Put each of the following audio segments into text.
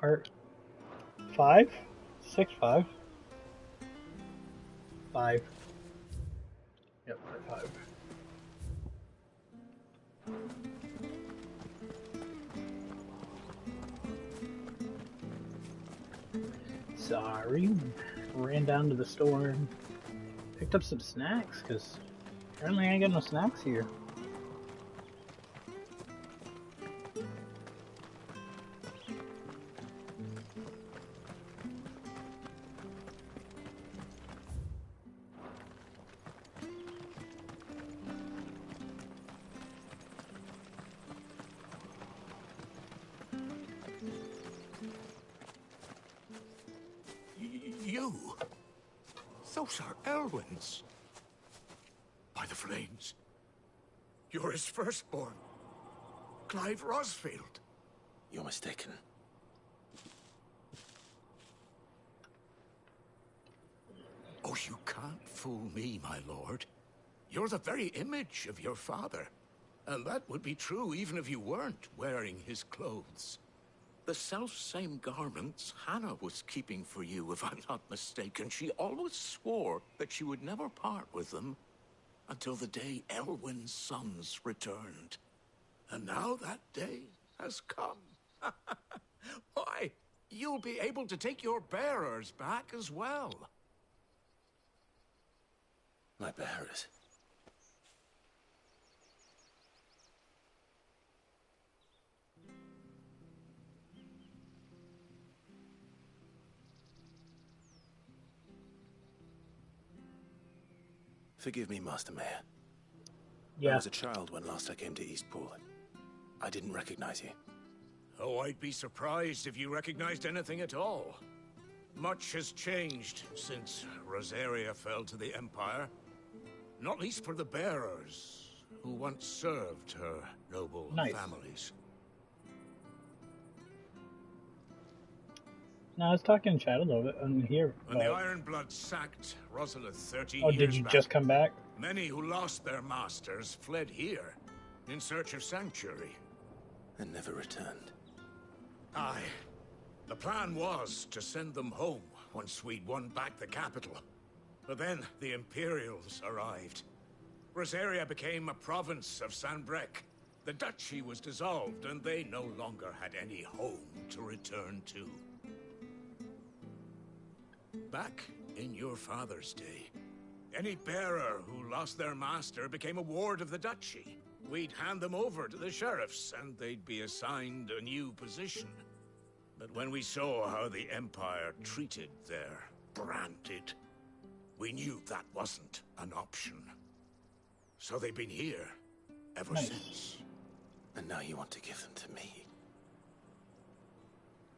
Part 5? 6, 5? 5. Yep, part 5. Sorry. Ran down to the store and picked up some snacks, because apparently I ain't got no snacks here. You? Those are Elwyn's. By the flames. You're his firstborn. Clive Rosfield. You're mistaken. Oh, you can't fool me, my lord. You're the very image of your father. And that would be true even if you weren't wearing his clothes. The self-same garments Hannah was keeping for you, if I'm not mistaken. She always swore that she would never part with them until the day Elwyn's sons returned. And now that day has come. Why, you'll be able to take your bearers back as well. My bearers? Forgive me, Master Mayor. Yeah. I was a child when last I came to Eastpool. I didn't recognize you. Oh, I'd be surprised if you recognized anything at all. Much has changed since Rosaria fell to the Empire. Not least for the bearers, who once served her noble families. No, I was talking in chat a little bit on here. When the Ironblood sacked Rosalith 13 Oh, years did you back, just come back? many who lost their masters fled here, in search of sanctuary. And never returned. Aye. The plan was to send them home once we'd won back the capital. But then the Imperials arrived. Rosaria became a province of Sanbreque. The duchy was dissolved, and they no longer had any home to return to. Back in your father's day, any bearer who lost their master became a ward of the duchy. We'd hand them over to the sheriffs, and they'd be assigned a new position. But when we saw how the Empire treated their branded, we knew that wasn't an option. So they've been here ever since. And now you want to give them to me?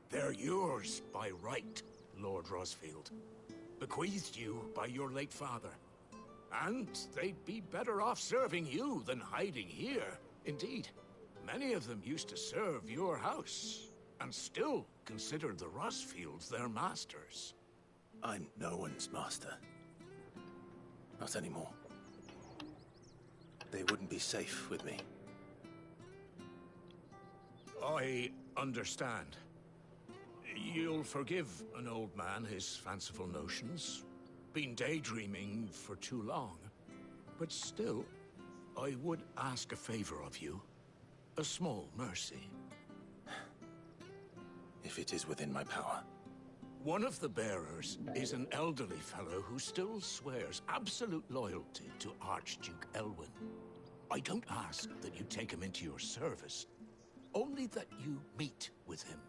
They're yours by right, Lord Rosfield. Bequeathed you by your late father. And they'd be better off serving you than hiding here. Indeed, many of them used to serve your house, and still consider the Rosfields their masters. I'm no one's master. Not anymore. They wouldn't be safe with me. I understand. You'll forgive an old man his fanciful notions. Been daydreaming for too long. But still, I would ask a favor of you. A small mercy. If it is within my power. One of the bearers is an elderly fellow who still swears absolute loyalty to Archduke Elwyn. I don't ask that you take him into your service, only that you meet with him.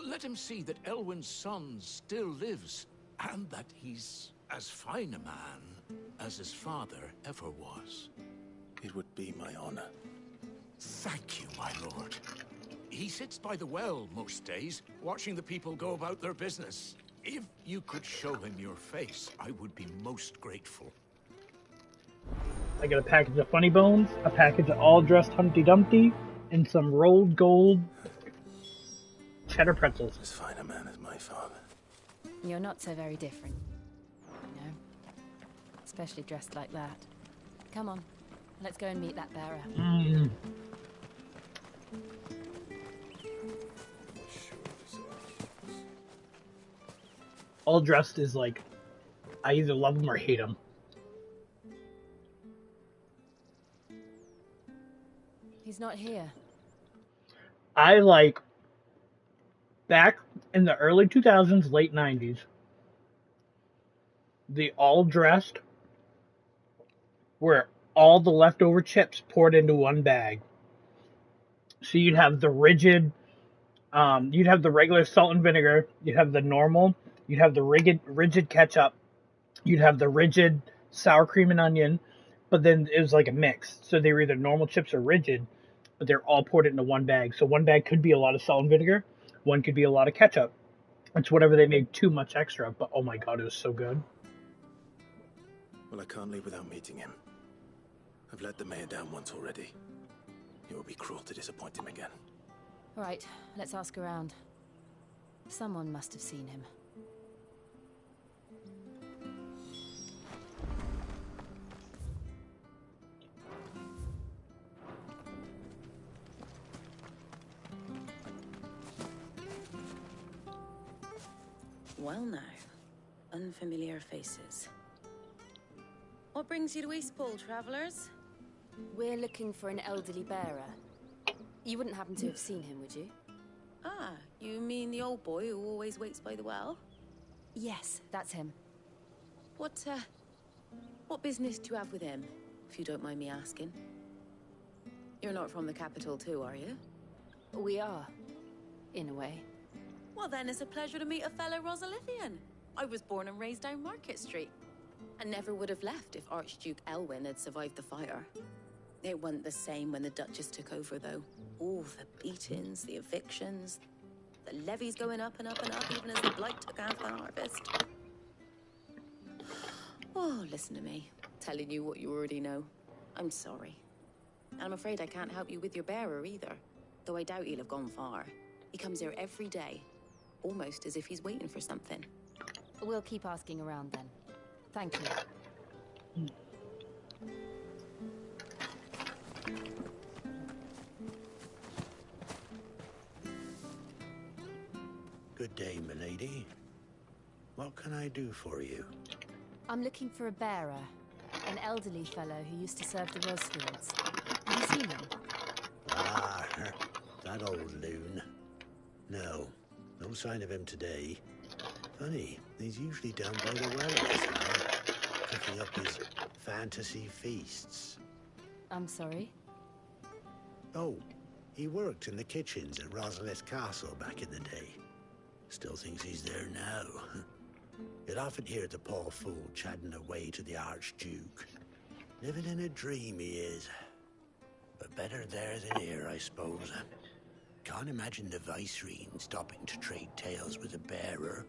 Let him see that Elwyn's son still lives, and that he's as fine a man as his father ever was. It would be my honor. Thank you, my lord. He sits by the well most days, watching the people go about their business. If you could show him your face, I would be most grateful. I got a package of Funny Bones, a package of all dressed Humpty Dumpty, and some rolled gold cheddar pretzels. As fine a man as my father. You're not so very different, you know. Especially dressed like that. Come on, let's go and meet that bearer. All dressed is like, I either love him or hate him. He's not here. I like, back in the early 2000s, late 90s, the all dressed were all the leftover chips poured into one bag. So you'd have the rigid, you'd have the regular salt and vinegar, you'd have the normal, you'd have the rigid ketchup, you'd have the rigid sour cream and onion, but then it was like a mix. So they were either normal chips or rigid, but they're all poured into one bag. So one bag could be a lot of salt and vinegar, one could be a lot of ketchup. It's whatever they made too much extra, but oh my god, it was so good. Well, I can't leave without meeting him. I've let the mayor down once already. It would be cruel to disappoint him again. All right, let's ask around. Someone must have seen him. Well now, unfamiliar faces. What brings you to Eastpool, travellers? We're looking for an elderly bearer. You wouldn't happen to have seen him, would you? Ah, you mean the old boy who always waits by the well? Yes, that's him. What business do you have with him, if you don't mind me asking? You're not from the capital too, are you? We are, in a way. Well then, it's a pleasure to meet a fellow Rosalithian. I was born and raised down Market Street. I never would have left if Archduke Elwyn had survived the fire. It wasn't the same when the Duchess took over, though. All the beatings, the evictions, the levies going up and up and up, even as the blight took half the harvest. Oh, listen to me, telling you what you already know. I'm sorry. And I'm afraid I can't help you with your bearer either, though I doubt he'll have gone far. He comes here every day, almost as if he's waiting for something. We'll keep asking around then. Thank you. Good day, milady. What can I do for you? I'm looking for a bearer. An elderly fellow who used to serve the Rosfields. Have you seen him? Ah, that old loon. No sign of him today. Funny, he's usually down by the well at this hour, cooking up his fantasy feasts. I'm sorry? Oh, he worked in the kitchens at Rosalith Castle back in the day. Still thinks he's there now. You'd often hear the poor fool chatting away to the Archduke. Living in a dream he is. But better there than here, I suppose. Can't imagine the Viceroy stopping to trade tales with a bearer.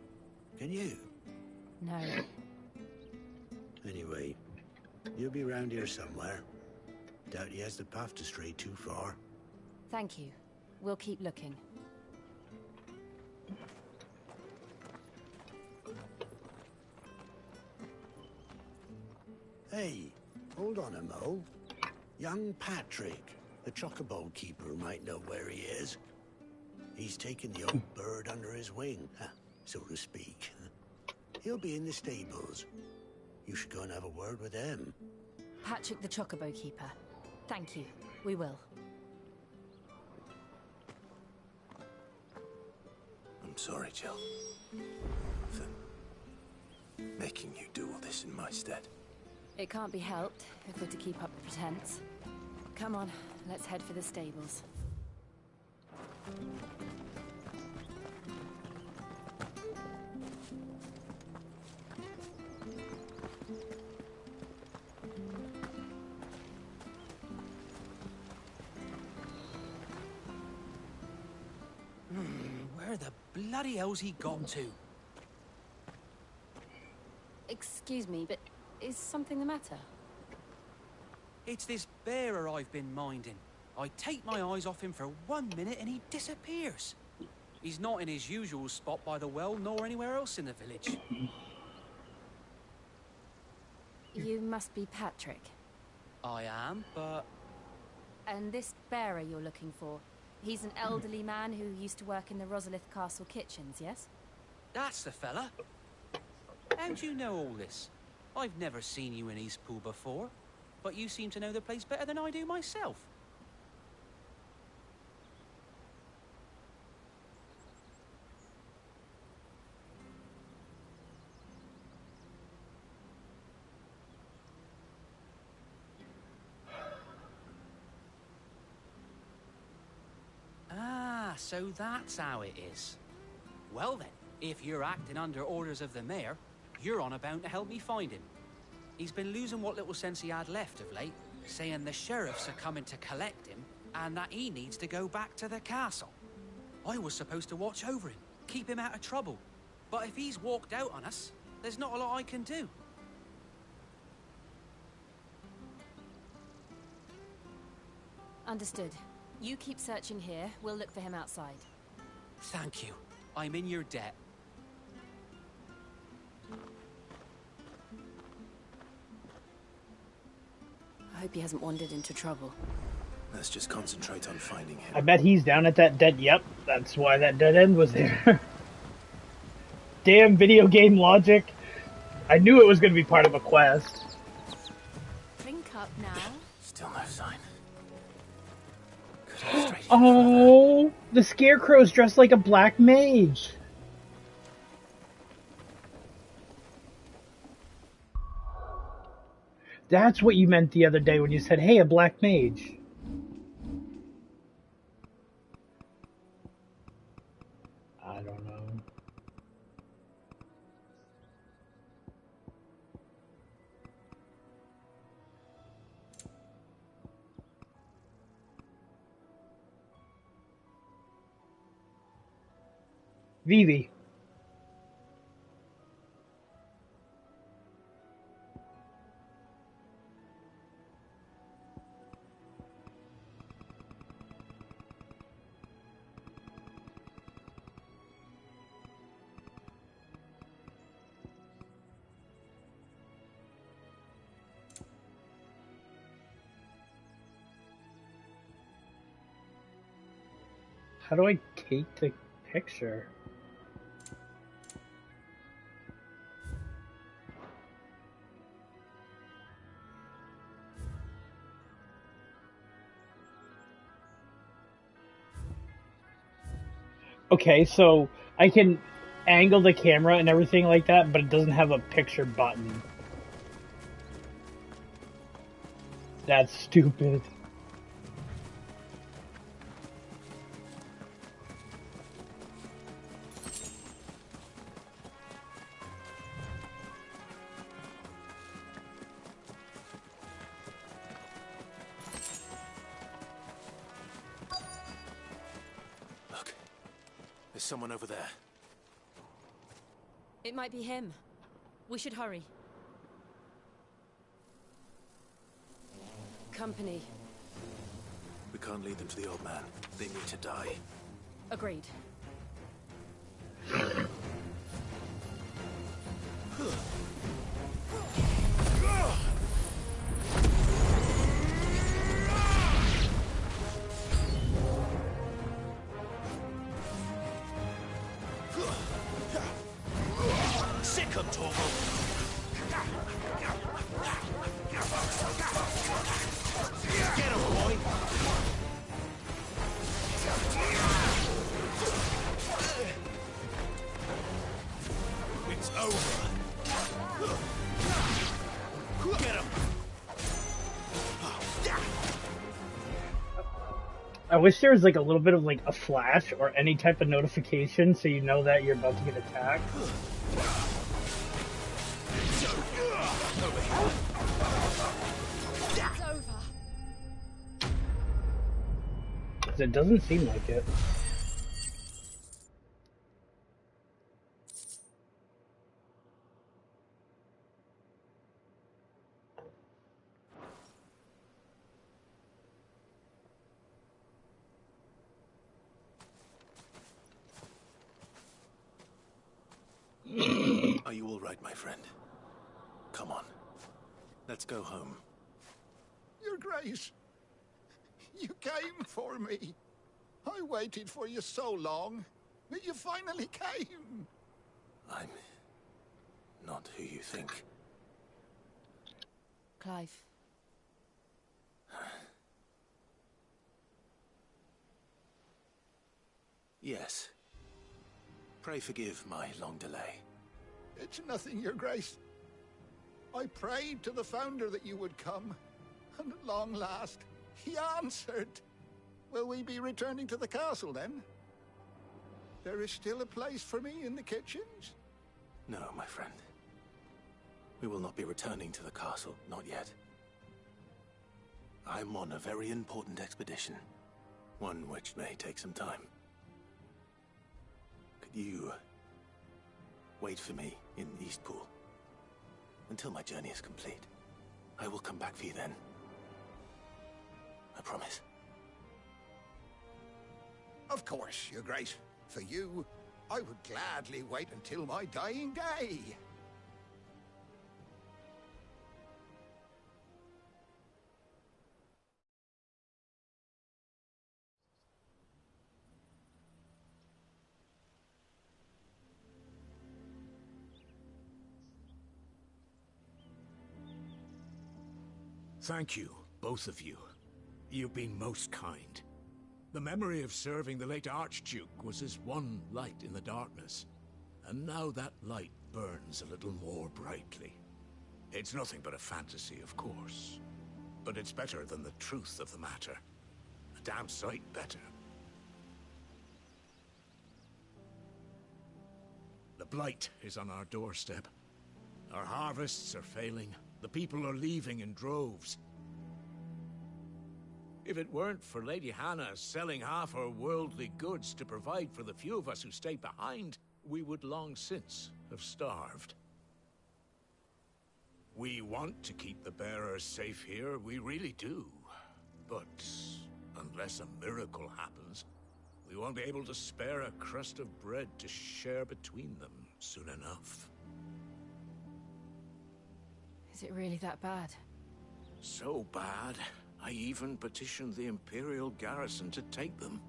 Can you? No. Anyway, you'll be round here somewhere. Doubt he has the path to stray too far. Thank you. We'll keep looking. Hey, hold on a mo. Young Patrick, the chocobo keeper, might know where he is. He's taken the old bird under his wing, so to speak. He'll be in the stables. You should go and have a word with him. Patrick the Chocobo Keeper. Thank you. We will. I'm sorry, Jill, for making you do all this in my stead. It can't be helped if we're to keep up the pretense. Come on, let's head for the stables. Where the bloody hell's he gone to? Excuse me, but is something the matter? It's this bearer I've been minding. I take my eyes off him for 1 minute and he disappears. He's not in his usual spot by the well, nor anywhere else in the village. You must be Patrick. I am, but... And this bearer you're looking for, he's an elderly man who used to work in the Rosalith Castle kitchens, yes? That's the fella. How'd you know all this? I've never seen you in Eastpool before, but you seem to know the place better than I do myself. Ah, so that's how it is. Well then, if you're acting under orders of the mayor, you're on about to help me find him. He's been losing what little sense he had left of late, saying the sheriffs are coming to collect him, and that he needs to go back to the castle. I was supposed to watch over him, keep him out of trouble. But if he's walked out on us, there's not a lot I can do. Understood. You keep searching here, we'll look for him outside. Thank you. I'm in your debt. I hope he hasn't wandered into trouble. Let's just concentrate on finding him. I bet he's down at that dead. Yep, that's why that dead end was there. Damn video game logic. I knew it was going to be part of a quest. Drink up now. Still no sign. Oh, the Scarecrow's dressed like a black mage. That's what you meant the other day when you said, hey, a black mage. I don't know. Vivi. How do I take the picture? Okay, so I can angle the camera and everything like that, but it doesn't have a picture button. That's stupid. Look, there's someone over there. It might be him. We should hurry. Company. We can't lead them to the old man. They need to die. Agreed. Sick him, Torval! Get him, boy! It's over. Get him! I wish there was like a little bit of like a flash or any type of notification so you know that you're about to get attacked. It's over. 'Cause it doesn't seem like it. Are you all right, my friend? Come on. Let's go home. Your Grace, you came for me. I waited for you so long, but you finally came. I'm not who you think. Clive. Yes. Pray forgive my long delay. It's nothing, Your Grace. I prayed to the Founder that you would come, and at long last, he answered. Will we be returning to the castle, then? There is still a place for me in the kitchens? No, my friend. We will not be returning to the castle, not yet. I'm on a very important expedition, one which may take some time. Could you wait for me in Eastpool until my journey is complete? I will come back for you then. I promise. Of course, Your Grace. For you, I would gladly wait until my dying day. Thank you, both of you. You've been most kind. The memory of serving the late Archduke was as one light in the darkness, and now that light burns a little more brightly. It's nothing but a fantasy, of course, but it's better than the truth of the matter. A damn sight better. The blight is on our doorstep. Our harvests are failing. The people are leaving in droves. If it weren't for Lady Hannah selling half her worldly goods to provide for the few of us who stayed behind, we would long since have starved. We want to keep the bearers safe here, we really do. But unless a miracle happens, we won't be able to spare a crust of bread to share between them soon enough. Is it really that bad? So bad, I even petitioned the Imperial garrison to take them.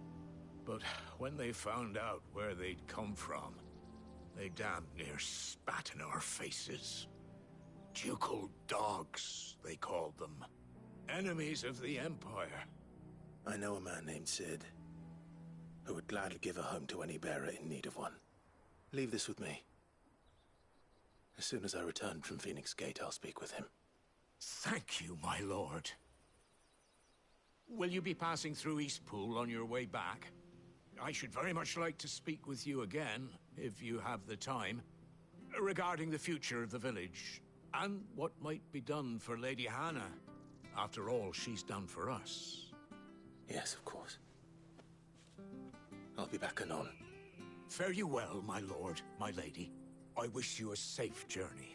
But when they found out where they'd come from, they damn near spat in our faces. Ducal dogs, they called them. Enemies of the Empire. I know a man named Sid, who would gladly give a home to any bearer in need of one. Leave this with me. As soon as I return from Phoenix Gate, I'll speak with him. Thank you, my lord. Will you be passing through Eastpool on your way back? I should very much like to speak with you again, if you have the time, regarding the future of the village, and what might be done for Lady Hannah. After all she's done for us. Yes, of course. I'll be back anon. Fare you well, my lord, my lady. I wish you a safe journey.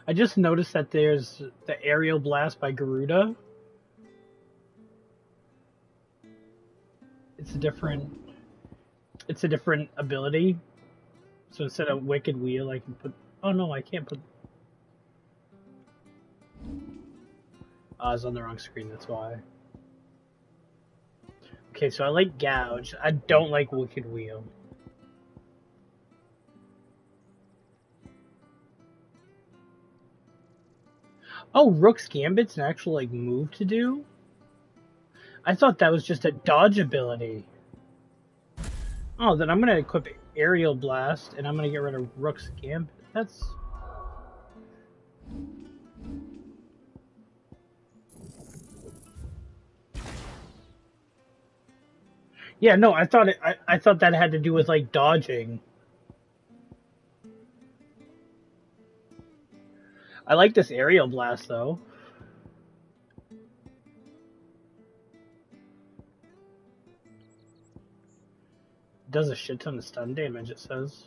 I just noticed that there's the aerial blast by Garuda. It's a different ability. So instead of Wicked Wheel, I can put. Oh no, I can't put. I was on the wrong screen. That's why. Okay, so I like Gouge. I don't like Wicked Wheel. Oh, Rook's Gambit's an actual, like, move to do? I thought that was just a dodge ability. Oh, then I'm gonna equip Aerial Blast, and I'm gonna get rid of Rook's Gambit. That's... Yeah, no, I thought I thought that had to do with, like, dodging. I like this Aerial Blast, though. Does a shit ton of stun damage, it says.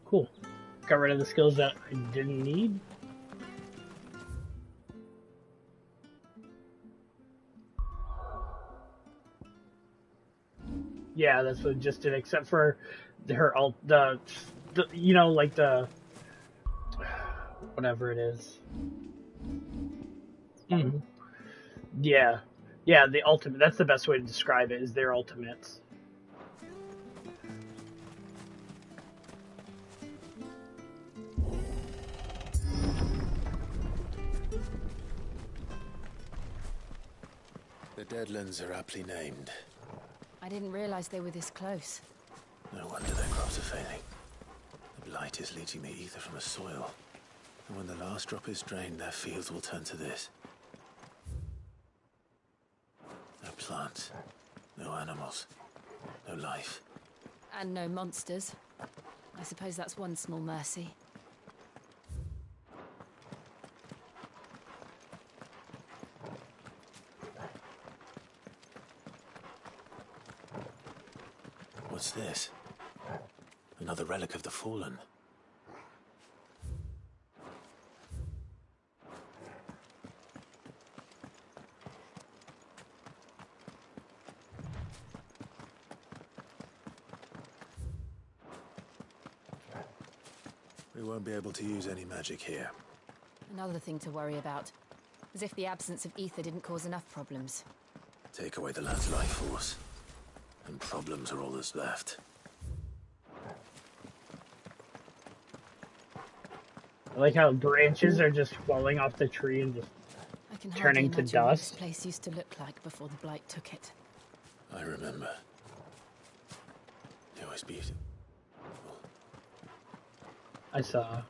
Cool. Got rid of the skills that I didn't need. Yeah, that's what it just did, except for her ult, the you know, like the whatever it is. Mm-hmm. Yeah, yeah, the ultimate. That's the best way to describe it. Is their ultimates. The Deadlands are aptly named. I didn't realize they were this close. No wonder their crops are failing. The blight is leaching the ether from the soil. And when the last drop is drained, their fields will turn to this. No plants, no animals, no life. And no monsters. I suppose that's one small mercy. What's this? Another relic of the Fallen. We won't be able to use any magic here. Another thing to worry about. As if the absence of ether didn't cause enough problems. Take away the lad's life force, and problems are all that's left. I like how branches are just falling off the tree and just I can turning to imagine what this dust. place used to look like before the blight took it. I remember. It was beautiful. I saw.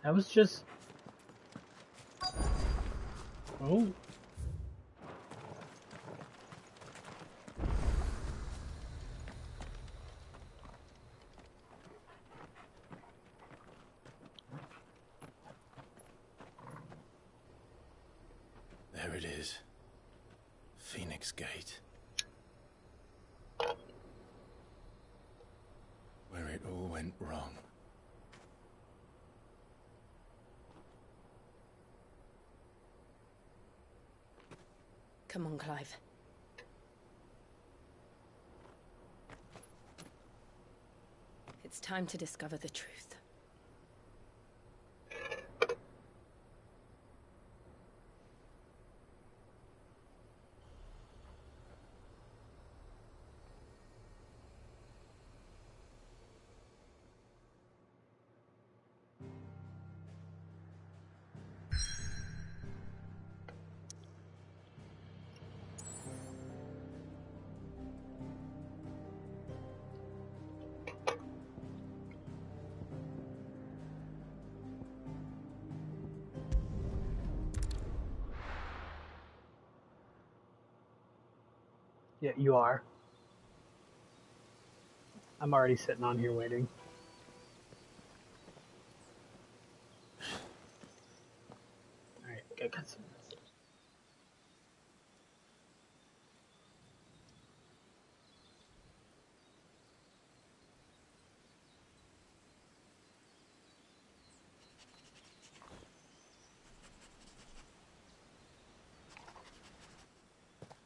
That was just... Oh. There it is. Phoenix Gate. Where it all went wrong. Come on, Clive. It's time to discover the truth. Yeah, you are. I'm already sitting on here waiting. Alright, go cut some.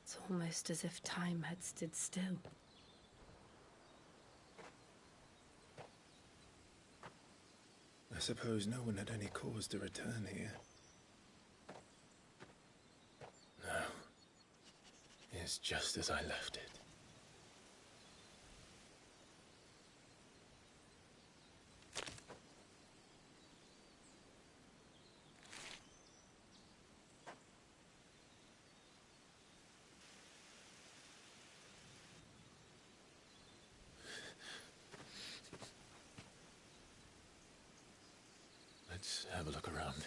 It's almost as if time had stood still. I suppose no one had any cause to return here. No. It's just as I left it. Let's have a look around.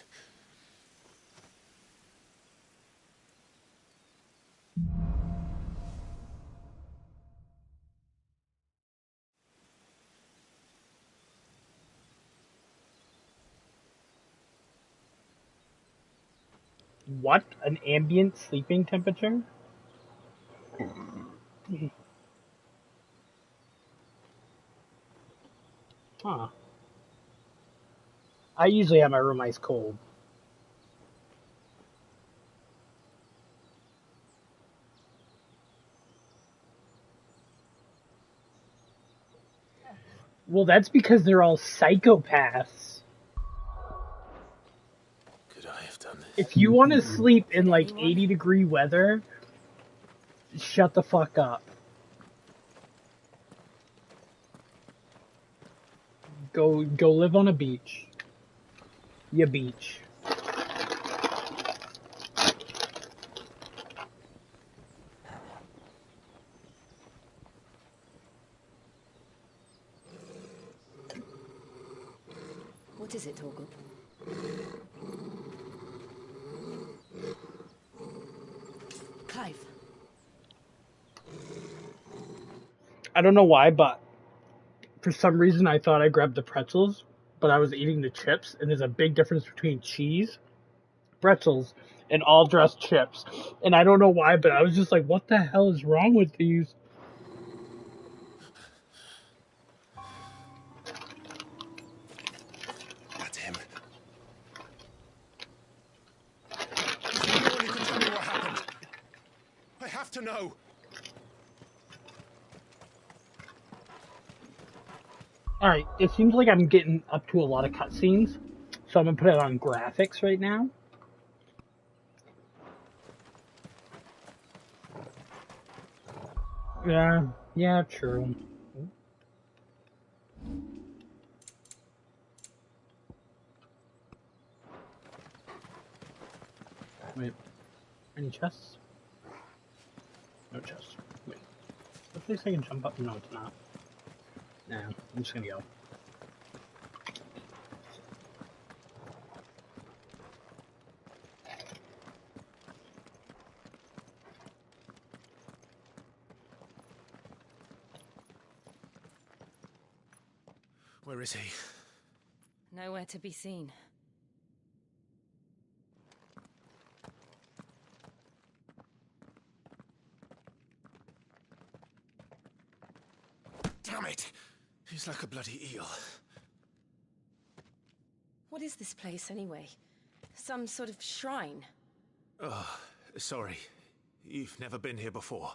What? An ambient sleeping temperature? Huh. I usually have my room ice cold. Well, that's because they're all psychopaths. Could I have done this? If you want to sleep in like 80-degree weather, shut the fuck up. Go live on a beach. Ya beach. What is it, Torgal? Clive. I don't know why, but for some reason I thought I grabbed the pretzels, but I was eating the chips, and there's a big difference between cheese, pretzels, and all dressed chips. And I don't know why, but I was just like, what the hell is wrong with these? That's him. Is there anyone who can tell me what happened? I have to know. Alright, it seems like I'm getting up to a lot of cutscenes, so I'm gonna put it on graphics right now. Yeah, true. Wait, any chests? No chests. Wait, what place I can jump up? No, it's not. Nah, I'm just gonna go. Where is he? Nowhere to be seen. Damn it! He's like a bloody eel. What is this place, anyway? Some sort of shrine? Oh, sorry. You've never been here before.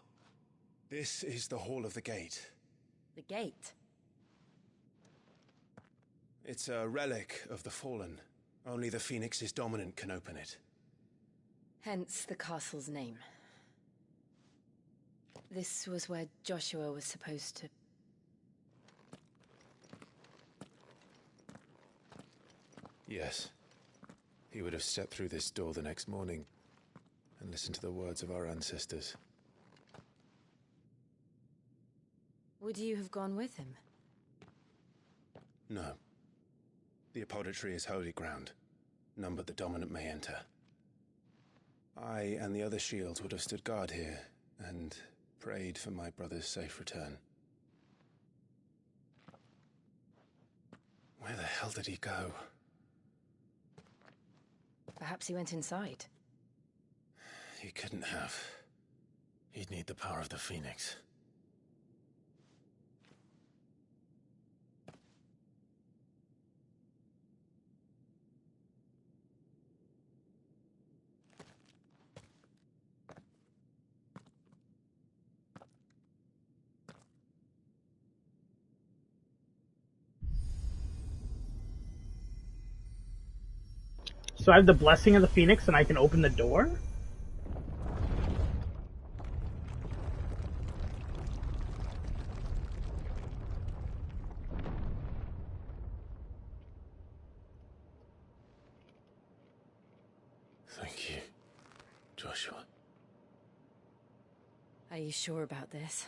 This is the Hall of the Gate. The gate? It's a relic of the Fallen. Only the Phoenix's dominant can open it. Hence the castle's name. This was where Joshua was supposed to... Yes. He would have stepped through this door the next morning and listened to the words of our ancestors. Would you have gone with him? No. The apodatory is holy ground. None but the dominant may enter. I and the other shields would have stood guard here and prayed for my brother's safe return. Where the hell did he go? Perhaps he went inside. He couldn't have. He'd need the power of the Phoenix. So I have the blessing of the Phoenix and I can open the door? Thank you, Joshua. Are you sure about this?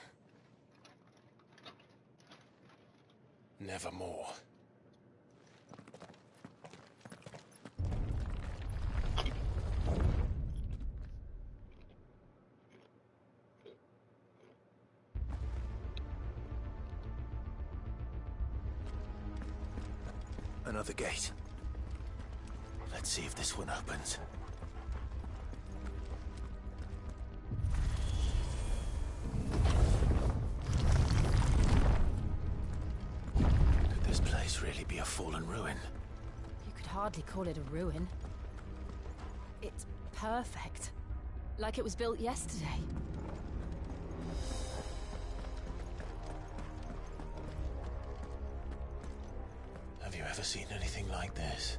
Nevermore. Another gate. Let's see if this one opens. Could this place really be a fallen ruin? You could hardly call it a ruin. It's perfect. Like it was built yesterday. Have you ever seen anything like this?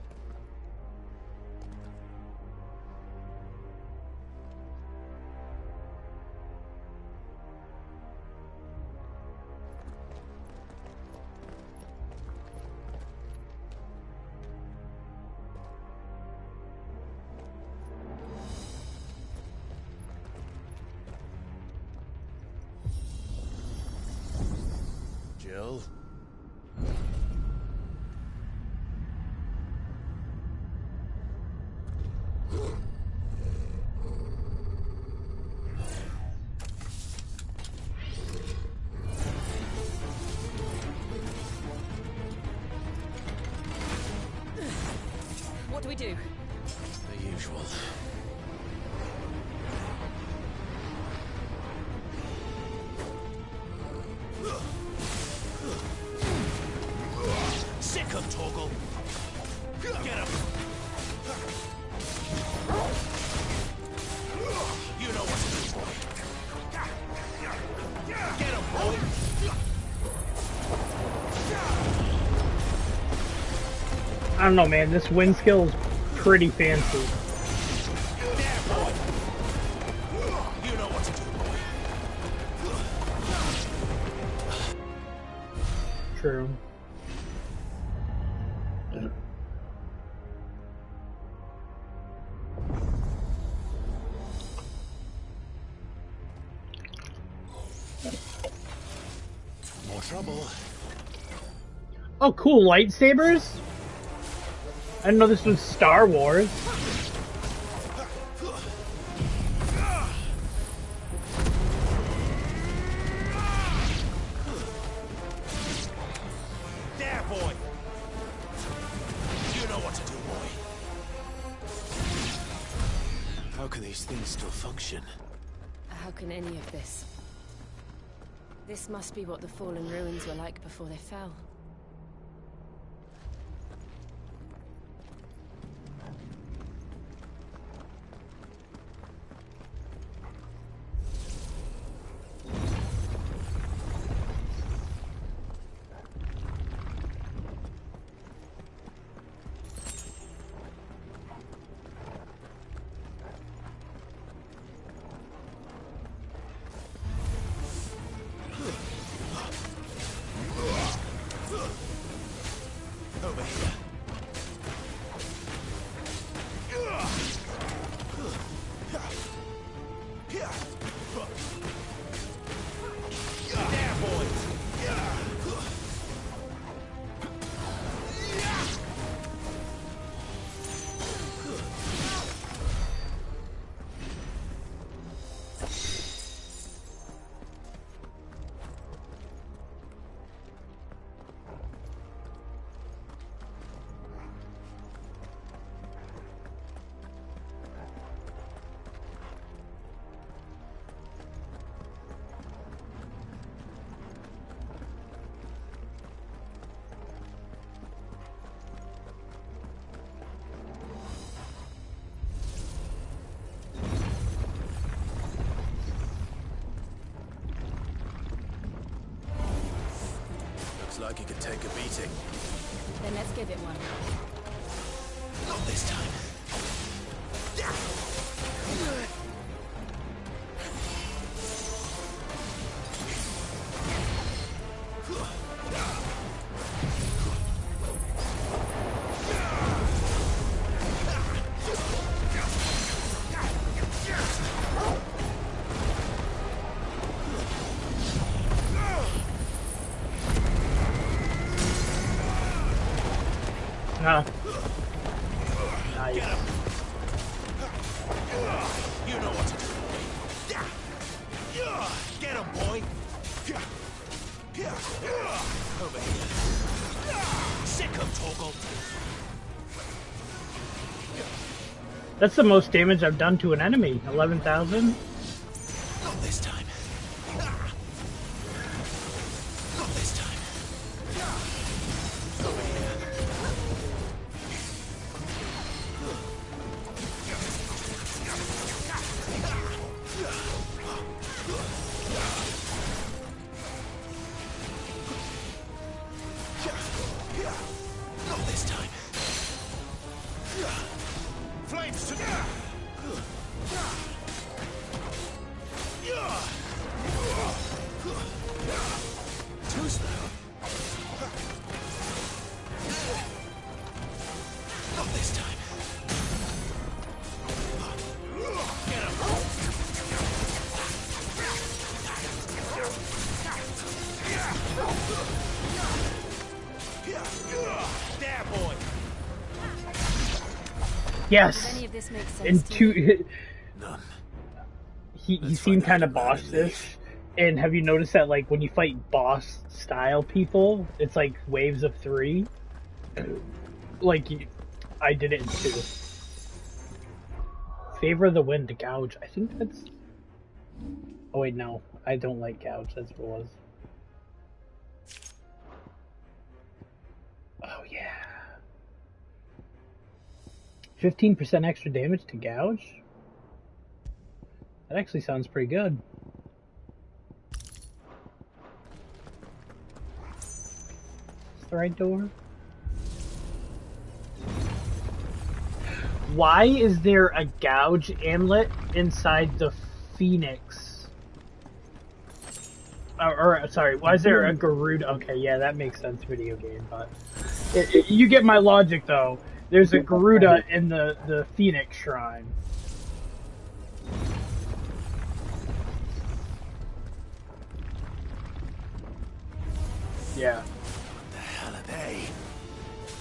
Jill? What do we do? The usual. Sick of Torgal. Get him. You know what to do, boy. Get him, boy. I don't know, man. This wind skill is pretty fancy. There, boy. You know what to do, boy. True. More trouble. Oh, cool. Lightsabers? I didn't know this was Star Wars. There, boy. You know what to do, boy. How can these things still function? How can any of this? This must be what the fallen ruins were like before they fell. like it could take a beating. Then let's give it one. Not this time. Nice. You know what to do. Get him, boy. Over here. Sick him, Torgal. That's the most damage I've done to an enemy. 11,000. Not this time. Not this time. Over here. Not this time. Flames to too slow. Not this time. Get him. There, boy. Yes. Does any of this make sense And to you? two. None. He seemed kind of boss-ish. And have you noticed that, like, when you fight boss-style people, it's like waves of 3? Like, I did it in 2. Favor the wind to gouge. I think that's... Oh, wait, no. I don't like gouge. That's what it was. Oh, yeah. 15% extra damage to gouge? That actually sounds pretty good. Is the right door? Why is there a gouge amulet inside the Phoenix? Sorry, why is there a Garuda? Okay, yeah, that makes sense, video game, but... you get my logic, though. There's a Garuda in the Phoenix Shrine. Yeah. What the hell are they?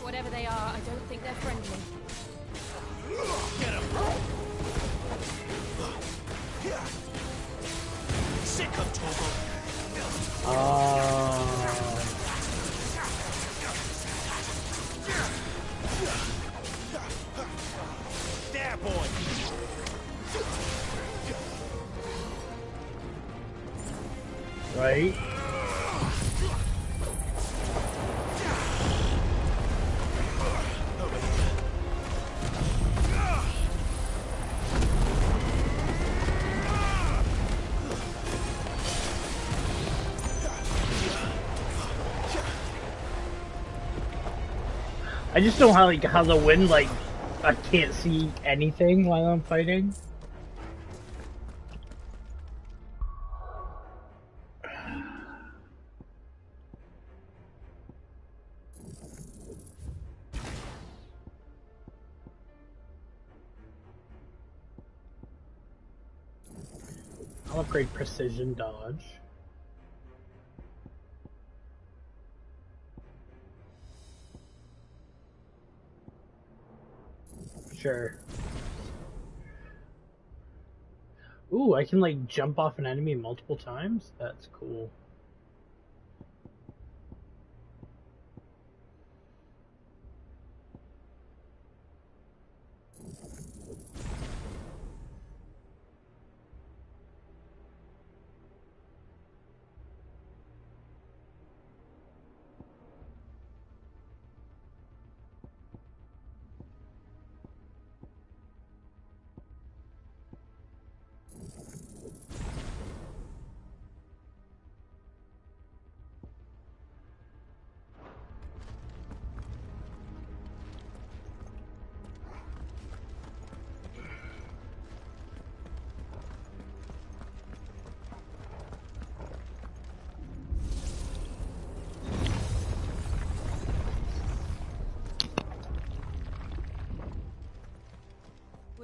Whatever they are, I don't think they're friendly. Get him. Sick of Torgal. There, boy. Right? I just don't how the wind, like, I can't see anything while I'm fighting. I'll upgrade precision dodge. Sure. Ooh, I can like jump off an enemy multiple times? That's cool.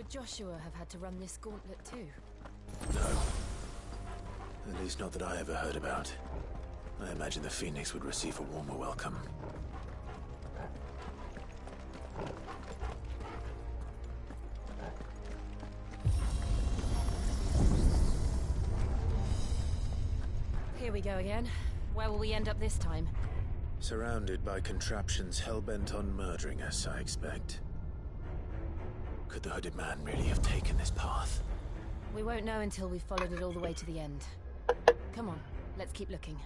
Would Joshua have had to run this gauntlet too? No. At least not that I ever heard about. I imagine the Phoenix would receive a warmer welcome. Here we go again. Where will we end up this time? Surrounded by contraptions hell-bent on murdering us, I expect. Could the hooded man really have taken this path? We won't know until we've followed it all the way to the end. Come on, let's keep looking.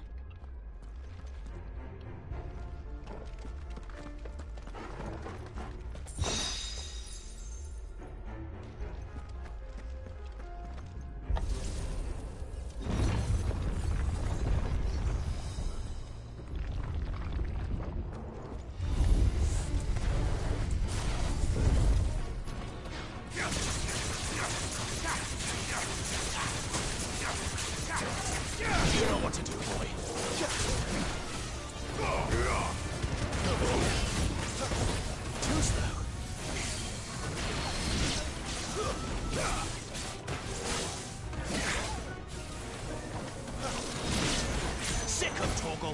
You know what to do, boy. Too slow. Sick of Torgal.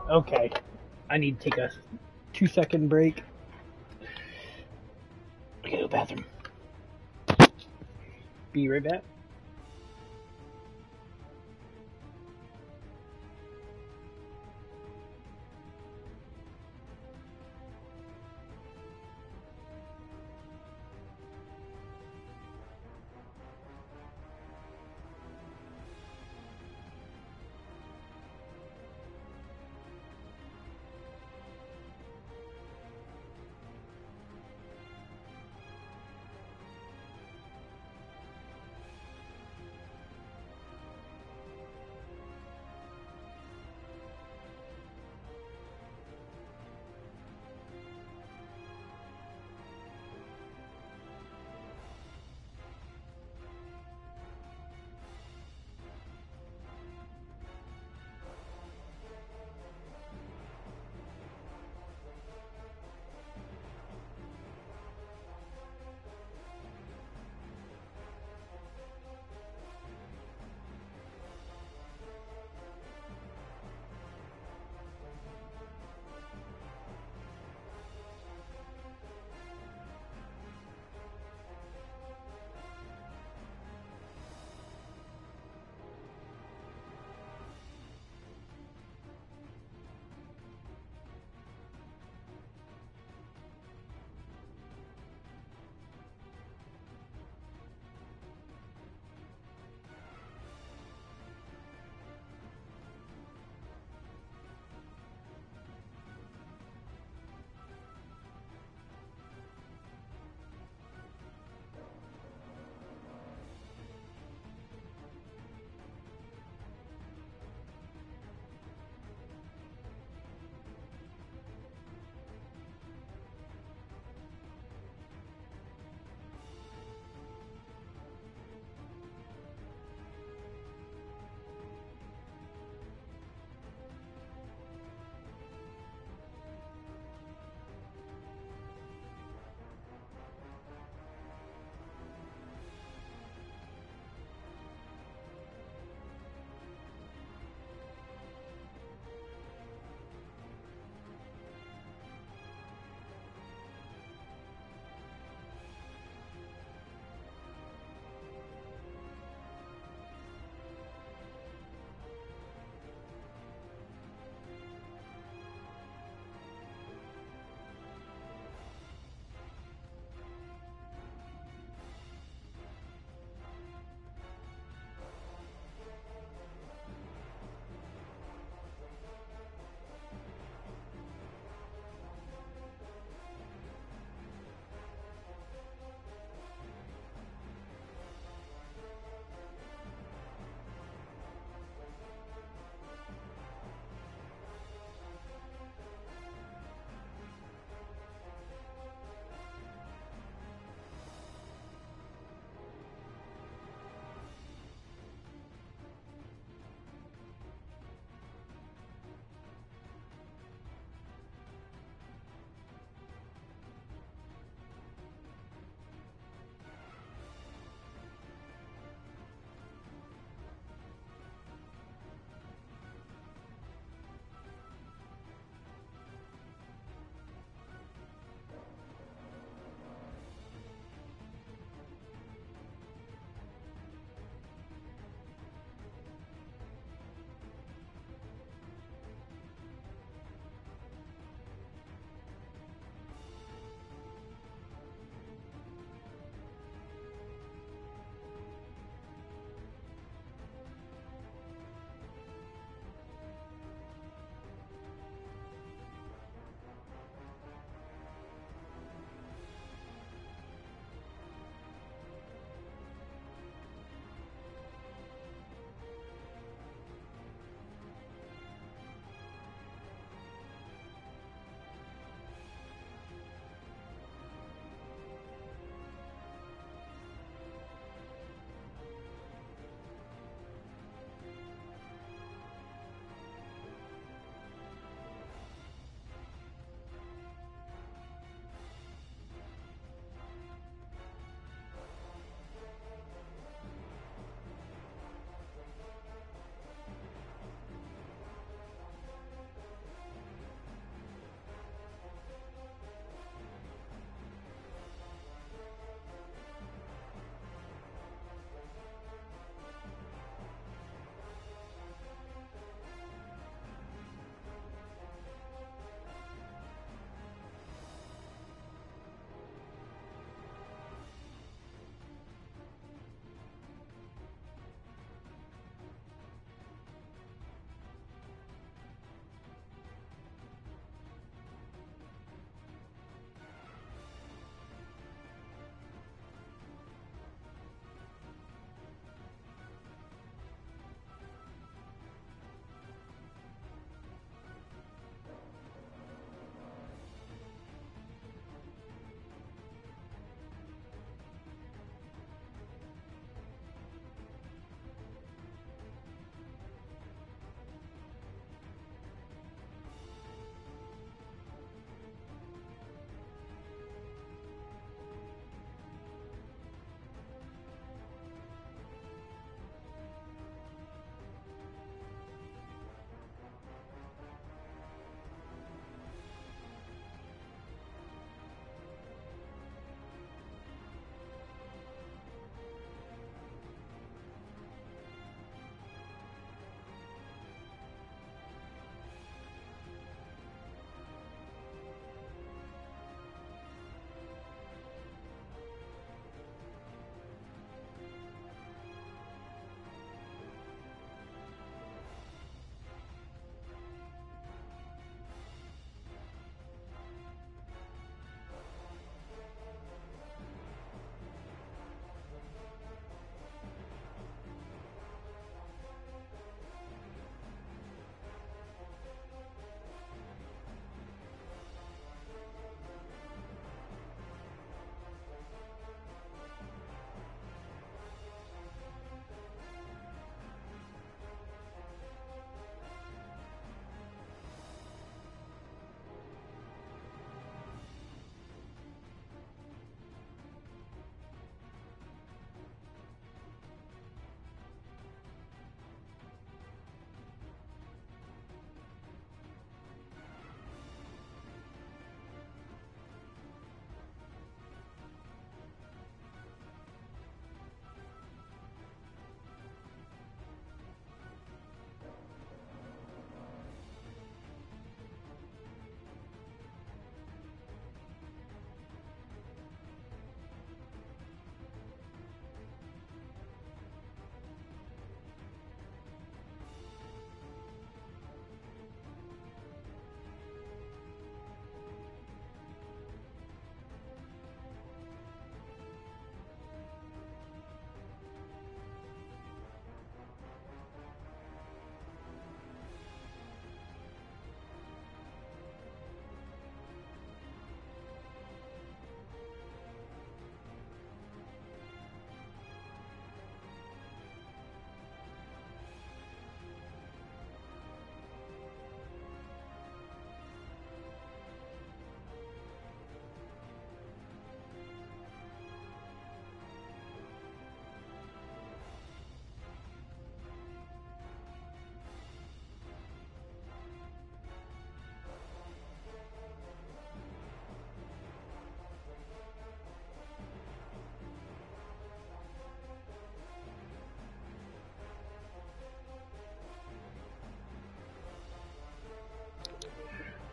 Okay. I need to take a 2-second break. I gotta go bathroom. Be right back.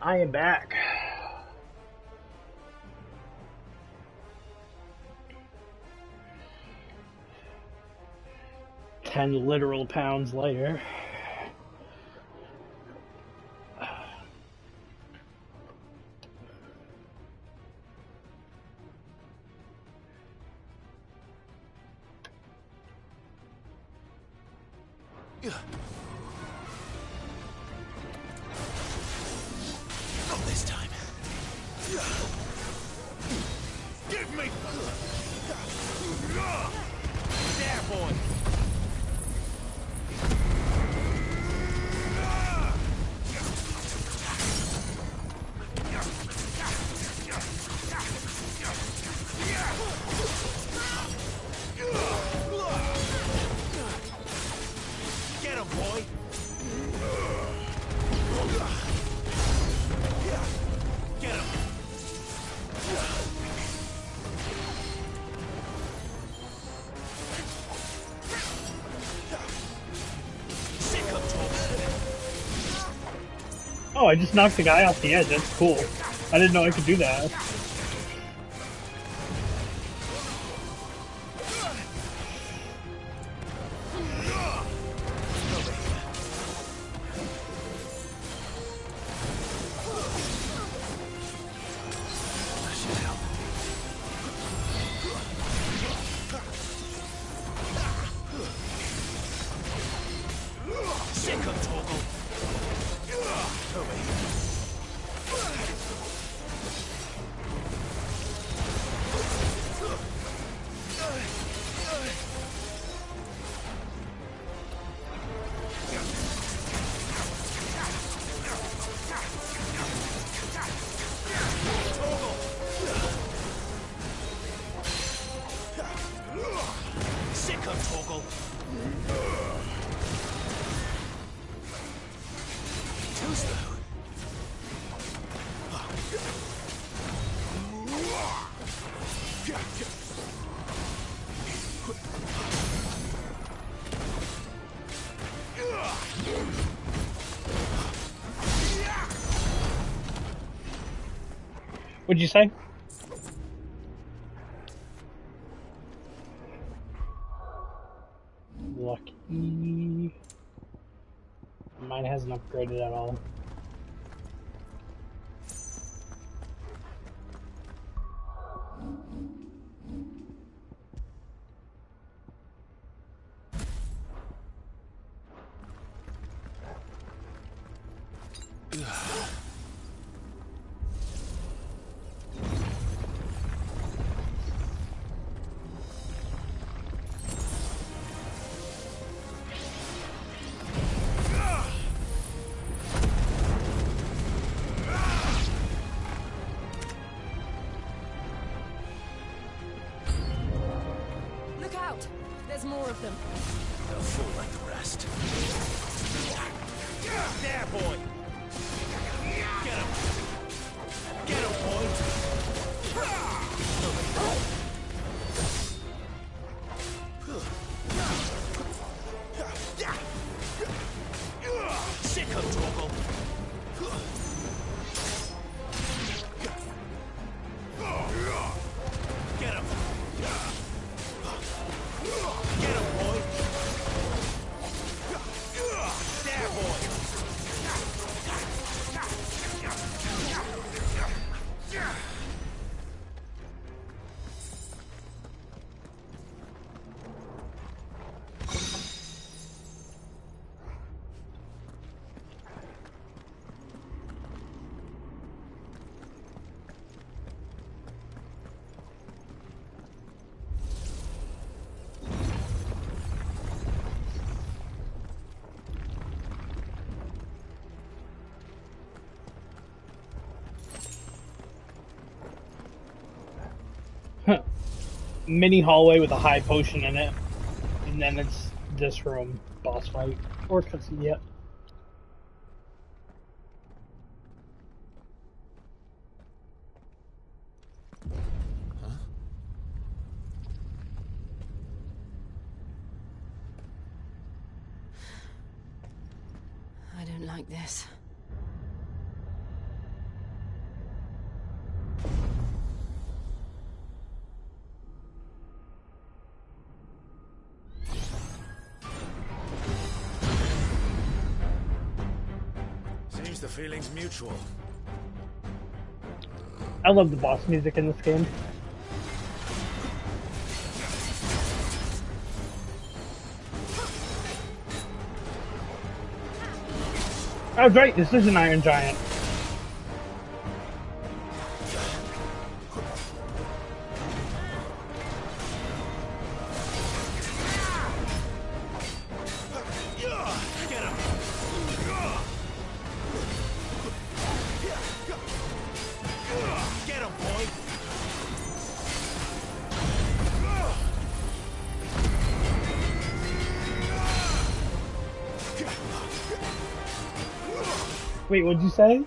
I am back. Ten literal pounds later. Not this time. Give me! There, boy! Get him, boy! Get him! Oh, I just knocked the guy off the edge. That's cool. I didn't know I could do that. What'd you say? Lucky. Mine hasn't upgraded at all. Look out! There's more of them. They'll fall like the rest. There, boy! Get him! Get him, boy! Sick of Torgal! Get him! Get him, boy! There, boy! Mini hallway with a high potion in it, and then it's this room, boss fight, or cutscene. Yep. I don't like this. the feeling's mutual. I love the boss music in this game. Oh, great, this is an Iron Giant. Wait, what'd you say?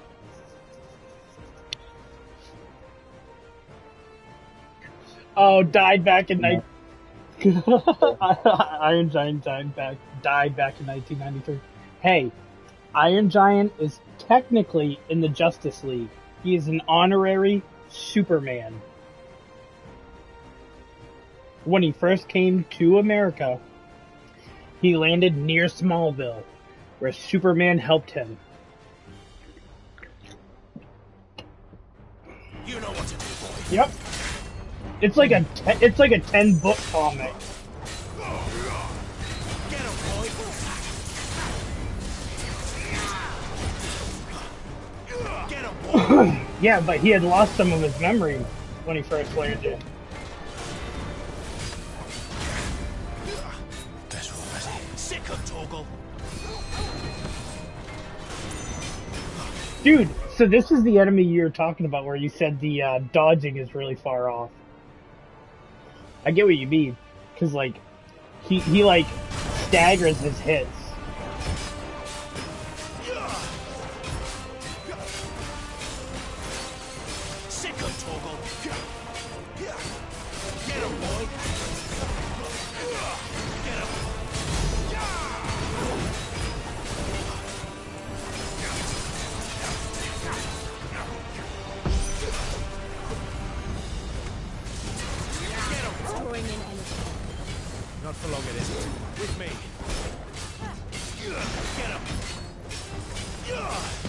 Oh, died back in Iron Giant died back in 1993. Hey, Iron Giant is technically in the Justice League. He is an honorary Superman. When he first came to America, he landed near Smallville, where Superman helped him. You know what to do, boy. Yep. It's like a 10-book comic. Get him, boy. Get him, boy. Yeah, but he had lost some of his memory when he first landed. Better already. Sick of Torgal. Dude, so this is the enemy you were talking about where you said the dodging is really far off. I get what you mean. Because, like, he like, staggers his hits. Sick of Torgal. Get him, boy. Get him. Not for long it isn't. With me. Get him.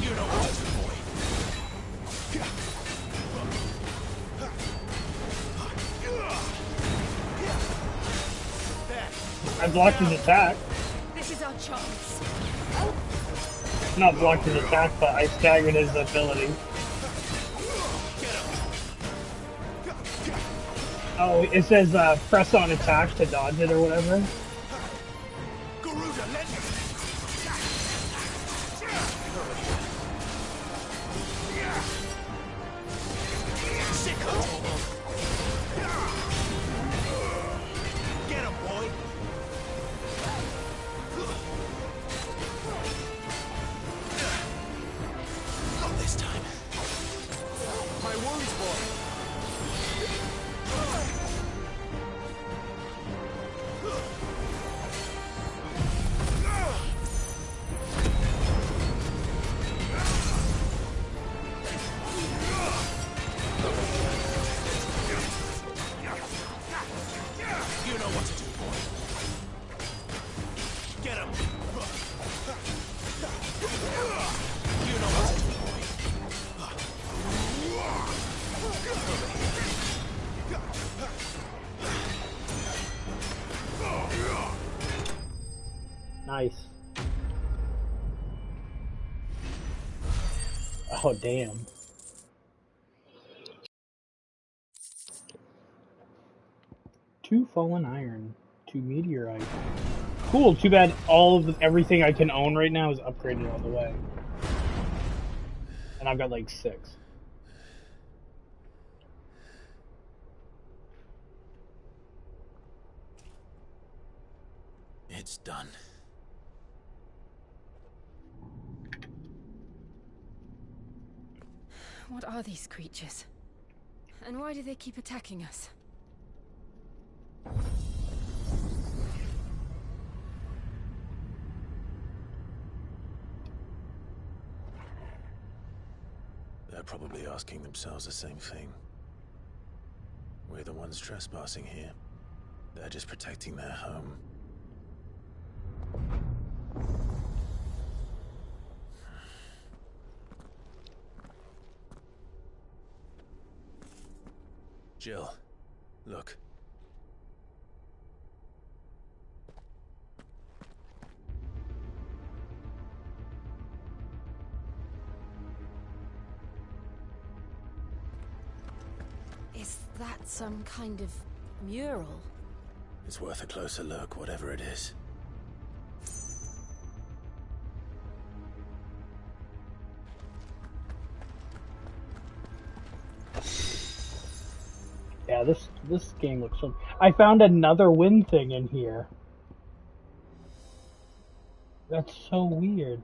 You know what to do, boy. I blocked his attack. This is our chance. Not blocked his attack, but I staggered his ability. Oh, it says press on attack to dodge it or whatever. Get him, boy. Not this time. My wounds, boy. You know what to do, boy. Get him. You know what to do, boy. Nice. Oh, damn. Two fallen iron, two meteorite. Cool, too bad everything I can own right now is upgraded all the way. And I've got like 6. It's done. What are these creatures? And why do they keep attacking us? They're probably asking themselves the same thing. We're the ones trespassing here. They're just protecting their home. Jill, look. Is that some kind of mural? It's worth a closer look, whatever it is. Yeah, this game looks fun. I found another win thing in here. That's so weird.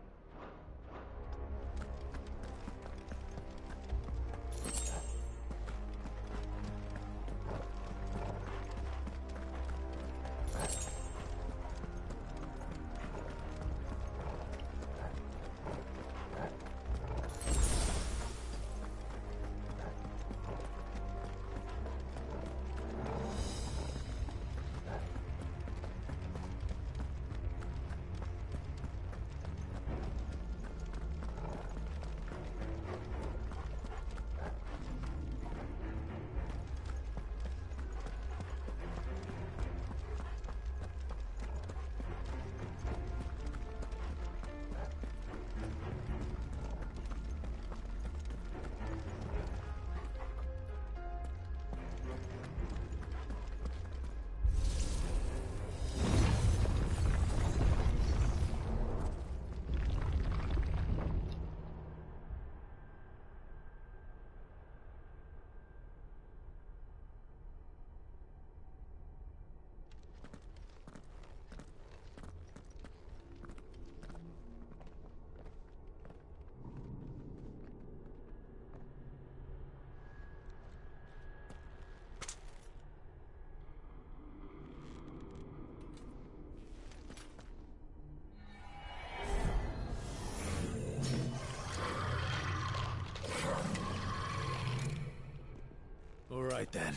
All right then.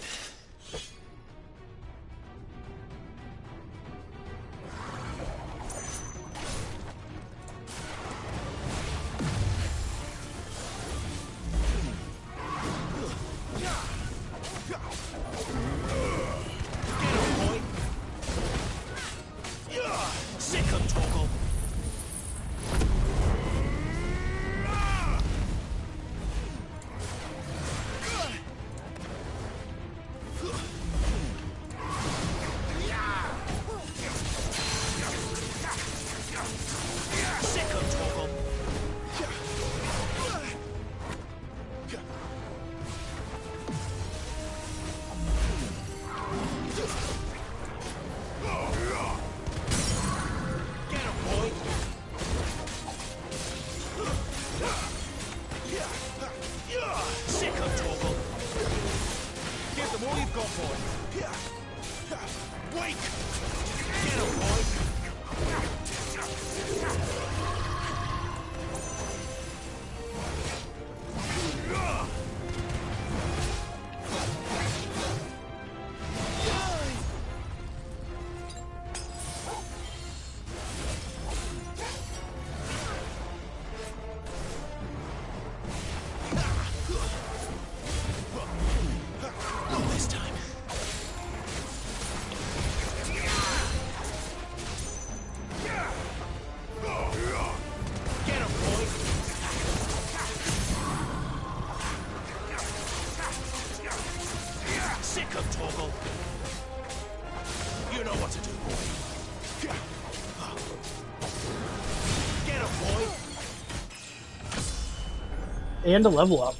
And a level up.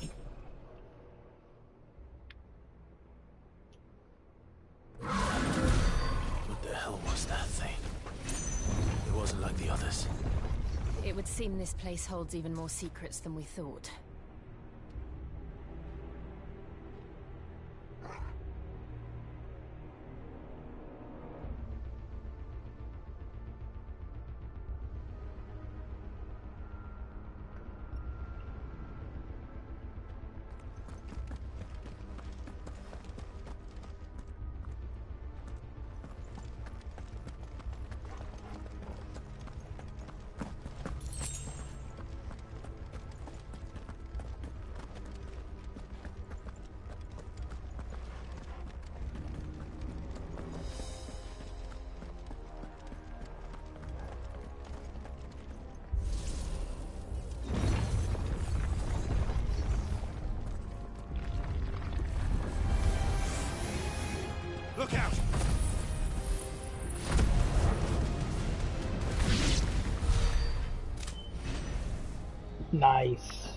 What the hell was that thing? It wasn't like the others. It would seem this place holds even more secrets than we thought. Look out! Nice.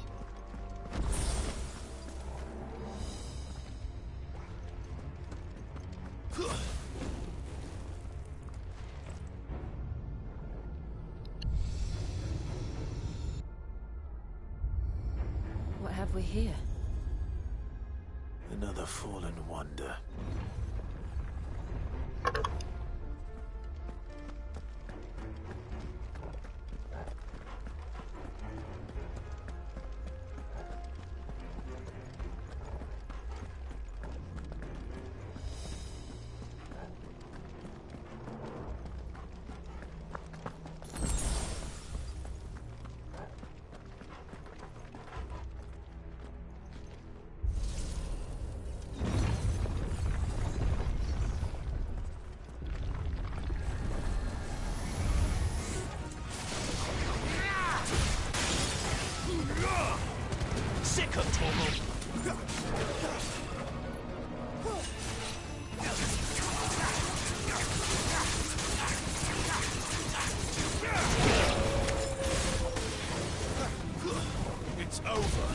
What have we here? Another fallen wonder. Sick of trouble. It's over.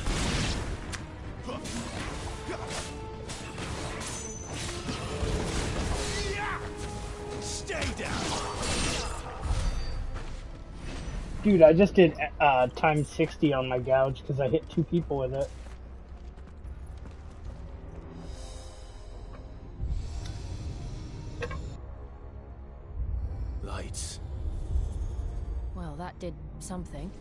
Stay down. Dude, I just did times 60 on my gouge because I hit 2 people with it. Lights. Well, that did something.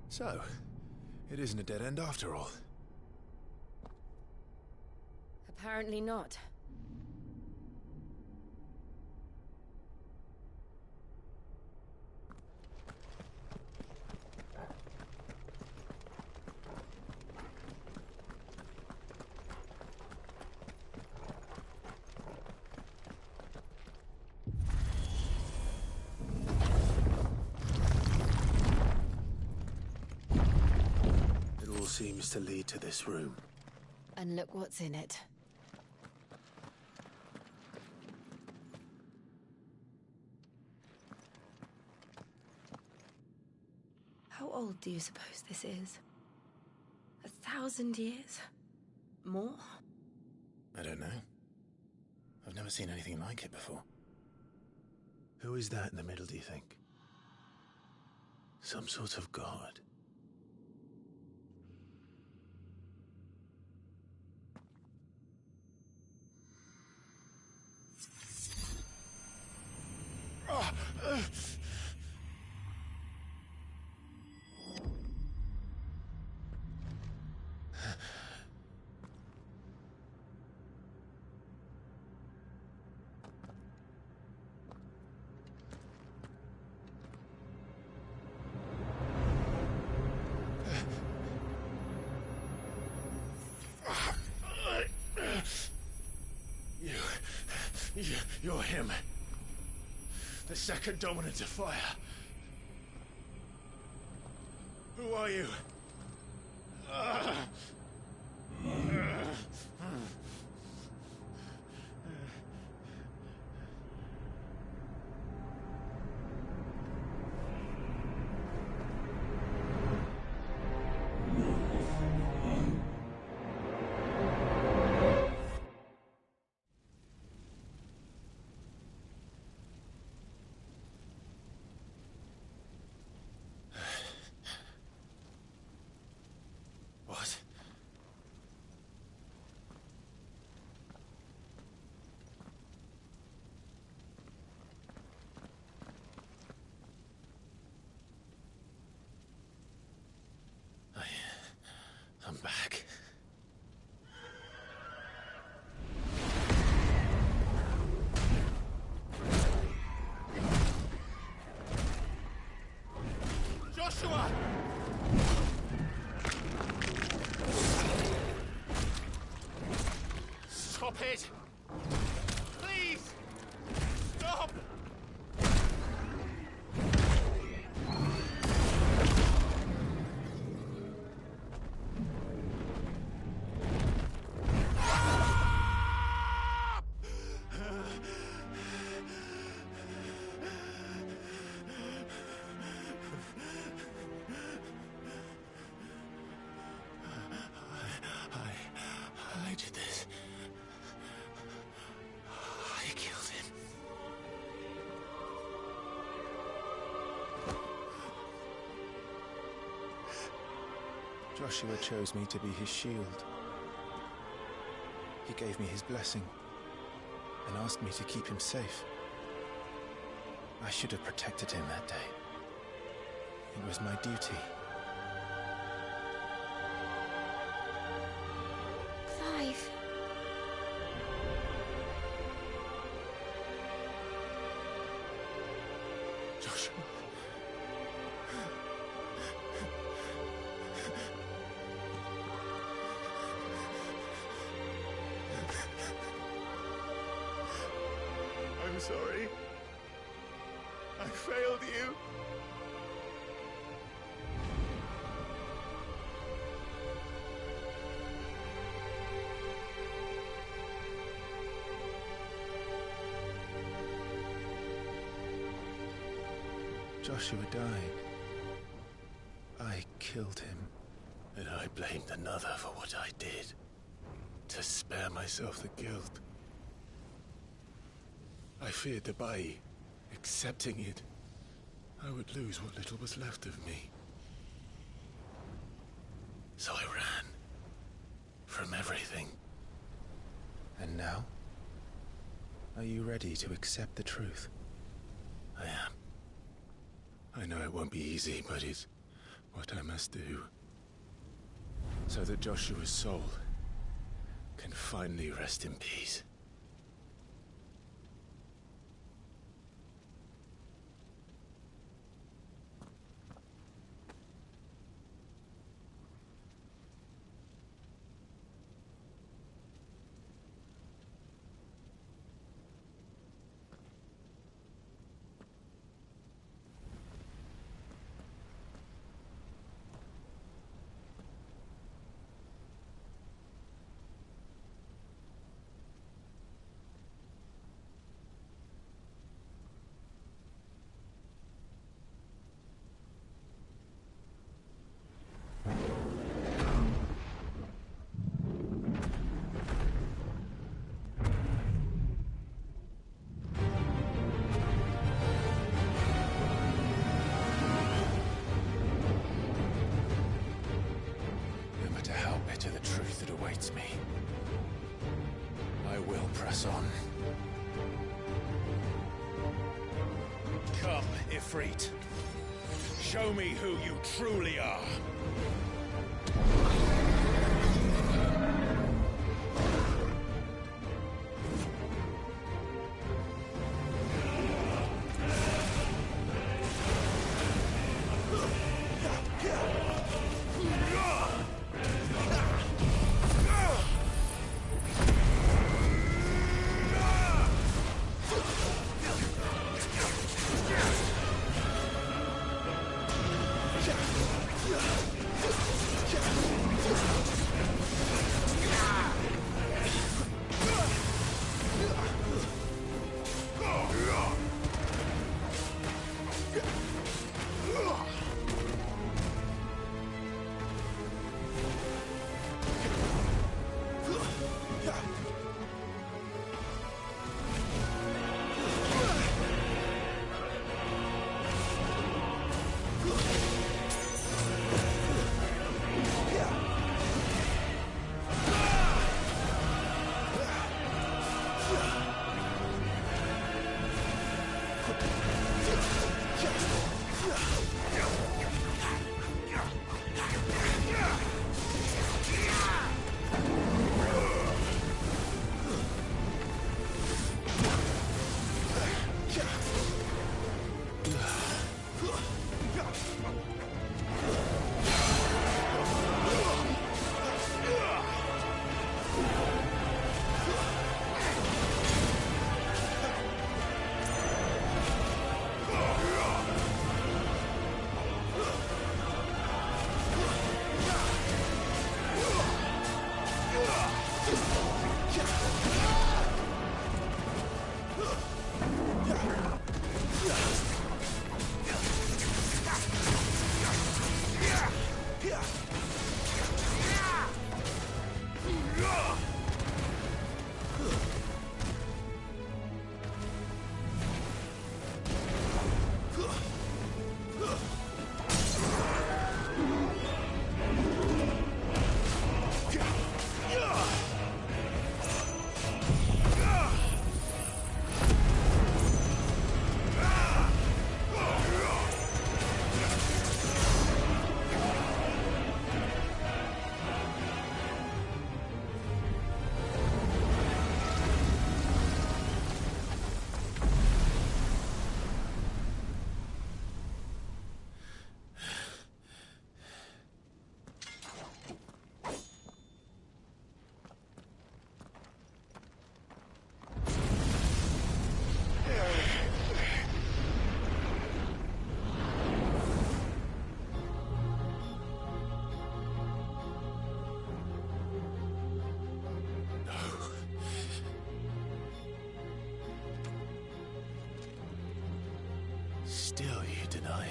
So, it isn't a dead end after all. Apparently not. It all seems to lead to this room. And look what's in it. How old do you suppose this is? 1,000 years? More? I don't know. I've never seen anything like it before. Who is that in the middle, do you think? Some sort of god? You're him. The second dominant of fire. Who are you? it! Please! Stop! I did this. I killed him. Joshua chose me to be his shield. He gave me his blessing and asked me to keep him safe. I should have protected him that day. It was my duty. Clive. Joshua. I'm sorry. I failed you. Joshua died. I killed him. And I blamed another for what I did. To spare myself the guilt. I feared that by accepting it, I would lose what little was left of me. So I ran. From everything. And now? Are you ready to accept the truth? I am. I know it won't be easy, but it's what I must do. So that Joshua's soul can finally rest in peace. Me. I will press on. Come, Ifrit. Show me who you truly are. Yeah.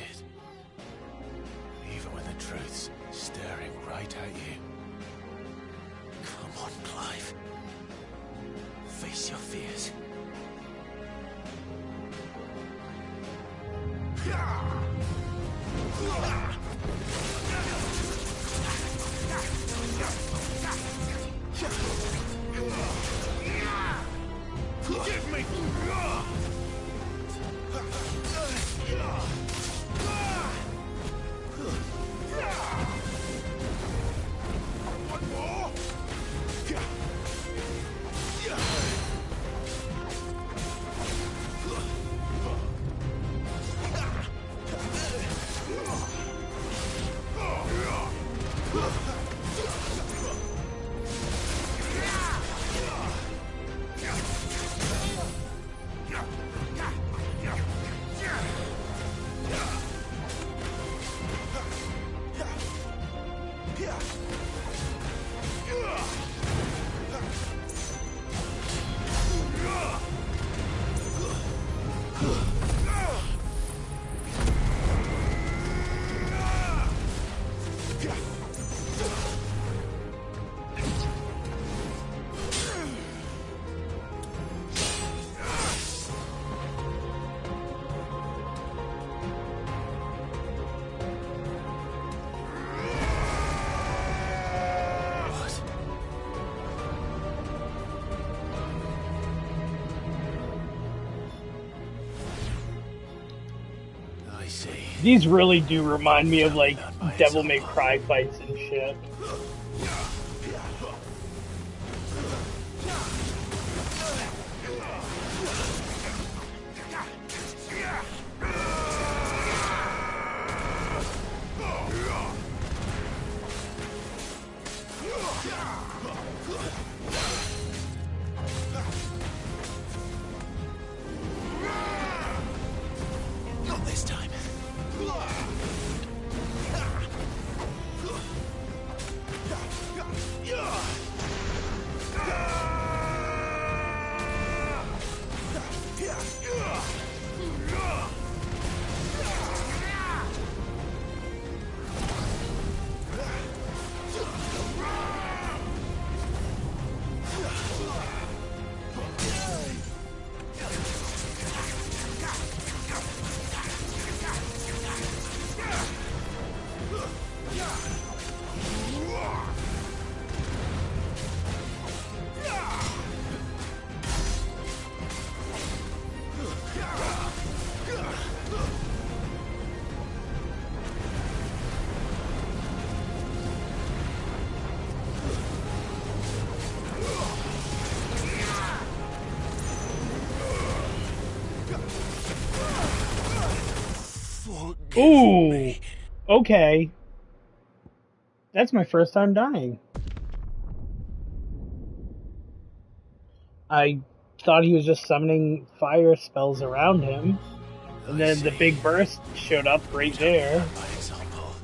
it. Even when the truth's staring right at you. Come on, Clive. Face your fears. Give me! One more! These really do remind me of, like, Devil May Cry fights and shit. Not this time. Ooh, okay. That's my first time dying. I thought he was just summoning fire spells around him, and then the big burst showed up right there. By example.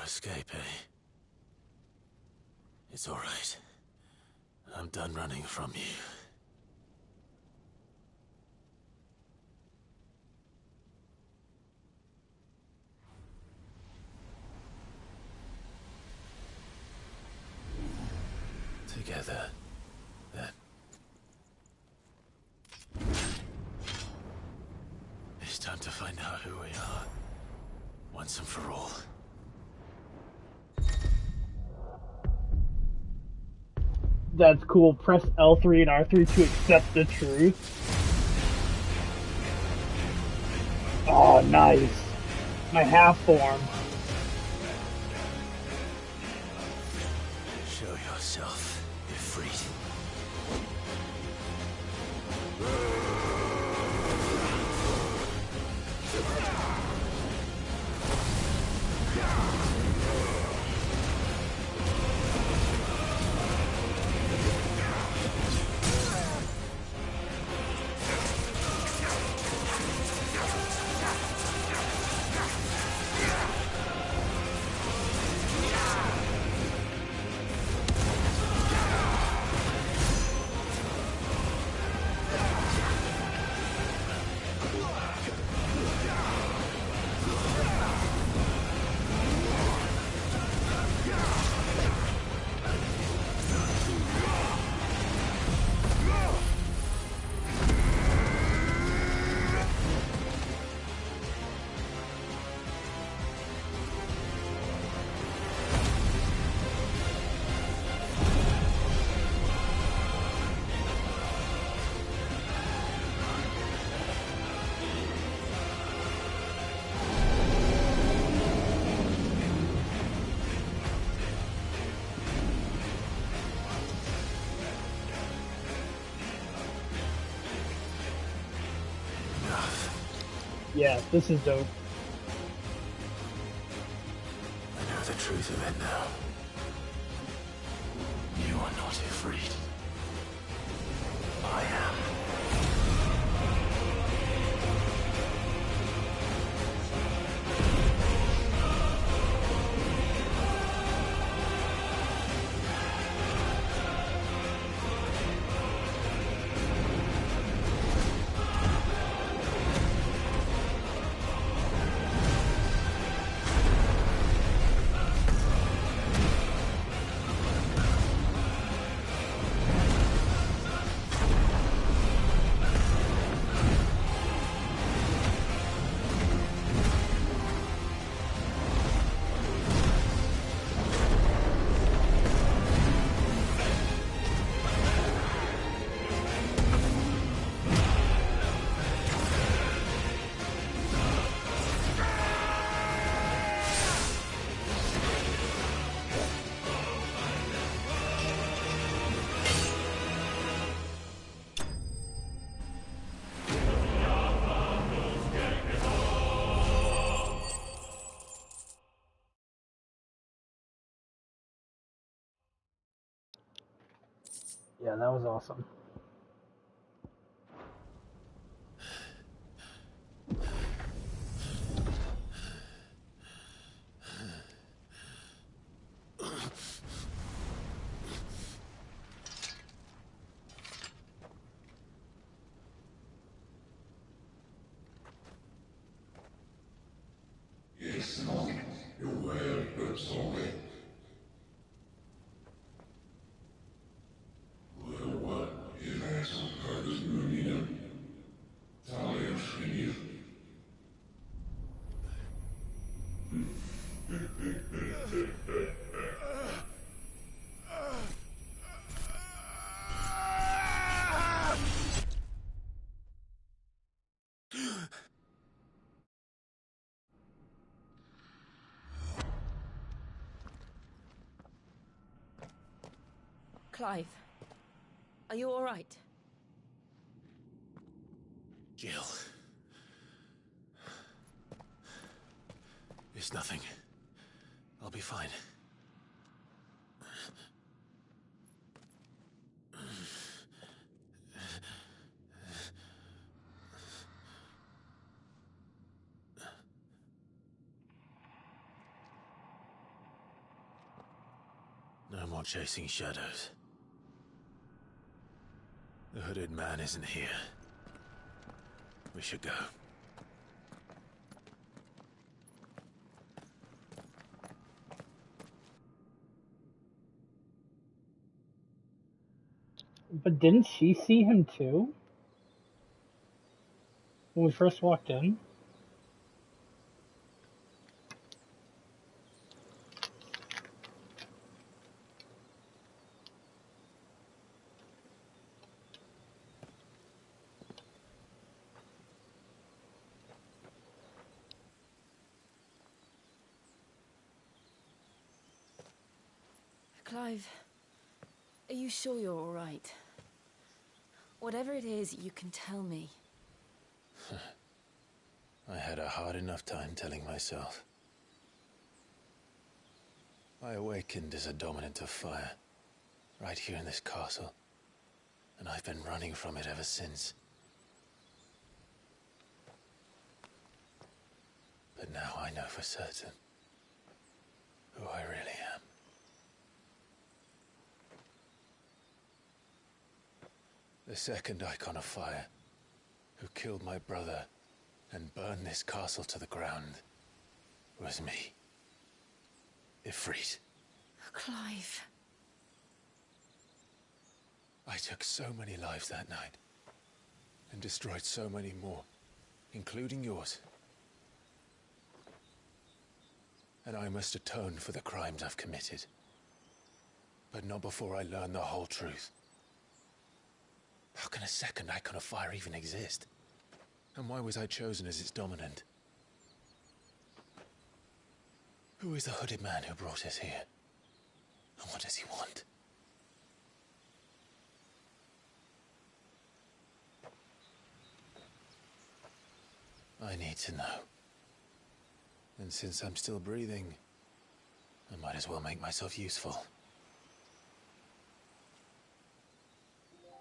escape, eh? It's all right. I'm done running from you. Together, then. It's time to find out who we are, once and for all. That's cool. Press L3 and R3 to accept the truth. Oh, nice. My half form. Show yourself, Ifrit. Yeah, this is dope. I know the truth of it now. You are not Ifrit. I am. Yeah, that was awesome. Clive, are you all right? Jill. It's nothing. I'll be fine. No more chasing shadows. The hooded man isn't here. We should go. But didn't she see him too? When we first walked in? Clive, are you sure you're all right? Whatever it is, you can tell me. I had a hard enough time telling myself. I awakened as a dominant of fire, right here in this castle, and I've been running from it ever since. But now I know for certain who I really am. The second icon of fire, who killed my brother and burned this castle to the ground, was me. Ifrit. Clive. I took so many lives that night, and destroyed so many more, including yours. And I must atone for the crimes I've committed. But not before I learn the whole truth. How can a second icon of fire even exist? And why was I chosen as its dominant? Who is the hooded man who brought us here? And what does he want? I need to know. And since I'm still breathing, I might as well make myself useful.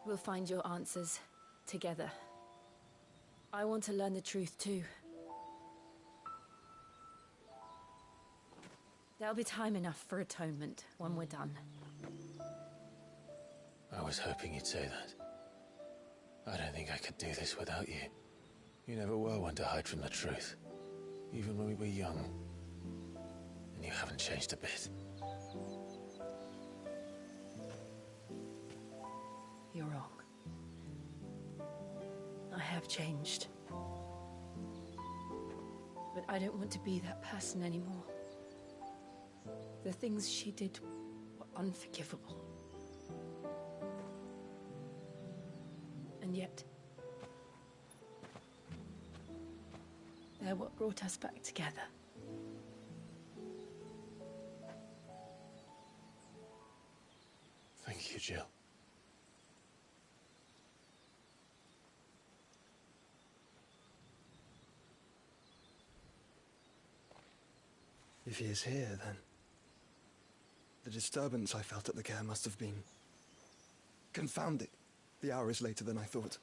We'll find your answers together. I want to learn the truth too. There'll be time enough for atonement when we're done. I was hoping you'd say that. I don't think I could do this without you. You never were one to hide from the truth, even when we were young. And you haven't changed a bit. You're wrong. I have changed. But I don't want to be that person anymore. The things she did were unforgivable. And yet, they're what brought us back together. Thank you, Jill. If he is here, then the disturbance I felt at the care must have been confounded. The hour is later than I thought.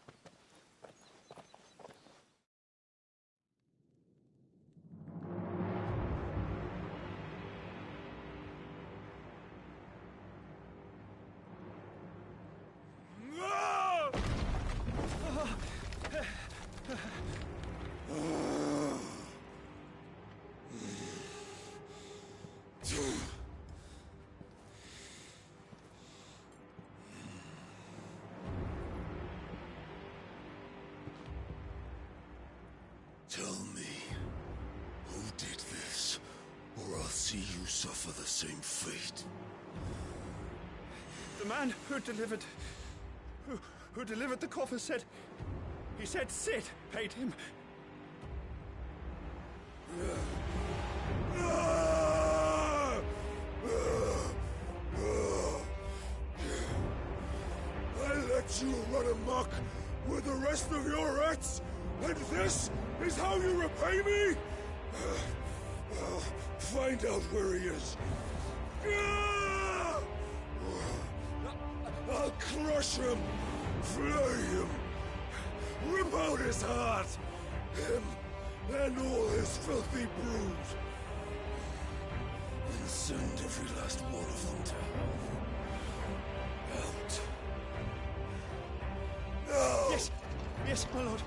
Tell me, who did this, or I'll see you suffer the same fate. The man who delivered the coffer said... He said Sid paid him. I let you run amok with the rest of your rats, and this is how you repay me? I'll find out where he is. I'll crush him, flay him, rip out his heart, him and all his filthy brood. And Send every last one of them to... out. No! Yes! Yes, my lord.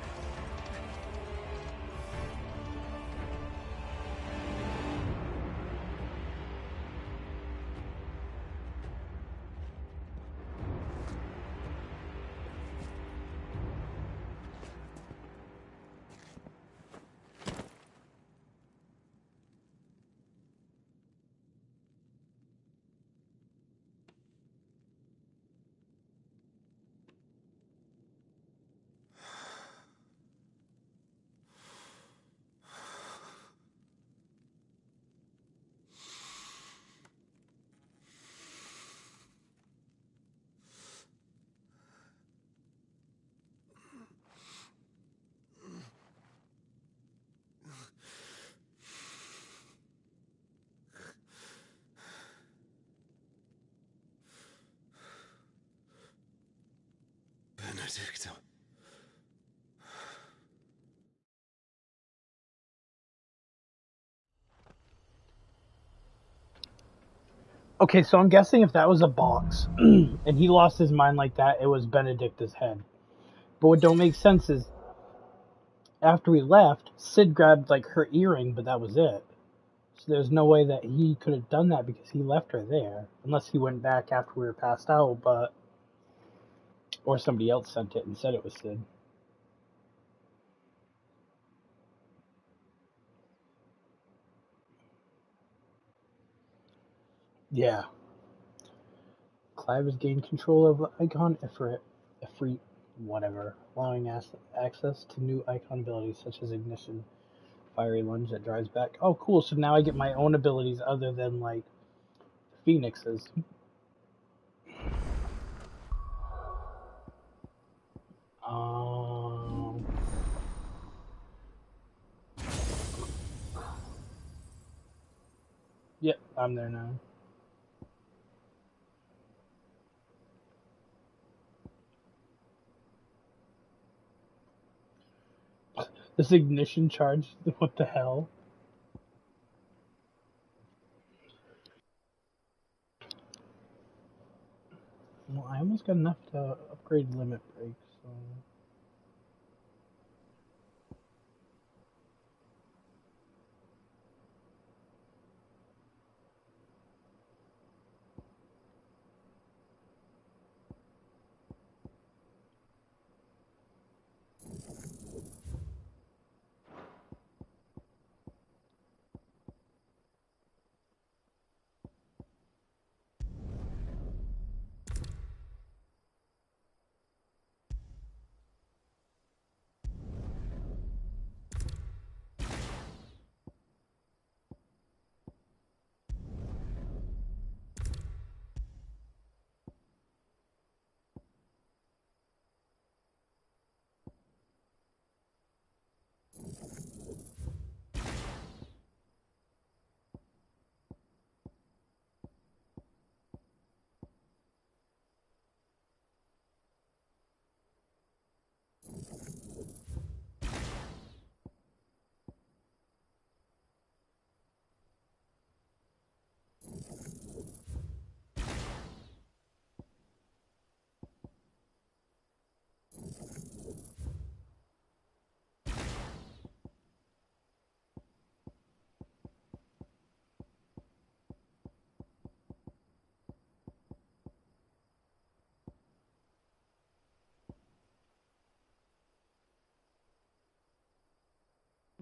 Benedicta. Okay, so I'm guessing if that was a box and he lost his mind like that, it was Benedicta's head. But what don't make sense is after we left, Sid grabbed like her earring, but that was it. So there's no way that he could have done that because he left her there, unless he went back after we were passed out, but or somebody else sent it and said it was Sid. Yeah. Clive has gained control of the Icon Ifrit, whatever, allowing access to new Icon abilities such as Ignition, Fiery Lunge that drives back. Oh, cool, so now I get my own abilities other than, like, Phoenix's. Yep, I'm there now. This ignition charge, what the hell? Well, I almost got enough to upgrade Limit Break, so...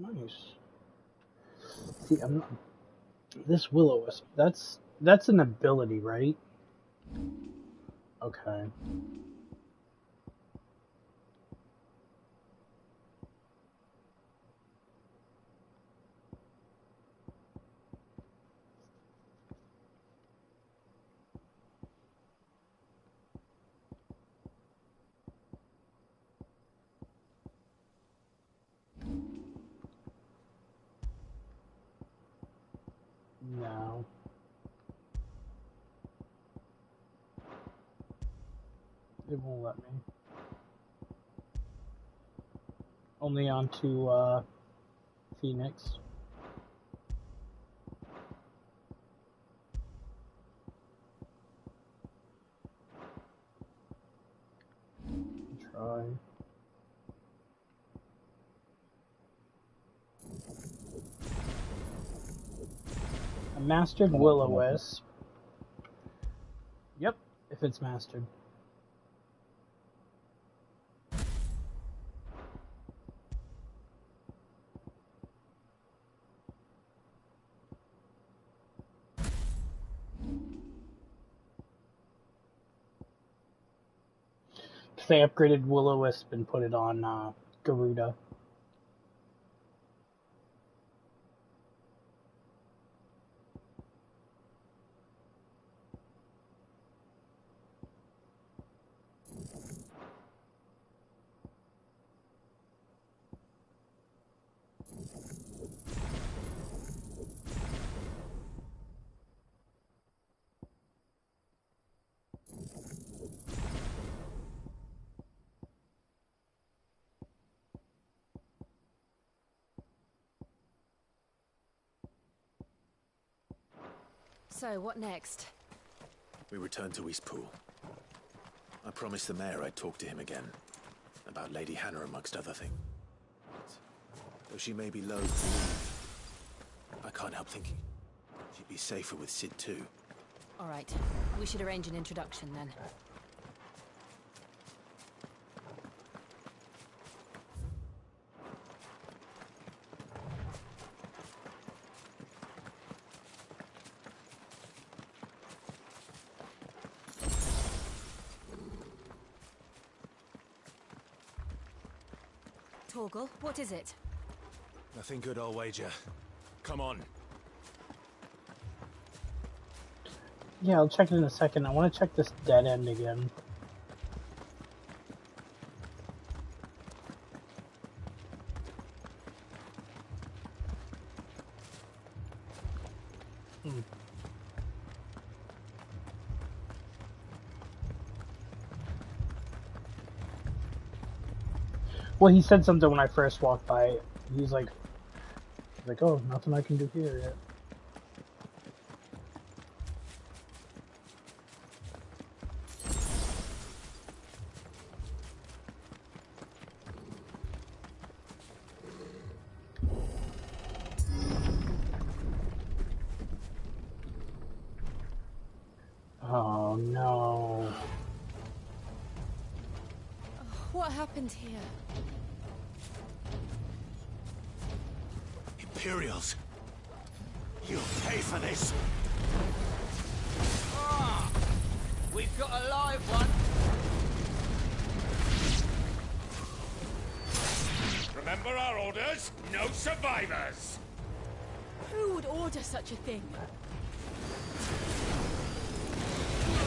Nice. See, I'm not... This Will-O-Wisp, that's an ability, right? Okay. No. It won't let me. Only onto, Phoenix. A mastered will-o-wisp. Yep, if it's mastered. They upgraded will-o-wisp and put it on Garuda. So, what next? We return to Eastpool. I promised the mayor I'd talk to him again. About Lady Hannah, amongst other things. Though she may be loath to leave, I can't help thinking she'd be safer with Sid too. Alright, we should arrange an introduction then. Torgal, what is it? Nothing good, I'll wager. Come on. Yeah, I'll check it in a second. I want to check this dead end again. Well, he said something when I first walked by. He's like, oh, nothing I can do here yet. Oh no. What happened here? Imperials! You'll pay for this! Ah! We've got a live one! Remember our orders? No survivors! Who would order such a thing?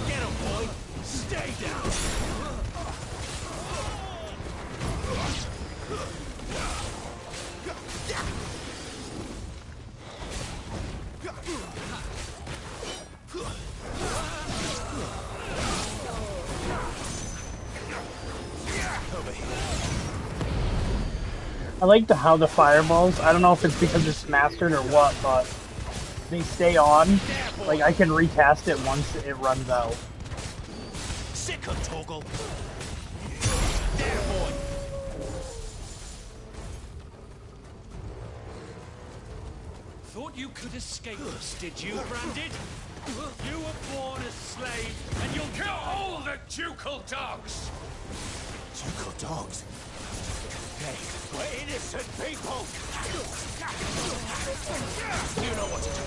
Get him, boy! Stay down! I like how the fireballs, I don't know if it's because it's mastered or what, but they stay on. Like, I can recast it once it runs out. Sick of Torgal! There, boy! Thought you could escape us, did you, Branded? You were born a slave, and you'll kill all the ducal dogs! Ducal dogs? Hey, we're innocent people! You know what to do.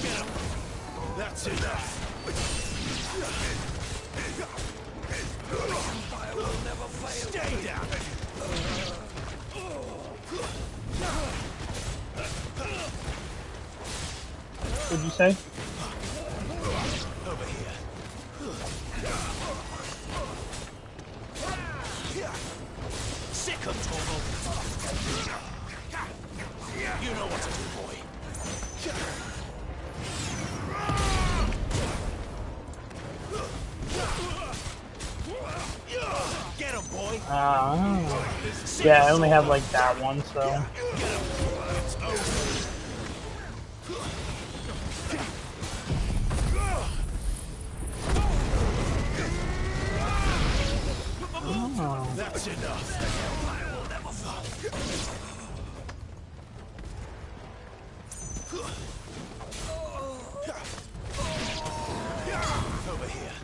Get him! That's enough! Fire will never fail! Stay down! What'd you say? Over here. Sick of Torgal. You know what to do, boy. Get him, boy. Yeah, I only have like that one, so. Get him. It's over. Oh. That's enough. I will never fall. Over here.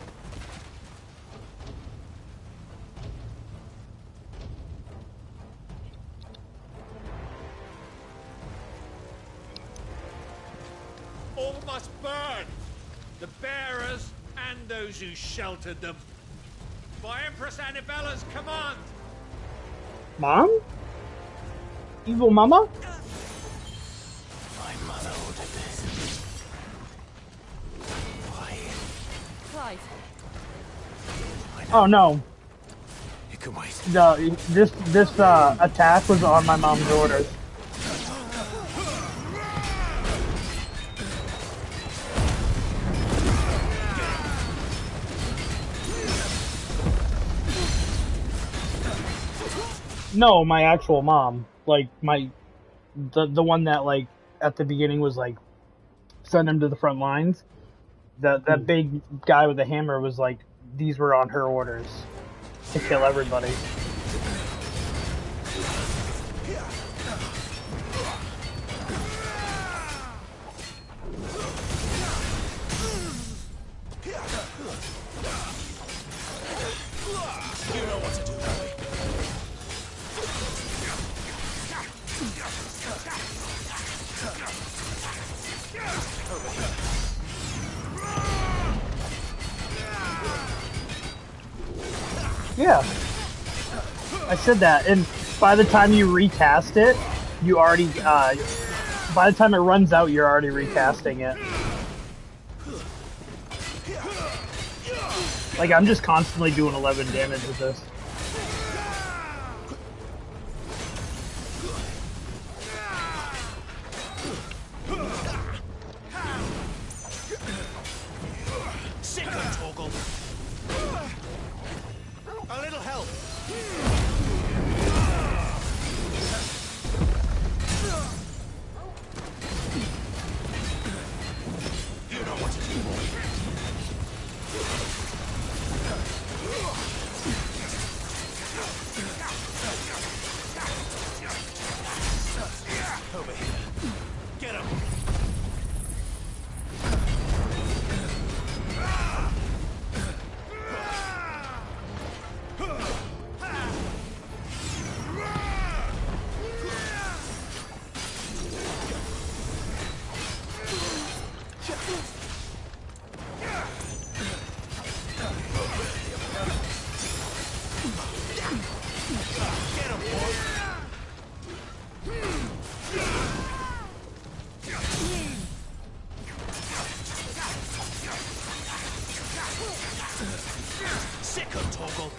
All must burn! The bearers and those who sheltered them. By Empress Annibella's command! Mom? Evil mama? My mother ordered this. Why? Clive. Oh no. You can wait. This attack was on my mom's orders. No, my actual mom. Like, the one that, like, at the beginning was, like, send him to the front lines. That big guy with the hammer was, like, these were on her orders. To kill everybody. You know what to do, Harry. Yeah. I said that, and by the time you recast it, you already, by the time it runs out, you're already recasting it. Like, I'm just constantly doing 11 damage with this. Sick of Torgal. A little help. You know what to do, boy. Over here. Get him. Sick of Torgal.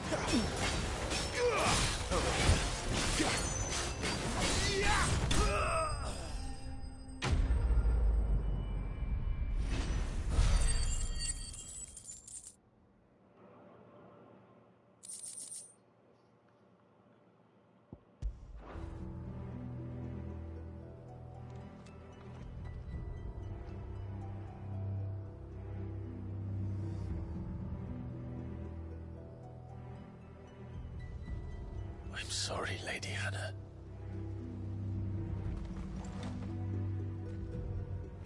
I'm sorry, Lady Hannah.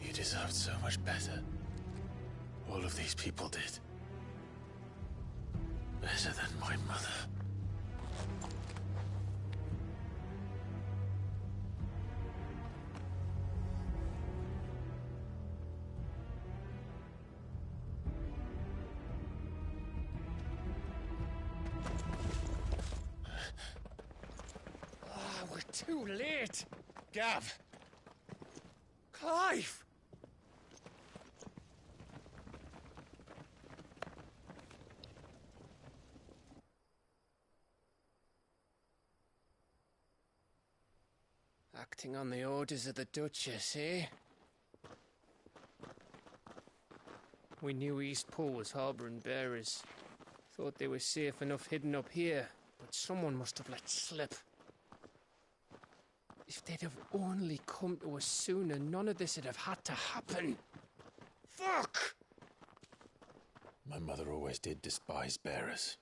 You deserved so much better. All of these people did. Better than my mother. We're too late. Gav. Clive. Acting on the orders of the Duchess, eh? We knew Eastpool was harbouring bearers. Thought they were safe enough hidden up here, but someone must have let slip. If they'd have only come to us sooner, none of this would have had to happen. Fuck! My mother always did despise bearers.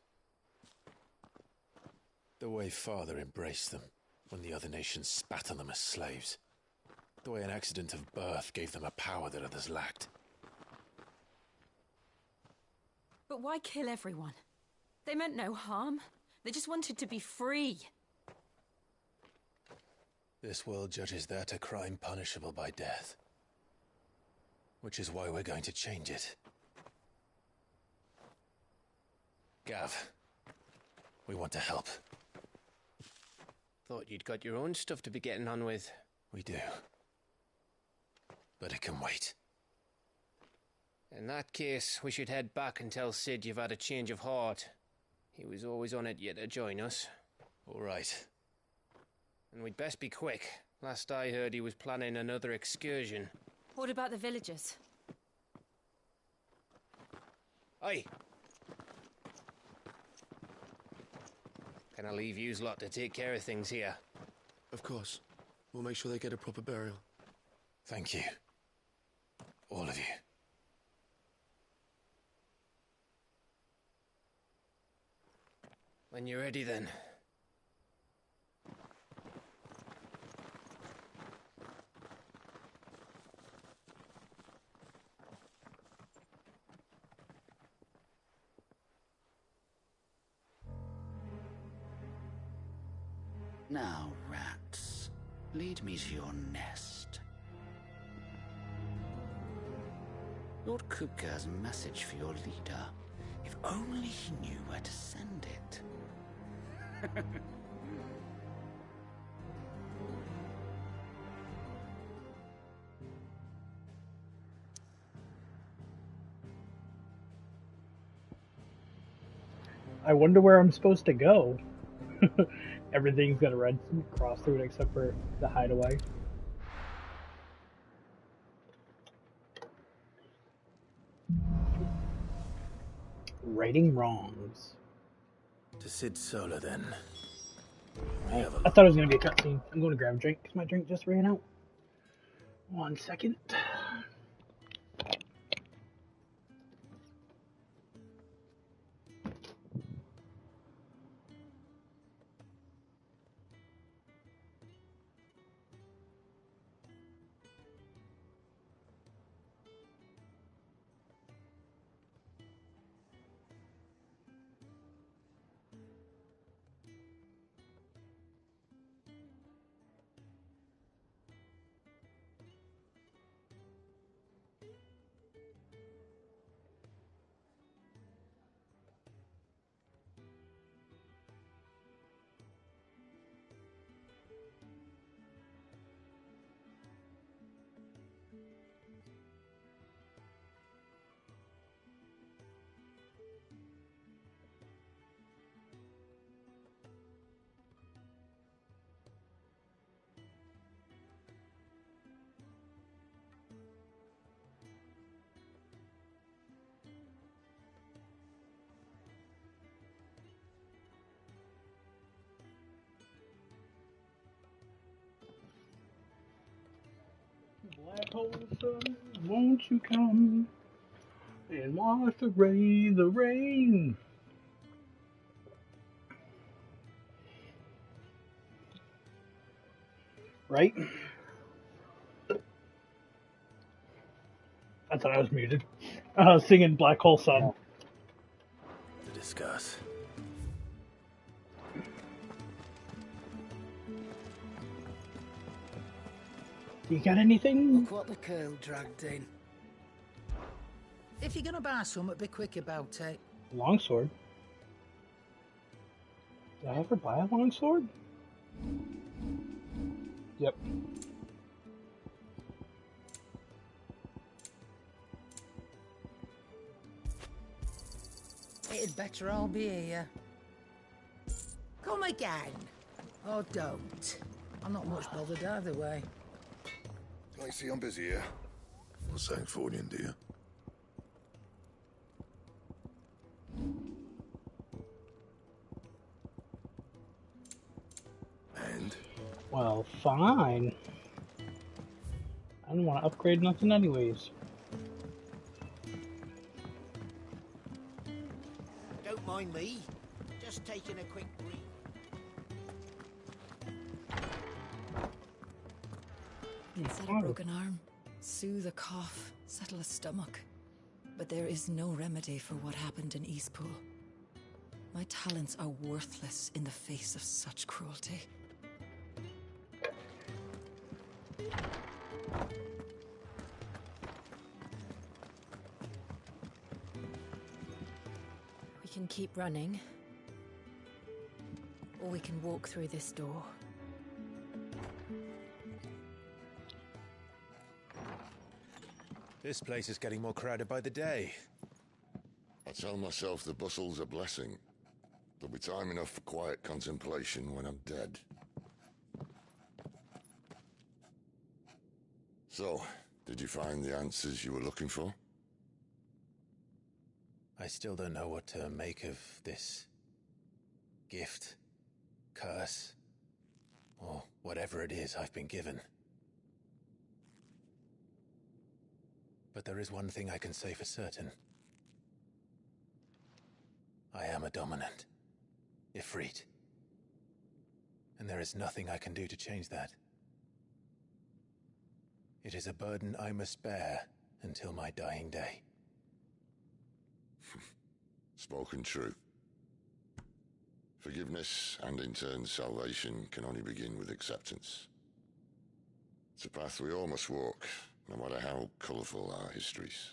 The way Father embraced them when the other nations spat on them as slaves. The way an accident of birth gave them a power that others lacked. But why kill everyone? They meant no harm. They just wanted to be free. This world judges that a crime punishable by death. Which is why we're going to change it. Gav, we want to help. Thought you'd got your own stuff to be getting on with. We do. But it can wait. In that case, we should head back and tell Sid you've had a change of heart. He was always on it yet to join us. All right. And we'd best be quick. Last I heard, he was planning another excursion. What about the villagers? Aye. Can I leave yous lot to take care of things here? Of course. We'll make sure they get a proper burial. Thank you. All of you. When you're ready, then. Now, rats, lead me to your nest. Lord Kupka has a message for your leader. If only he knew where to send it. I wonder where I'm supposed to go. Everything's got a red cross through it except for the hideaway. Righting wrongs. To Sid Solar, then. I thought it was going to be a cutscene. I'm going to grab a drink because my drink just ran out. 1 second. Black hole sun, won't you come and wash away the rain? Right? I thought I was muted. Singing Black Hole Sun. To discuss. You got anything? Look what the curl dragged in. If you're gonna buy something, be quick about it. Longsword? Did I ever buy a longsword? Yep. It'd better all be here. Come again. Or don't. I'm not much bothered either way. I see I'm busy here. Got something for you, do you? And? Well, fine. I don't want to upgrade nothing anyways. Don't mind me. Just taking a quick breathe. Set a broken arm, soothe a cough, settle a stomach. But there is no remedy for what happened in Eastpool. My talents are worthless in the face of such cruelty. We can keep running, or we can walk through this door. This place is getting more crowded by the day. I tell myself the bustle's a blessing. There'll be time enough for quiet contemplation when I'm dead. So, did you find the answers you were looking for? I still don't know what to make of this gift, curse, or whatever it is I've been given. But there is one thing I can say for certain. I am a dominant, Ifrit. And there is nothing I can do to change that. It is a burden I must bear until my dying day. Spoken true. Forgiveness, and in turn salvation, can only begin with acceptance. It's a path we all must walk, no matter how colourful our histories.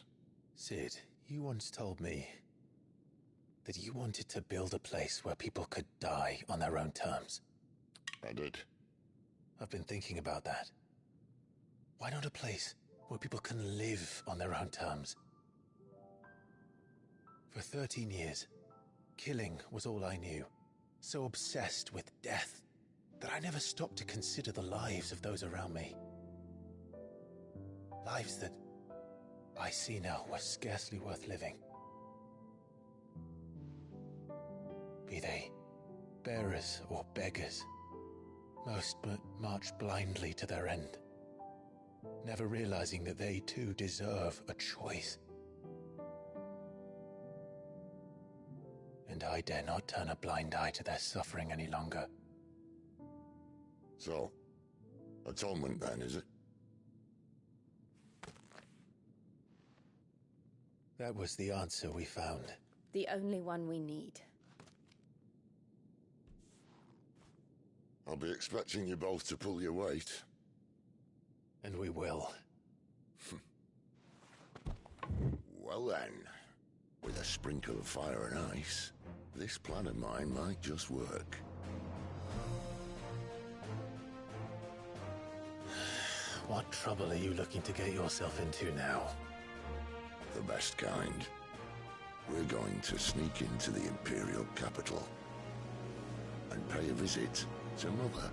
Sid, you once told me that you wanted to build a place where people could die on their own terms. I did. I've been thinking about that. Why not a place where people can live on their own terms? For 13 years, killing was all I knew. So obsessed with death that I never stopped to consider the lives of those around me. Lives that I see now were scarcely worth living. Be they bearers or beggars, most march blindly to their end, never realizing that they too deserve a choice. And I dare not turn a blind eye to their suffering any longer. So, atonement then, is it? That was the answer we found. The only one we need. I'll be expecting you both to pull your weight. And we will. Well then, with a sprinkle of fire and ice, this plan of mine might just work. What trouble are you looking to get yourself into now? The best kind. We're going to sneak into the Imperial capital and pay a visit to Mother.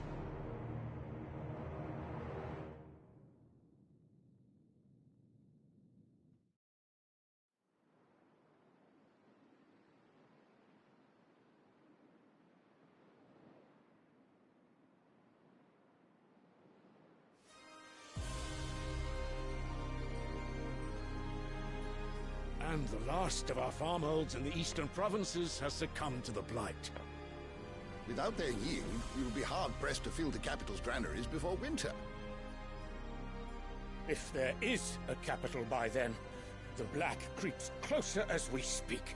And the last of our farmholds in the eastern provinces has succumbed to the blight. Without their yield, we will be hard-pressed to fill the capital's granaries before winter. If there is a capital by then, the black creeps closer as we speak.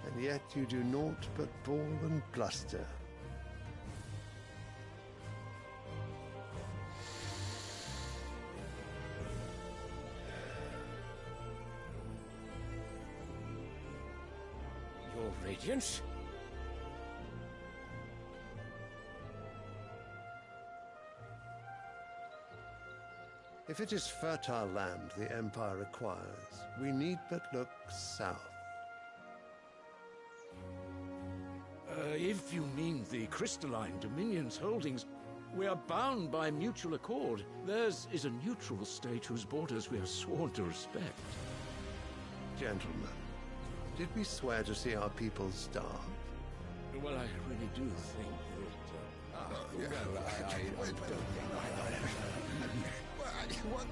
And yet you do naught but bawl and bluster. Your Radiance? If it is fertile land the Empire requires, we need but look south. If you mean the crystalline Dominion's holdings, we are bound by mutual accord. Theirs is a neutral state whose borders we are sworn to respect. Gentlemen, did we swear to see our people starve? Well, I really do think that... I don't think What?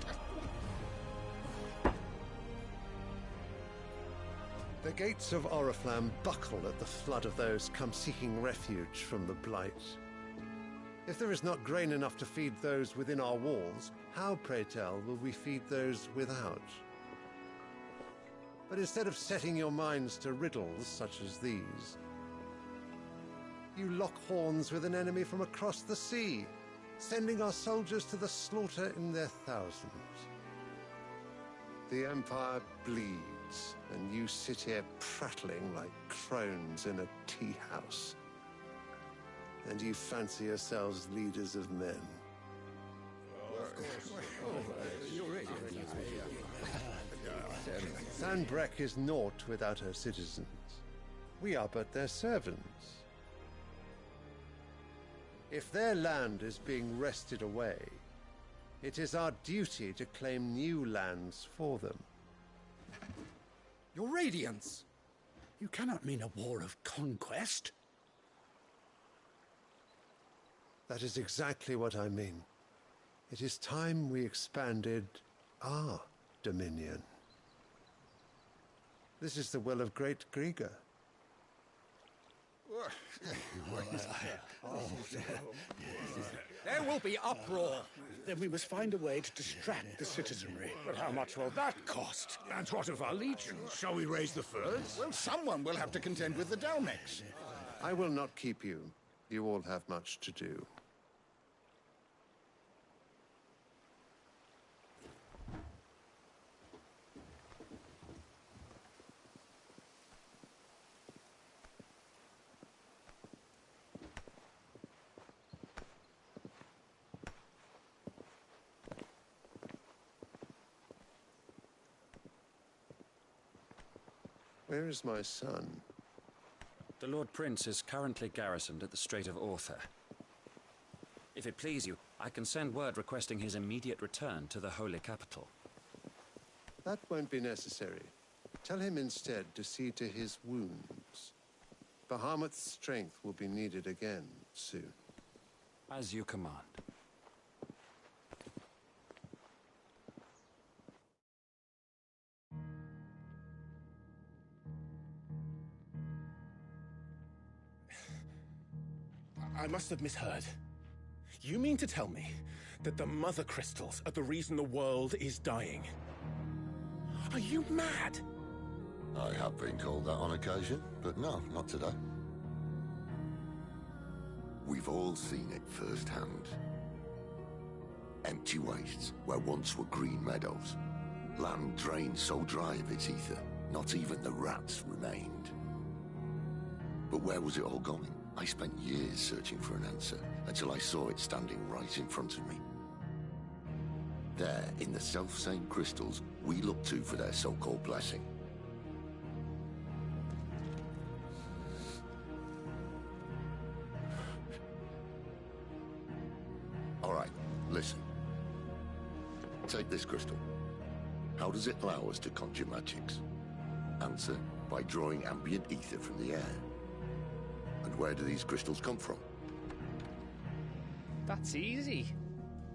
The gates of Oriflamme buckle at the flood of those come seeking refuge from the Blight. If there is not grain enough to feed those within our walls, how, pray tell, will we feed those without? But instead of setting your minds to riddles such as these, you lock horns with an enemy from across the sea, sending our soldiers to the slaughter in their thousands. The Empire bleeds, and you sit here prattling like crones in a tea house. And you fancy yourselves leaders of men. Sanbreque is naught without her citizens. We are but their servants. If their land is being wrested away, it is our duty to claim new lands for them. Your Radiance! You cannot mean a war of conquest. That is exactly what I mean. It is time we expanded our dominion. This is the will of great Grieger. There will be uproar. Then we must find a way to distract the citizenry. But how much will that cost? And what of our legions? Shall we raise the furs? Well, someone will have to contend with the Dalmex. I will not keep you. You all have much to do. Where is my son? The Lord Prince is currently garrisoned at the Strait of Arthur. If it please you, I can send word requesting his immediate return to the Holy Capital. That won't be necessary. Tell him instead to see to his wounds. Bahamut's strength will be needed again soon. As you command. I must have misheard. You mean to tell me that the Mother Crystals are the reason the world is dying? Are you mad? I have been called that on occasion, but no, not today. We've all seen it firsthand. Empty wastes where once were green meadows. Land drained so dry of its ether, not even the rats remained. But where was it all going? I spent years searching for an answer, until I saw it standing right in front of me. There, in the self-same crystals we look to for their so-called blessing. All right, listen. Take this crystal. How does it allow us to conjure magics? Answer, by drawing ambient ether from the air. And where do these crystals come from? That's easy.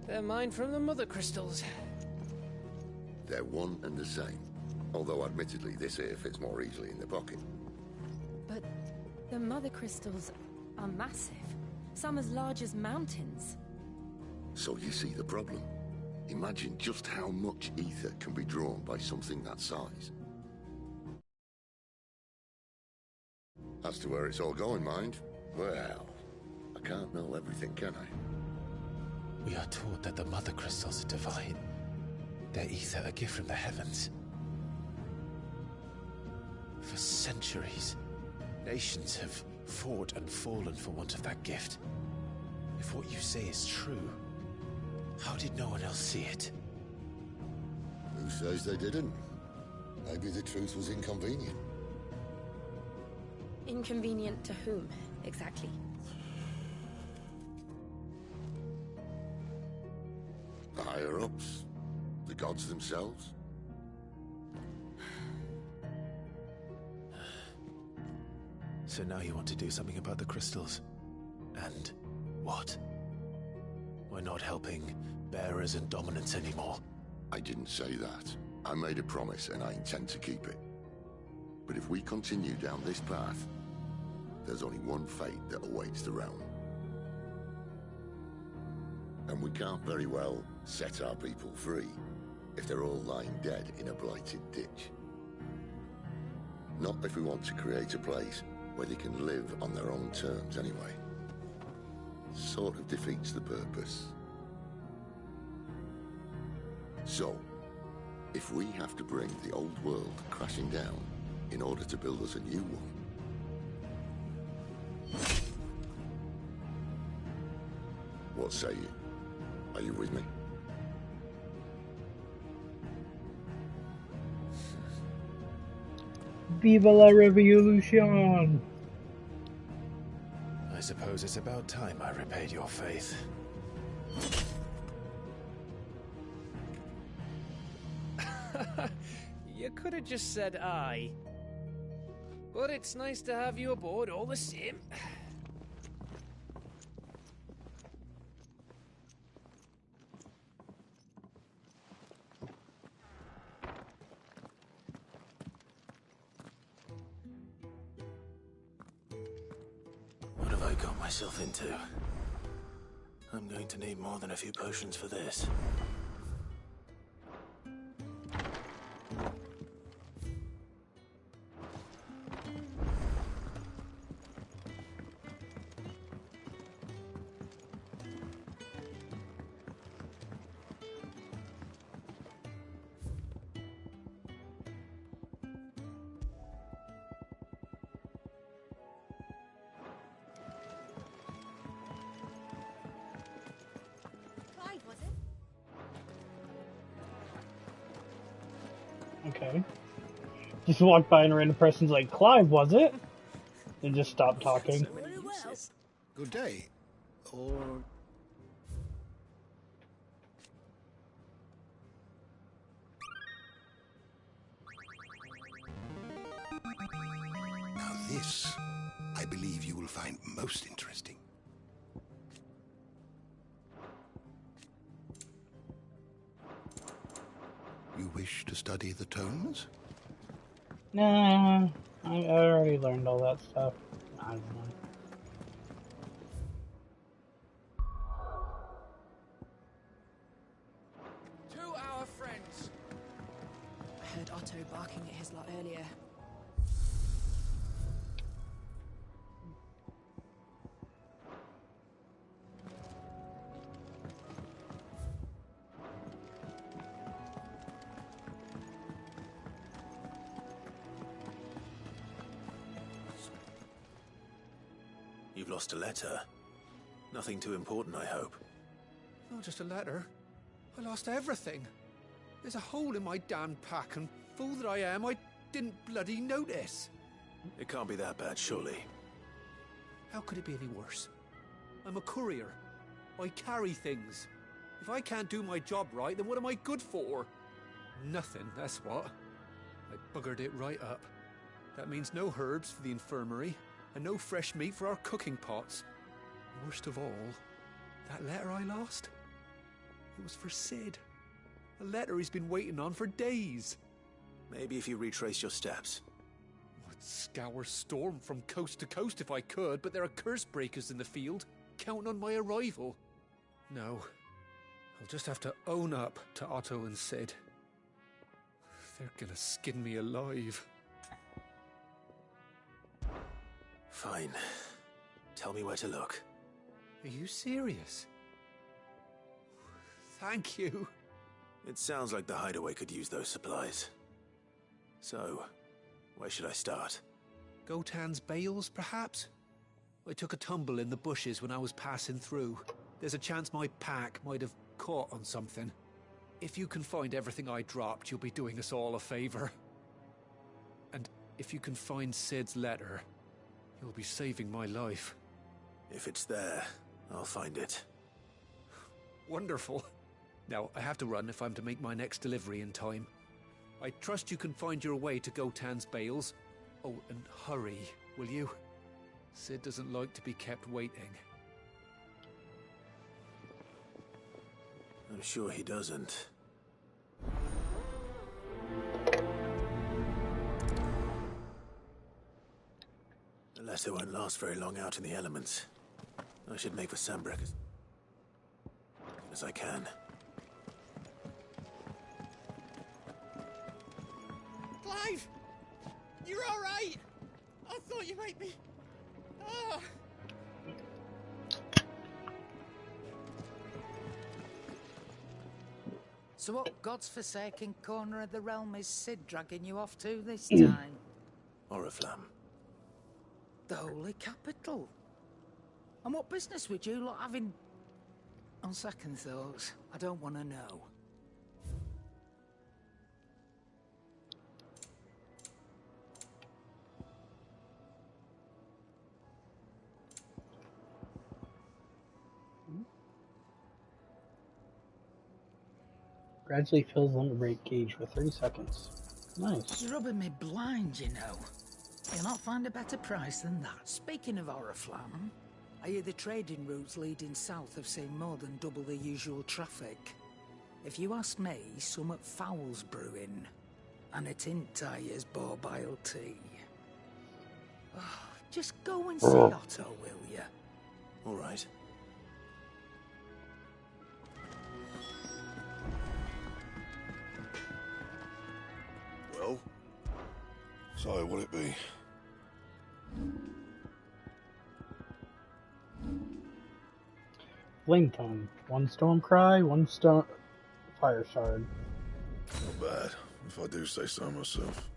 They're mined from the Mother Crystals. They're one and the same. Although admittedly this here fits more easily in the pocket. But the Mother Crystals are massive. Some as large as mountains. So you see the problem. Imagine just how much ether can be drawn by something that size. As to where it's all going, mind? Well, I can't know everything, can I? We are taught that the Mother Crystals are divine. Their ether a gift from the heavens. For centuries, nations have fought and fallen for want of that gift. If what you say is true, how did no one else see it? Who says they didn't? Maybe the truth was inconvenient. Inconvenient to whom, exactly? The higher-ups? The gods themselves? So now you want to do something about the crystals? And what? We're not helping bearers and dominants anymore. I didn't say that. I made a promise and I intend to keep it. But if we continue down this path, there's only one fate that awaits the realm. And we can't very well set our people free if they're all lying dead in a blighted ditch. Not if we want to create a place where they can live on their own terms anyway. Sort of defeats the purpose. So, if we have to bring the old world crashing down in order to build us a new one, what say you? Are you with me? Viva la revolution! I suppose it's about time I repaid your faith. You could have just said aye. But it's nice to have you aboard all the same. What have I got myself into? I'm going to need more than a few potions for this. Okay. Just walked by and a random person's like, Clive, was it? And just stopped talking. Good day. Or... Now this, I believe you will find most interesting. You wish to study the tomes? Nah, I already learned all that stuff. I don't know. To our friends. I heard Otto barking at his lot earlier. You've lost a letter. Nothing too important, I hope. Not just a letter. I lost everything. There's a hole in my damn pack, and fool that I am, I didn't bloody notice. It can't be that bad, surely. How could it be any worse? I'm a courier. I carry things. If I can't do my job right, then what am I good for? Nothing, that's what. I buggered it right up. That means no herbs for the infirmary, and no fresh meat for our cooking pots. Worst of all, that letter I lost, it was for Sid. A letter he's been waiting on for days. Maybe if you retrace your steps. I'd scour Storm from coast to coast if I could, but there are curse breakers in the field, counting on my arrival. No, I'll just have to own up to Otto and Sid. They're gonna skin me alive. Fine. Tell me where to look. Are you serious? Thank you. It sounds like the hideaway could use those supplies. So, where should I start? Gotan's bales, perhaps? I took a tumble in the bushes when I was passing through. There's a chance my pack might have caught on something. If you can find everything I dropped, you'll be doing us all a favor. And if you can find Sid's letter, you'll be saving my life. If it's there, I'll find it. Wonderful. Now, I have to run if I'm to make my next delivery in time. I trust you can find your way to Gotan's bales. Oh, and hurry, will you? Sid doesn't like to be kept waiting. I'm sure he doesn't. The letter won't last very long out in the elements. I should make for Sandbreakers. as I can. Clive! You're alright! I thought you might be... Ah! So what God's forsaken corner of the realm is Sid dragging you off to this time? Oriflamme. The Holy Capital. And what business would you lot having... On second thoughts, I don't want to know. Gradually fills limit break gauge for 30 seconds. Nice. You're rubbing me blind, you know. You'll not find a better price than that. Speaking of Oriflamme, I hear the trading routes leading south have seen more than double the usual traffic. If you ask me, summat foul's brewing. And it ain't Tyre's borbile tea. Oh, just go and see Otto, will you? All right. Well, so what'll it be? Flame tongue. 1 storm cry, 1 stone fire shard. Not bad, if I do say so myself.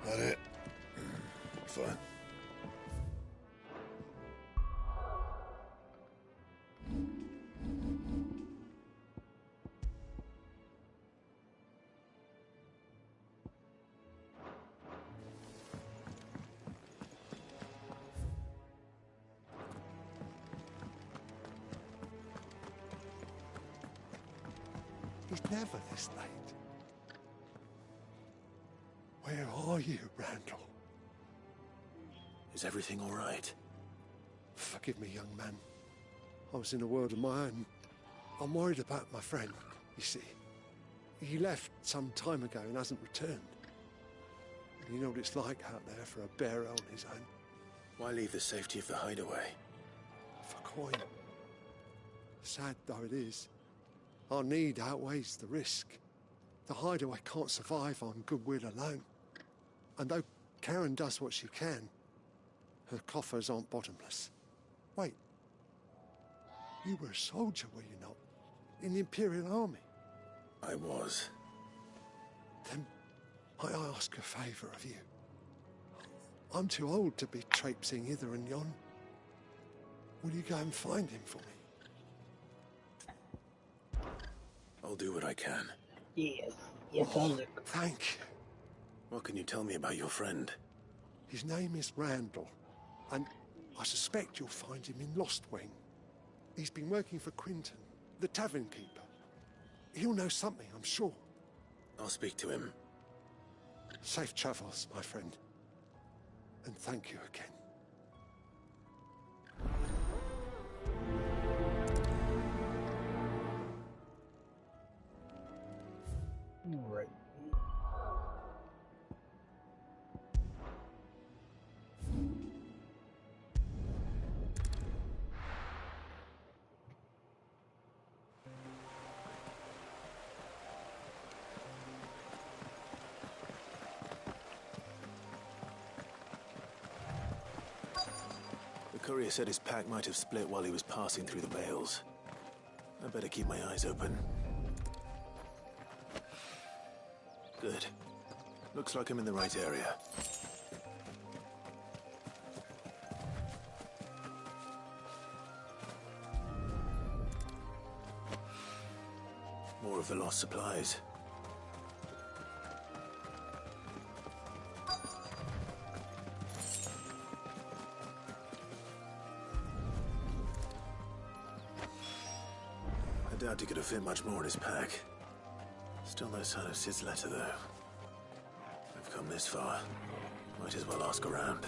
That it? Fine. He's never this late. Where are you, Randall? Is everything all right? Forgive me, young man. I was in a world of my own. I'm worried about my friend, you see. He left some time ago and hasn't returned. You know what it's like out there for a bearer on his own. Why leave the safety of the hideaway? For coin. Sad though it is, our need outweighs the risk. The hideaway can't survive on goodwill alone. And though Karen does what she can, her coffers aren't bottomless. Wait. You were a soldier, were you not? In the Imperial Army? I was. Then I ask a favour of you. I'm too old to be traipsing hither and yon. Will you go and find him for me? I'll do what I can. Yes. Yes, I'll look. Thank you. What can you tell me about your friend? His name is Randall, and I suspect you'll find him in Lost Wing. He's been working for Quinton, the tavern keeper. He'll know something, I'm sure. I'll speak to him. Safe travels, my friend. And thank you again. All right. The courier said his pack might have split while he was passing through the Vales. I better keep my eyes open. Good. Looks like I'm in the right area. More of the lost supplies. I doubt he could have fit much more in his pack. Still no sign of Sid's letter, though. I've come this far. Might as well ask around.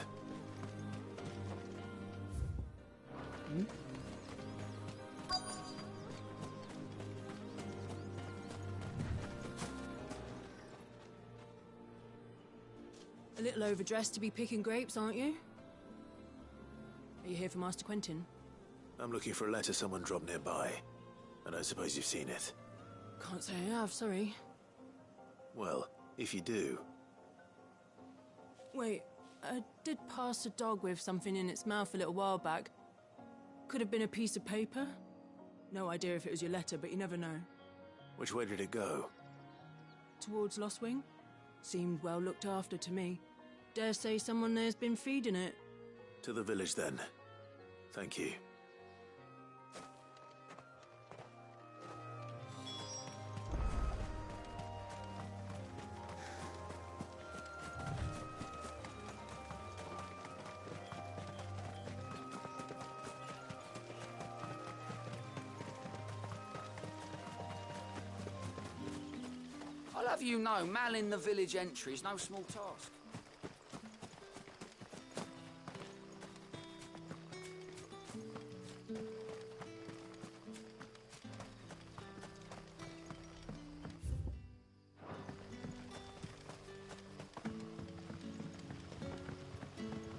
A little overdressed to be picking grapes, aren't you? Are you here for Master Quentin? I'm looking for a letter someone dropped nearby. I don't suppose you've seen it. Can't say I have, sorry. Well, if you do... Wait, I did pass a dog with something in its mouth a little while back. Could have been a piece of paper. No idea if it was your letter, but you never know. Which way did it go? Towards Lostwing? Seemed well looked after to me. Dare say someone there's been feeding it. To the village, then. Thank you. I'll have you know, manning the village entry is no small task.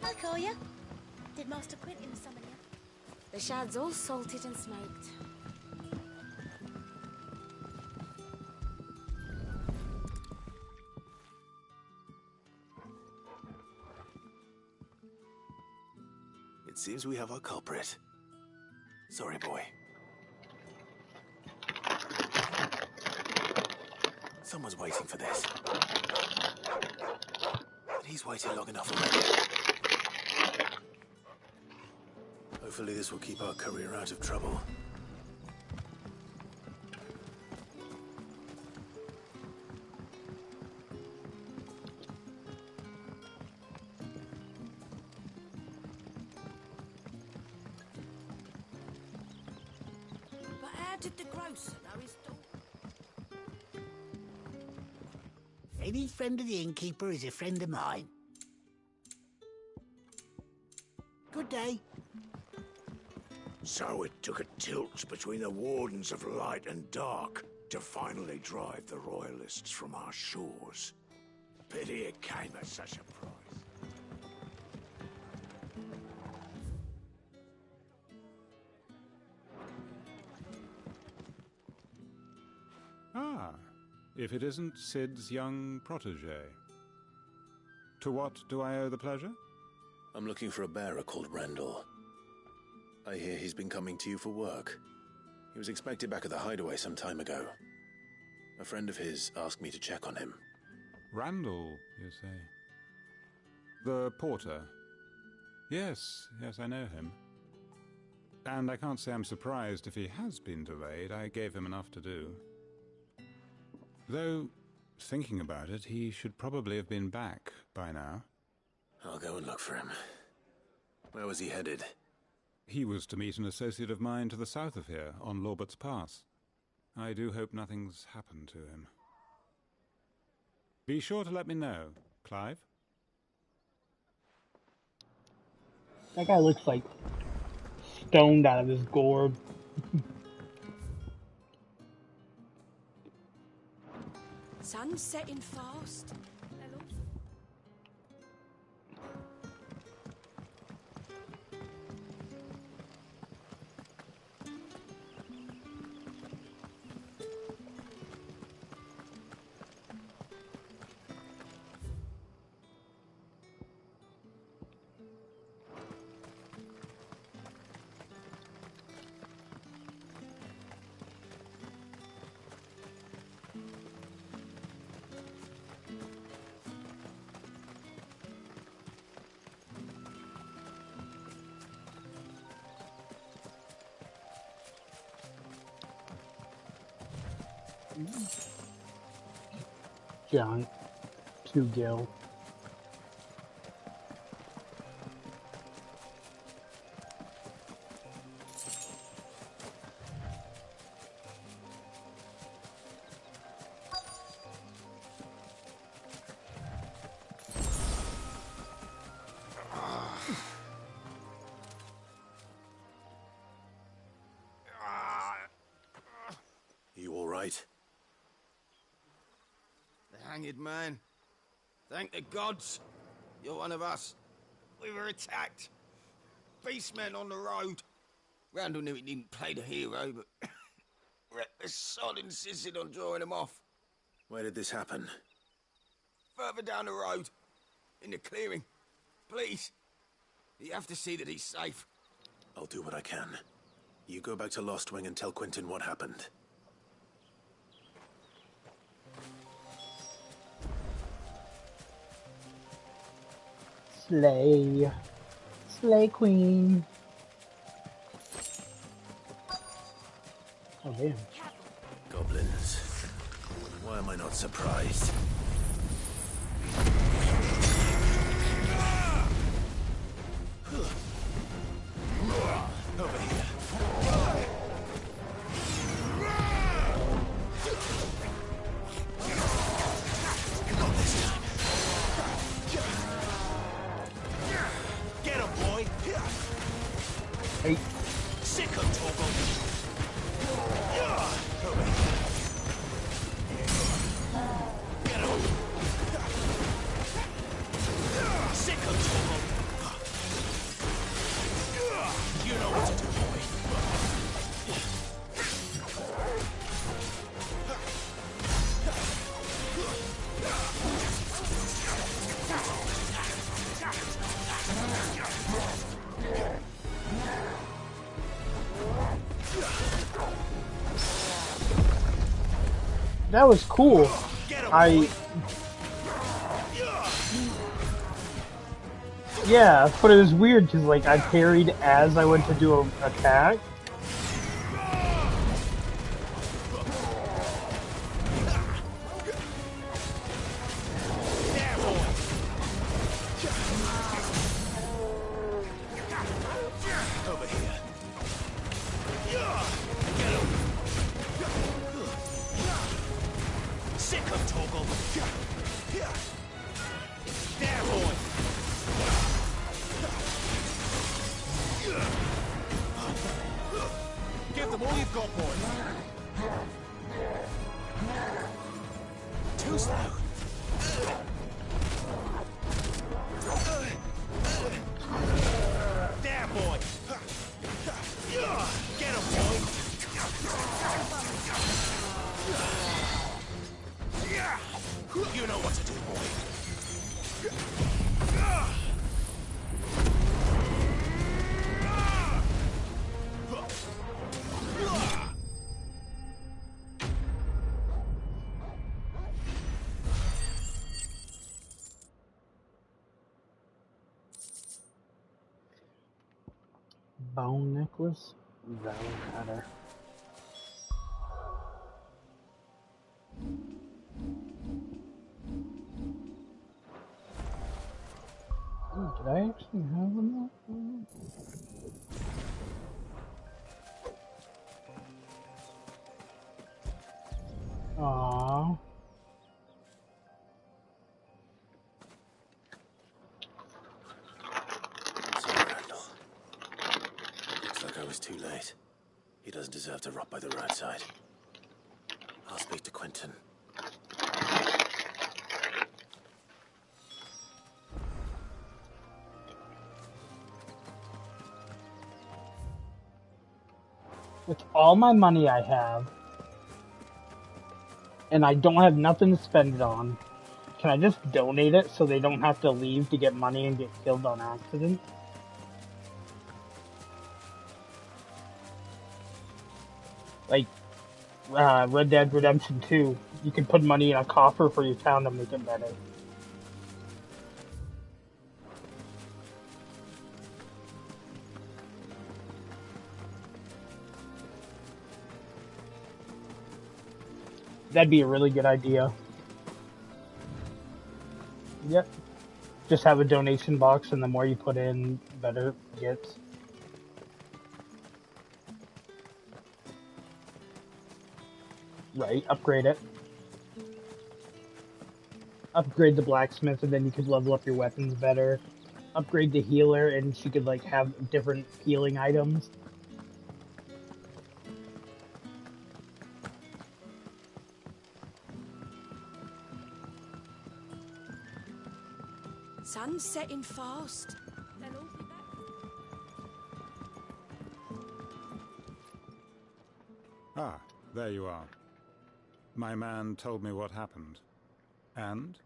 I'll call you. Did Master Quentin summon you? The shad's all salted and smoked. It seems we have our culprit. Sorry, boy. Someone's waiting for this. But he's waited long enough already. Hopefully this will keep our courier out of trouble. But how did the grocer know his daughter? Any friend of the innkeeper is a friend of mine. Good day. So it took a tilt between the Wardens of Light and Dark to finally drive the Royalists from our shores. Pity it came at such a price. Ah, if it isn't Sid's young protege. To what do I owe the pleasure? I'm looking for a bearer called Randall. I hear he's been coming to you for work. He was expected back at the hideaway some time ago. A friend of his asked me to check on him. Randall, you say? The porter? Yes, I know him. And I can't say I'm surprised if he has been delayed. I gave him enough to do. Though, thinking about it, he should probably have been back by now. I'll go and look for him. Where was he headed? He was to meet an associate of mine to the south of here, on Lorbert's Pass. I do hope nothing's happened to him. Be sure to let me know, Clive. That guy looks like stoned out of his gourd. Sun's setting fast. Giant. 2 gil. hanged man. Thank the gods. You're one of us. We were attacked. Beastmen on the road. Randall knew he didn't play the hero, but the sod insisted on drawing him off. Where did this happen? Further down the road. In the clearing. Please. You have to see that he's safe. I'll do what I can. You go back to Lost Wing and tell Quentin what happened. Slay. Slay Queen. Oh, damn. Goblins. Why am I not surprised? Over here. Not this time. Get him, boy. Hey. Sick him, Torgal. Over here. Get him. Sick him, Torgal. You know what to do, boy. That was cool. Yeah, but it was weird because like I parried as I went to do an attack. Over here. Sick of Torgal. There, boy. Give them all you've got, boy. Too slow. There, boy. Get him, boy. You know what to do, boy. Bone necklace, valid cutter. Oh, did I actually have enough? Aww. Looks like I was too late. He doesn't deserve to rot by the roadside. I'll speak to Quentin. With all my money I have, and I don't have nothing to spend it on, can I just donate it so they don't have to leave to get money and get killed on accident? Like, Red Dead Redemption 2, you can put money in a coffer for your town to make it better. That'd be a really good idea. Yep. Just have a donation box, and the more you put in, the better it gets. Right, upgrade it. Upgrade the blacksmith, and then you could level up your weapons better. Upgrade the healer, and she could, like, have different healing items. Sun's setting fast. They'll all be back. Ah, there you are. My man told me what happened. And?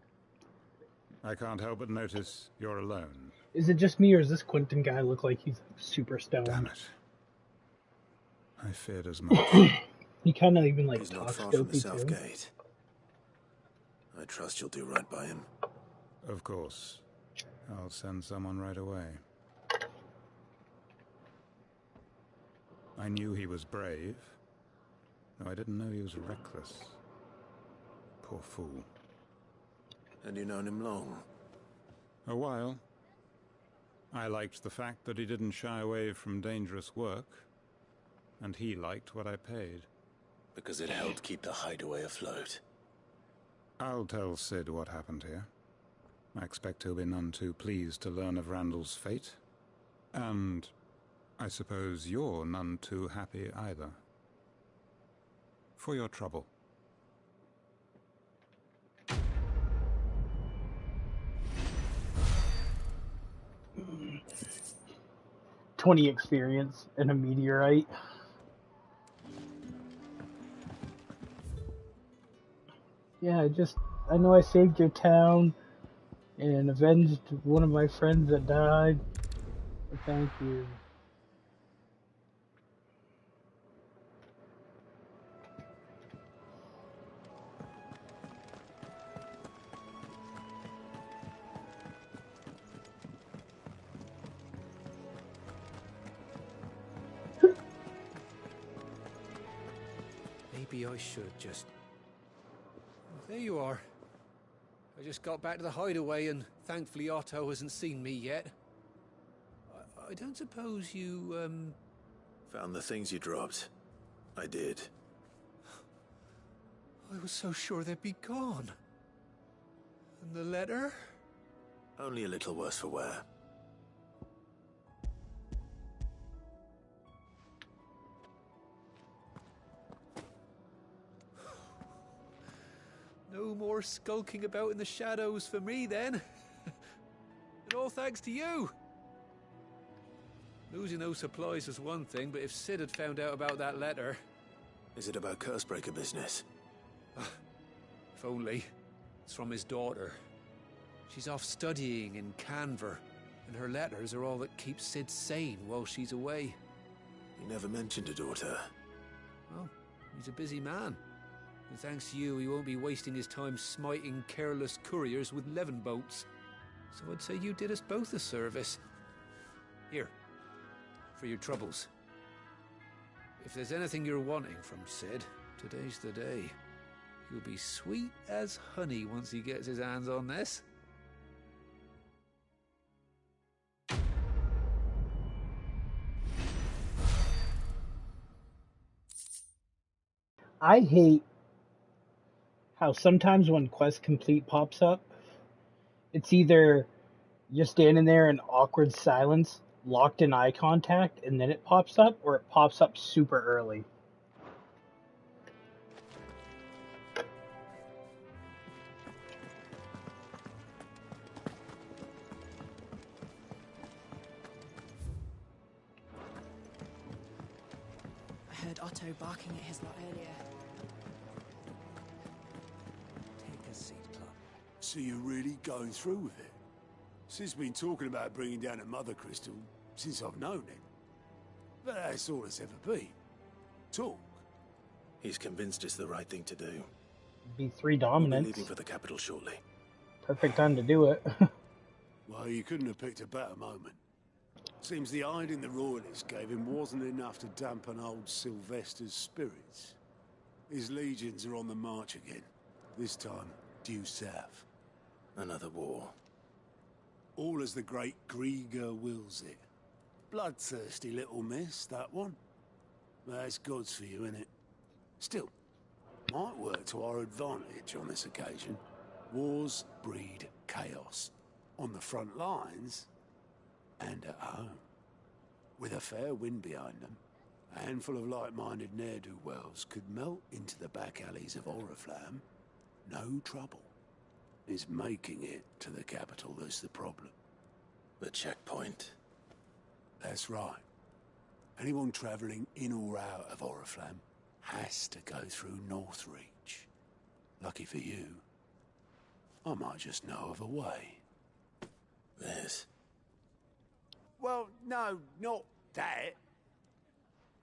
I can't help but notice you're alone. Is it just me, or does this Quentin guy look like he's super stoned? Damn it. I feared as much. He kind of even like He's not talks far from the dopey south too. gate. I trust you'll do right by him. Of course. I'll send someone right away. I knew he was brave, though I didn't know he was reckless. Poor fool. And you known him long? A while. I liked the fact that he didn't shy away from dangerous work, and he liked what I paid. Because it helped keep the hideaway afloat. I'll tell Sid what happened here. I expect he'll be none too pleased to learn of Randall's fate. And I suppose you're none too happy either. For your trouble. 20 experience and a meteorite. Yeah, I know I saved your town and avenged one of my friends that died. Thank you. Maybe I should just... There you are. I just got back to the hideaway and thankfully Otto hasn't seen me yet. I don't suppose you, Found the things you dropped. I did. I was so sure they'd be gone. And the letter? Only a little worse for wear. No more skulking about in the shadows for me, then. And all thanks to you. Losing those supplies was one thing, but if Sid had found out about that letter... Is it about Cursebreaker business? If only. It's from his daughter. She's off studying in Canver, and her letters are all that keeps Sid sane while she's away. He never mentioned a daughter. Well, he's a busy man. And thanks to you, he won't be wasting his time smiting careless couriers with levin boats. So I'd say you did us both a service. Here, for your troubles. If there's anything you're wanting from Sid, today's the day. He'll be sweet as honey once he gets his hands on this. I hate how sometimes when Quest Complete pops up, it's either you're standing there in awkward silence, locked in eye contact, and then it pops up, or it pops up super early. I heard Otto barking at his lot earlier. Take a seat, Club. So you're really going through with it? Sid's been talking about bringing down a mother crystal since I've known him. But that's all it's ever been. Talk. He's convinced it's the right thing to do. Be 3 We'll be dominants. leaving for the capital shortly. Perfect time to do it. Well, you couldn't have picked a better moment. Seems the hiding the royalists gave him wasn't enough to dampen old Sylvester's spirits. His legions are on the march again. This time, due south. Another war. All as the great Grieger wills it. Bloodthirsty little miss, that one. That's God's for you, innit? Still, might work to our advantage on this occasion. Wars breed chaos. On the front lines, and at home. With a fair wind behind them, a handful of like-minded ne'er-do-wells could melt into the back alleys of Oriflamme. No trouble. It's making it to the capital that's the problem. The checkpoint. That's right. Anyone travelling in or out of Oriflamme has to go through Northreach. Lucky for you, I might just know of a way. This? Well, no, not that.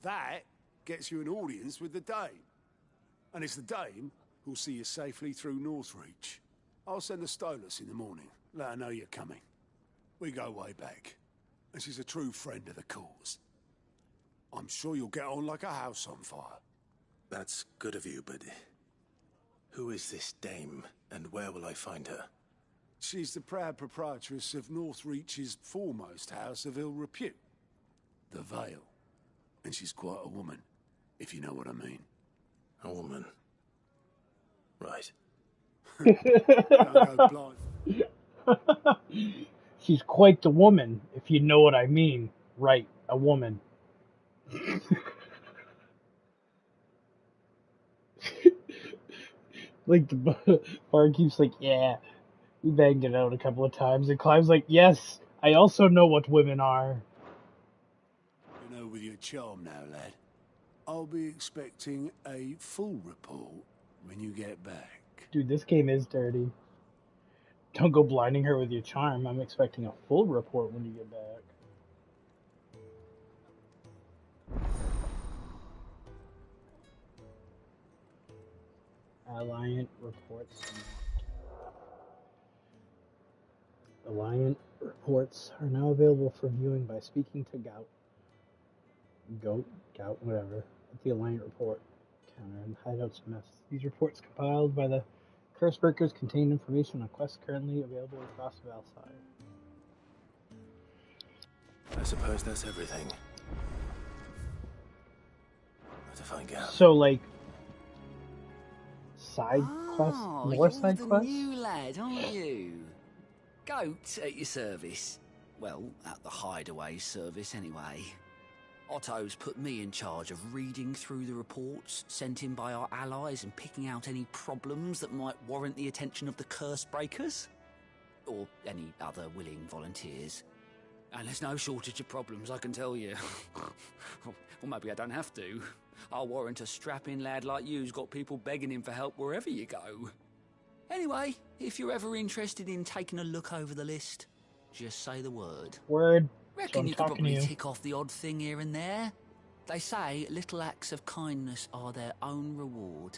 That gets you an audience with the Dame. And it's the Dame who'll see you safely through Northreach. I'll send the Stolas in the morning. Let her know you're coming. We go way back. And she's a true friend of the cause. I'm sure you'll get on like a house on fire. That's good of you, but who is this Dame, and where will I find her? She's the proud proprietress of Northreach's foremost house of ill repute, the Vale. And she's quite a woman, if you know what I mean. A woman. Right. Don't go blind. She's quite the woman, if you know what I mean. Right, a woman. Like, the bard keeps like, yeah, we banged it out a couple of times, and Clive's like, yes, I also know what women are. You know, with your charm now, lad, I'll be expecting a full report when you get back. Dude, this game is dirty. Don't go blinding her with your charm. I'm expecting a full report when you get back. Alliant reports. Alliant reports are now available for viewing by speaking to Gout, whatever, at the Alliant report counter and hideouts mess. These reports compiled by the Cursebreakers contain information on quests currently available across Valside. I suppose that's everything. Have to find out. So, like, side quests? More you're side the quests? new lad, aren't you? Goat at your service. Well, at the hideaway service, anyway. Otto's put me in charge of reading through the reports sent in by our allies and picking out any problems that might warrant the attention of the Cursebreakers. Or any other willing volunteers. And there's no shortage of problems, I can tell you. Or maybe I don't have to. I'll warrant a strapping lad like you's got people begging him for help wherever you go. Anyway, if you're ever interested in taking a look over the list, just say the word. Word. Reckon you could probably tick off the odd thing here and there. They say little acts of kindness are their own reward.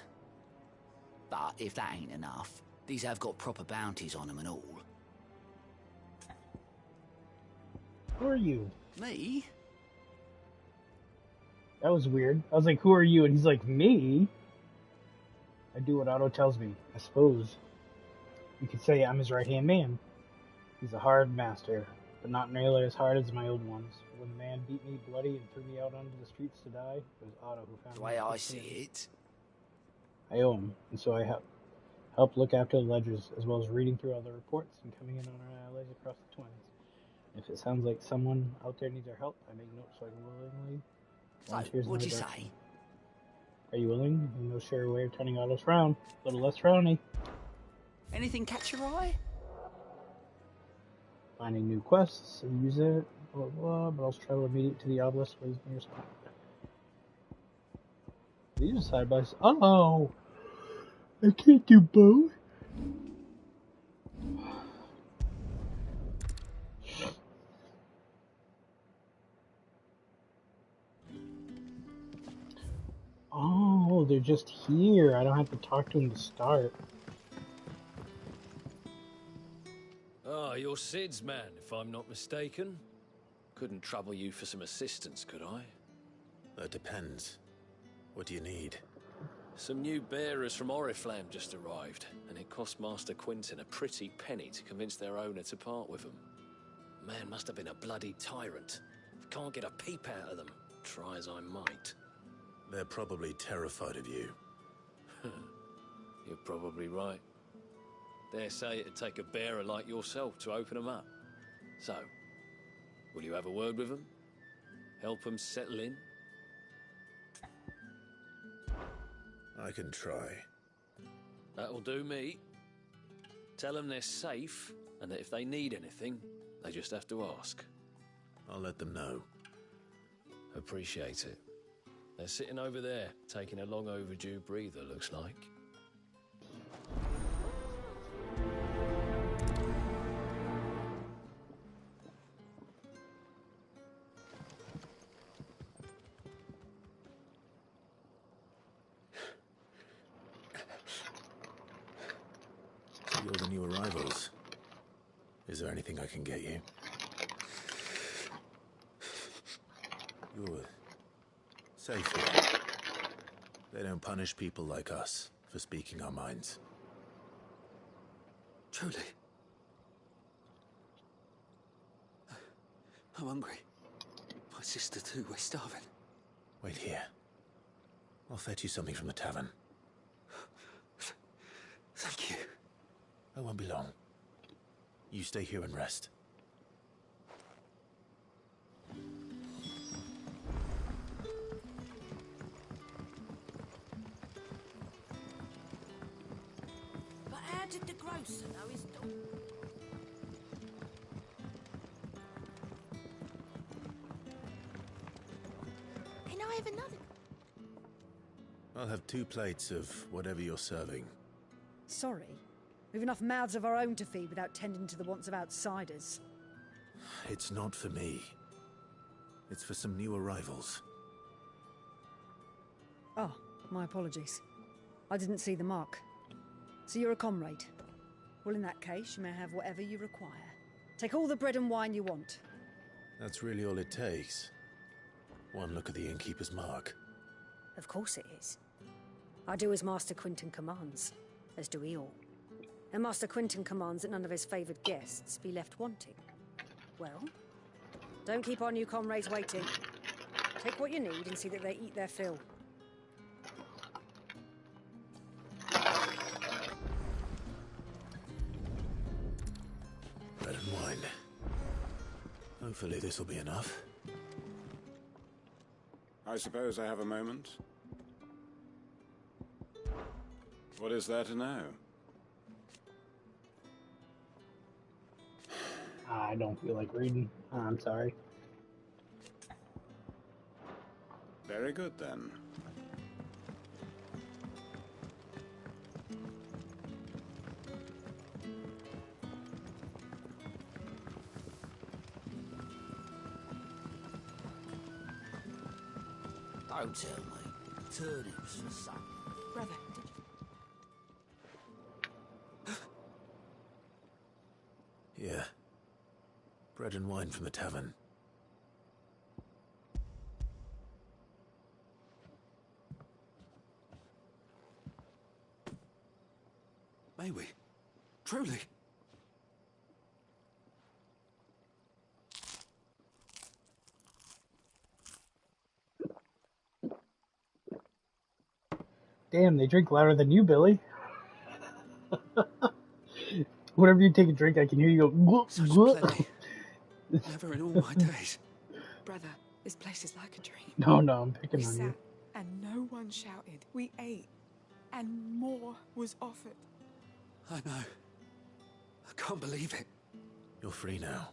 But if that ain't enough, these have got proper bounties on them and all. Who are you? Me? That was weird. I was like, who are you? And he's like, me? I do what Otto tells me, I suppose. You could say I'm his right-hand man. He's a hard master, but not nearly as hard as my old ones. When the man beat me bloody and threw me out onto the streets to die, it was Otto who found me. The way I see it. I owe him, and so I help look after the ledgers, as well as reading through all the reports and coming in on our allies across the Twins. If it sounds like someone out there needs our help, I make notes so I can willingly volunteers in What'd my you direction. say? Are you willing? No sure way of turning Otto's frown. A little less frowny. Anything catch your eye? Finding new quests and use it, blah blah, but also travel immediately to the obelisk where he's near spot. These are side by side. Oh! I can't do both. Oh, they're just here. I don't have to talk to them to start. Ah, you're Sid's man, if I'm not mistaken. Couldn't trouble you for some assistance, could I? That depends. What do you need? Some new bearers from Oriflamme just arrived, and it cost Master Quinton a pretty penny to convince their owner to part with them. Man must have been a bloody tyrant. Can't get a peep out of them, try as I might. They're probably terrified of you. You're probably right. Dare say it'd take a bearer like yourself to open them up. So, will you have a word with them? Help them settle in? I can try. That'll do me. Tell them they're safe, and that if they need anything, they just have to ask. I'll let them know. Appreciate it. They're sitting over there, taking a long overdue breather, looks like. So you're the new arrivals. Is there anything I can get you? You're safe here. They don't punish people like us for speaking our minds. Truly. I'm hungry. My sister too, we're starving. Wait here. I'll fetch you something from the tavern. Thank you. I won't be long. You stay here and rest. But how did the grocer know his dog? Can I have another? I'll have 2 plates of whatever you're serving. Sorry. We've enough mouths of our own to feed without tending to the wants of outsiders. It's not for me. It's for some new arrivals. Oh, my apologies. I didn't see the mark. So you're a comrade. Well, in that case, you may have whatever you require. Take all the bread and wine you want. That's really all it takes. One look at the innkeeper's mark. Of course it is. I do as Master Quinton commands, as do we all. And Master Quinton commands that none of his favoured guests be left wanting. Well, don't keep our new comrades waiting. Take what you need and see that they eat their fill. Bread and wine. Hopefully this will be enough. I suppose I have a moment. What is there to know? I don't feel like reading. I'm sorry. Very good, then. Don't tell me. Turnips for supper. Brother, Yeah. Bread and wine from the tavern. May we? Truly? Damn, they drink louder than you, Billy. Whenever you take a drink, I can hear you go. Such plenty. Never in all my days. Brother, this place is like a dream. No, I'm picking We on sat you. and no one shouted. We ate and more was offered. I know. I can't believe it. You're free now.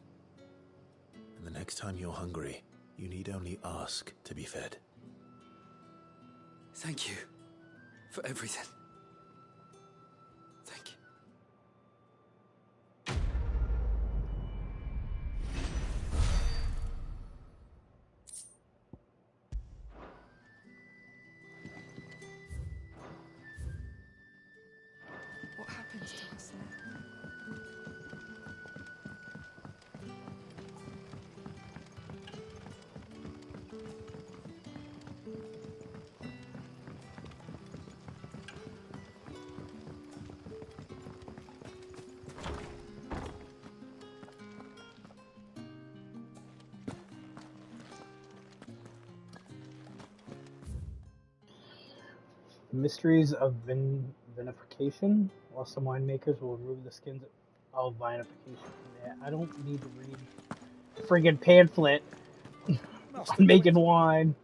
And the next time you're hungry, you need only ask to be fed. Thank you for everything. Thank you. What happens to us now? Mysteries of vinification. While some winemakers will remove the skins of vinification. Yeah, I don't need to read a friggin' pamphlet on making wine.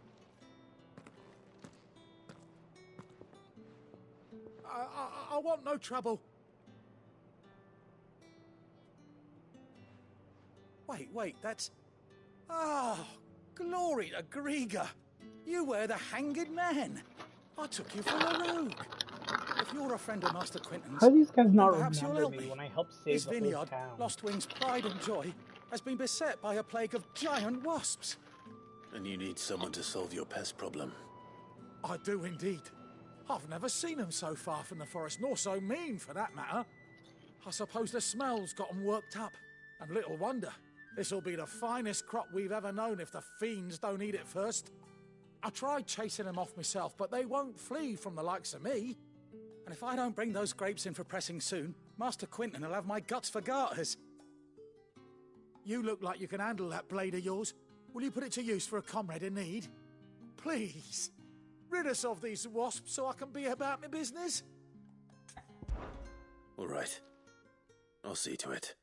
I want no trouble. Wait, that's... Oh, glory to Grieger. You were the hanged man. I took you for a rogue. If you're a friend of Master Quentin's, How do these guys then not perhaps you'll remember help me me. when I helped save This the whole vineyard, town? Lostwing's pride and joy, has been beset by a plague of giant wasps. And you need someone to solve your pest problem. I do indeed. I've never seen them so far from the forest, nor so mean, for that matter. I suppose the smell's got them worked up. And little wonder. This'll be the finest crop we've ever known if the fiends don't eat it first. I tried chasing them off myself, but they won't flee from the likes of me. And if I don't bring those grapes in for pressing soon, Master Quentin will have my guts for garters. You look like you can handle that blade of yours. Will you put it to use for a comrade in need? Please, rid us of these wasps so I can be about my business. All right. I'll see to it.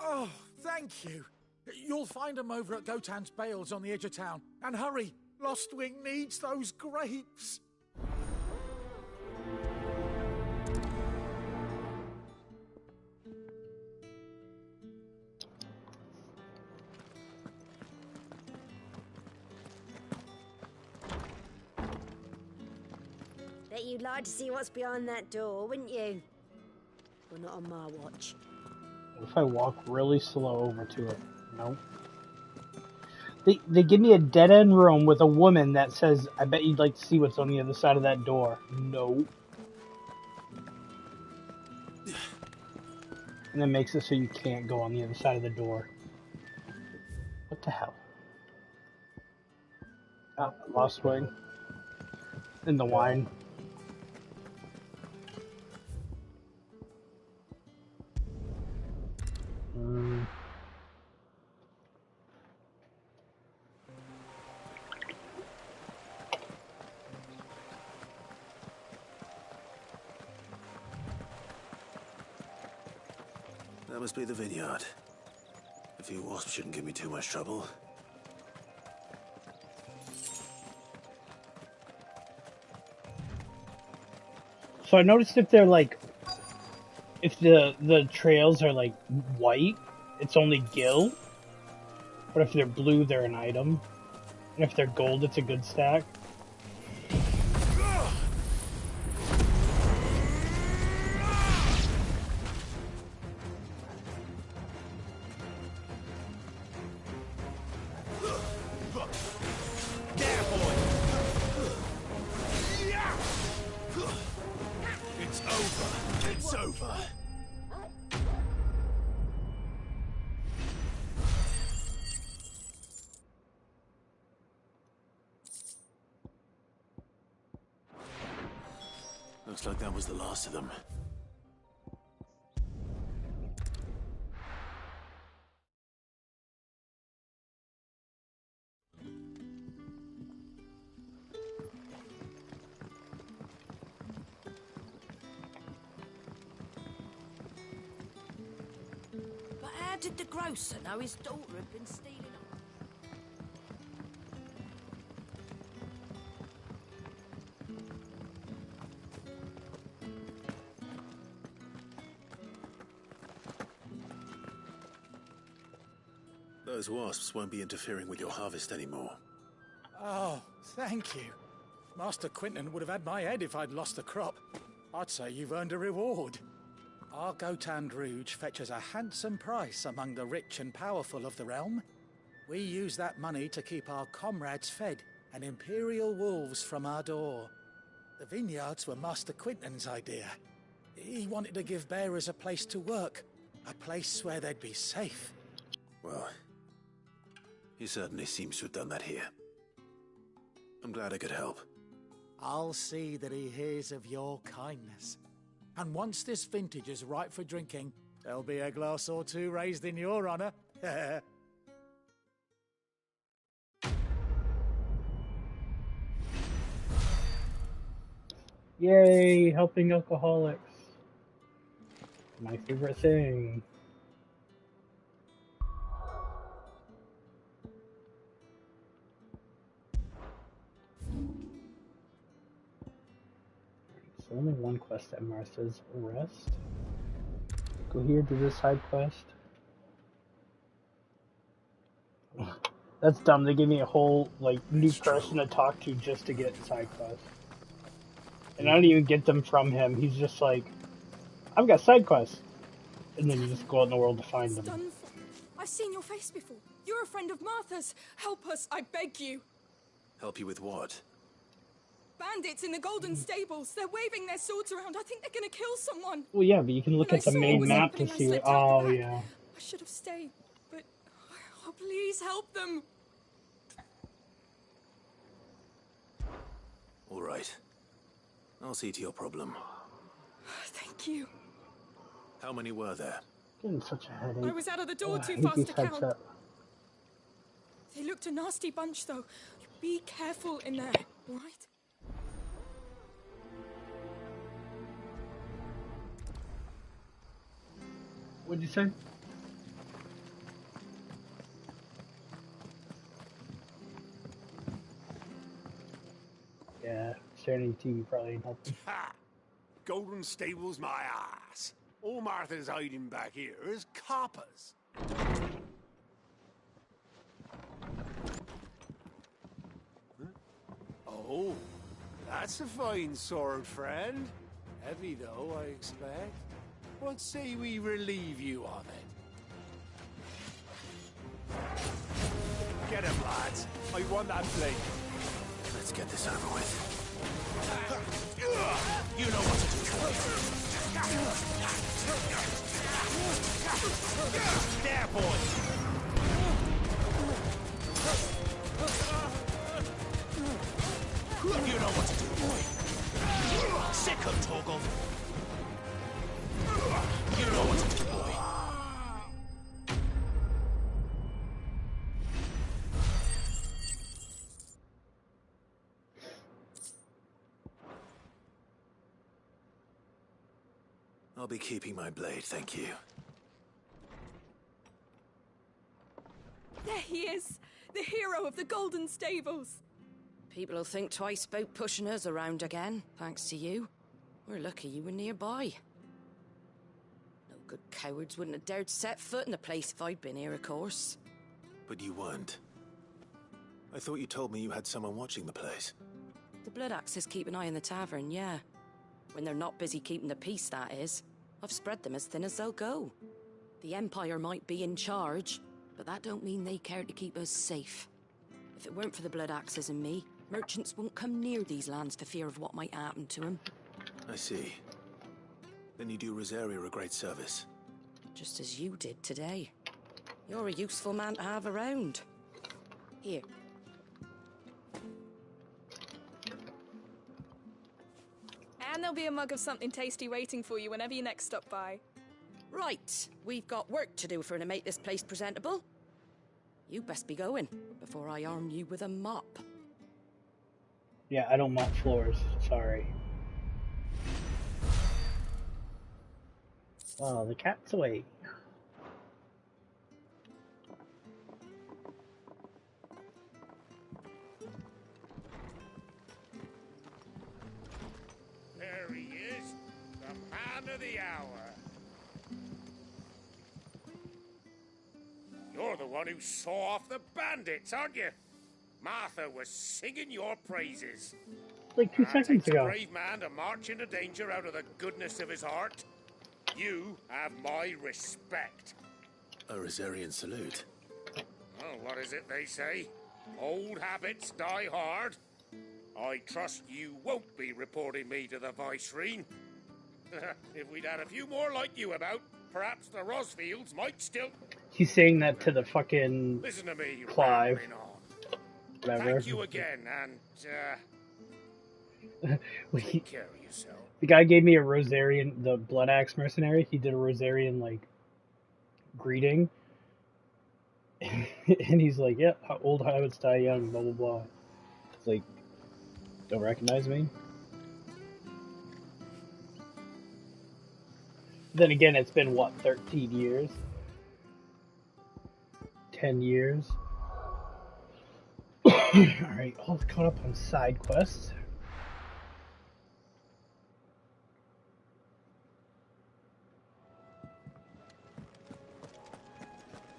Oh, thank you. You'll find them over at Gotan's Bales on the edge of town. And hurry, Lostwing needs those grapes. Bet you'd like to see what's behind that door, wouldn't you? Well, not on my watch. What if I walk really slow over to it? Nope. They give me a dead-end room with a woman that says, I bet you'd like to see what's on the other side of that door. Nope. And then makes it so you can't go on the other side of the door. What the hell? Ah, lost wing. In the wine. That must be the vineyard. A few wasps shouldn't give me too much trouble. So I noticed if they're like, if the trails are like white, it's only gil. But if they're blue, they're an item. And if they're gold, it's a good stack. It's over. Looks like that was the last of them. But how did the grocer know his daughter had been stealing them? Those wasps won't be interfering with your harvest anymore. Oh, thank you. Master Quentin would have had my head if I'd lost the crop. I'd say you've earned a reward. Our Gotan Rouge fetches a handsome price among the rich and powerful of the realm. We use that money to keep our comrades fed and imperial wolves from our door. The vineyards were Master Quentin's idea. He wanted to give bearers a place to work, a place where they'd be safe. Well, he certainly seems to have done that here. I'm glad I could help. I'll see that he hears of your kindness. And once this vintage is ripe for drinking, there'll be a glass or two raised in your honor. Yay, helping alcoholics. My favorite thing. So only one quest at Martha's Rest. Go here, do this side quest. That's dumb. They gave me a whole like new person to talk to just to get side quests. And I don't even get them from him. He's just like, I've got side quests. And then you just go out in the world to find them. Done for. I've seen your face before. You're a friend of Martha's. Help us, I beg you. Help you with what? Bandits in the Golden Stables. They're waving their swords around. I think they're gonna kill someone. Well, yeah, but you can look When at the I saw main what was map to happening, I see. slipped out the Oh, back. yeah. I should have stayed, but oh, please help them. All right. I'll see to your problem. Thank you. How many were there? Getting such a headache. I was out of the door I too hate fast these to count. headset. They looked a nasty bunch, though. Be careful in there, all right? What'd you say? Yeah, staring at TV probably ain't helping. Ha! Golden Stables my ass. All Martha's hiding back here is coppers. Huh? Oh, that's a fine sword, friend. Heavy though, I expect. What say we relieve you of it? Get him, lads. I want that blade. Let's get this over with. You know what to do. There, boy. You know what to do, boy. Sick of Toggle. You know what to do, boy. I'll be keeping my blade, thank you. There he is, the hero of the Golden Stables. People will think twice about pushing us around again, thanks to you. We're lucky you were nearby. No good cowards wouldn't have dared set foot in the place if I'd been here, of course. But you weren't. I thought you told me you had someone watching the place. The Blood Axes keep an eye on the tavern, yeah. When they're not busy keeping the peace, that is. I've spread them as thin as they'll go. The Empire might be in charge, but that don't mean they care to keep us safe. If it weren't for the Blood Axes and me, merchants won't come near these lands for fear of what might happen to them. I see. Then you do Rosaria a great service. Just as you did today. You're a useful man to have around. Here. And there'll be a mug of something tasty waiting for you whenever you next stop by. Right, we've got work to do for to make this place presentable. You best be going, before I arm you with a mop. Yeah, I don't mop floors. Sorry. Oh, the cat's away. There he is, the man of the hour. You're the one who saw off the bandits, aren't you? Martha was singing your praises. Like 2 seconds Takes ago. a brave man to march into danger out of the goodness of his heart. You have my respect. A Rosarian salute. Oh, what is it they say? Old habits die hard. I trust you won't be reporting me to the Viceroy. If we'd had a few more like you about, perhaps the Rosfields might still... He's saying that to the fucking Listen to me, Clive. rambling on. Whatever. Thank you again, and, Wait, take care of yourself. the guy gave me a Rosarian, the Blood Axe mercenary. He did a Rosarian, like, greeting. And he's like, yeah, old habits die young, blah, blah, blah. It's like, don't recognize me? Then again, it's been, what, 13 years? 10 years? Alright, all caught up on side quests.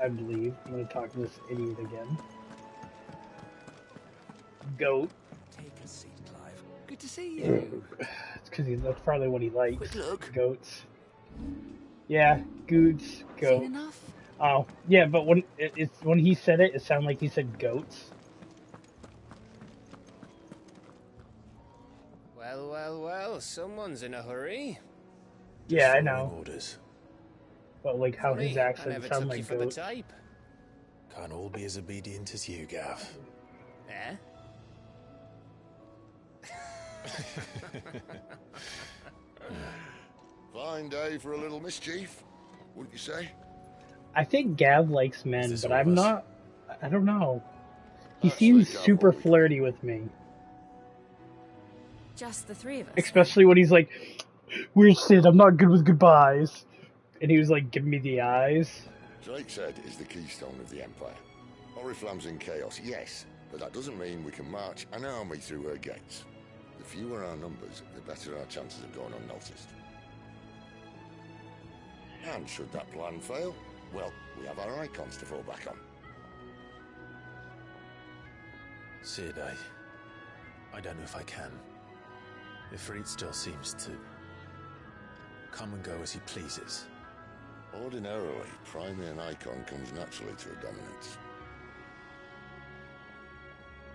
I believe. I'm going to talk to this idiot again. Goat. Take a seat, Clive. Good to see you. It's because that's probably what he likes. Quick look. Goats. Yeah, goots, goat. Seen enough? Oh, yeah, but when when he said it, it sounded like he said goats. Well, well, well, someone's in a hurry. Yeah, I Following know. orders. But like how Funny, his I accent never sounded took you like for the goat. type. Can't all be as obedient as you, Gav. Eh? Fine day for a little mischief, wouldn't you say? I think Gav likes men, but I'm not. I don't know. He Actually, seems Gav super always- flirty with me, Just the three of us. especially when he's like, "Weird Sid, I'm not good with goodbyes," and he was like giving me the eyes. Drake said is the keystone of the Empire. Oriflamme's in chaos, yes, but that doesn't mean we can march an army through her gates. The fewer our numbers, the better our chances of going unnoticed. And should that plan fail, well, we have our icons to fall back on. Sid, I don't know if I can. Ifrit still seems to come and go as he pleases. Ordinarily, priming an icon comes naturally to a dominance.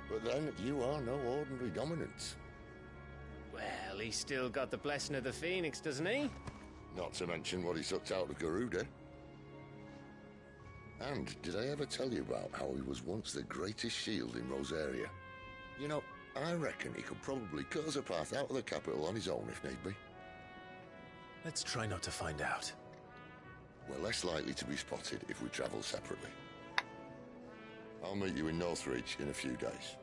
But then, you are no ordinary dominance. Well, he's still got the blessing of the Phoenix, doesn't he? Not to mention what he sucked out of Garuda. And did I ever tell you about how he was once the greatest shield in Rosaria? You know, I reckon he could probably cut us a path out of the capital on his own if need be. Let's try not to find out. We're less likely to be spotted if we travel separately. I'll meet you in Northreach in a few days.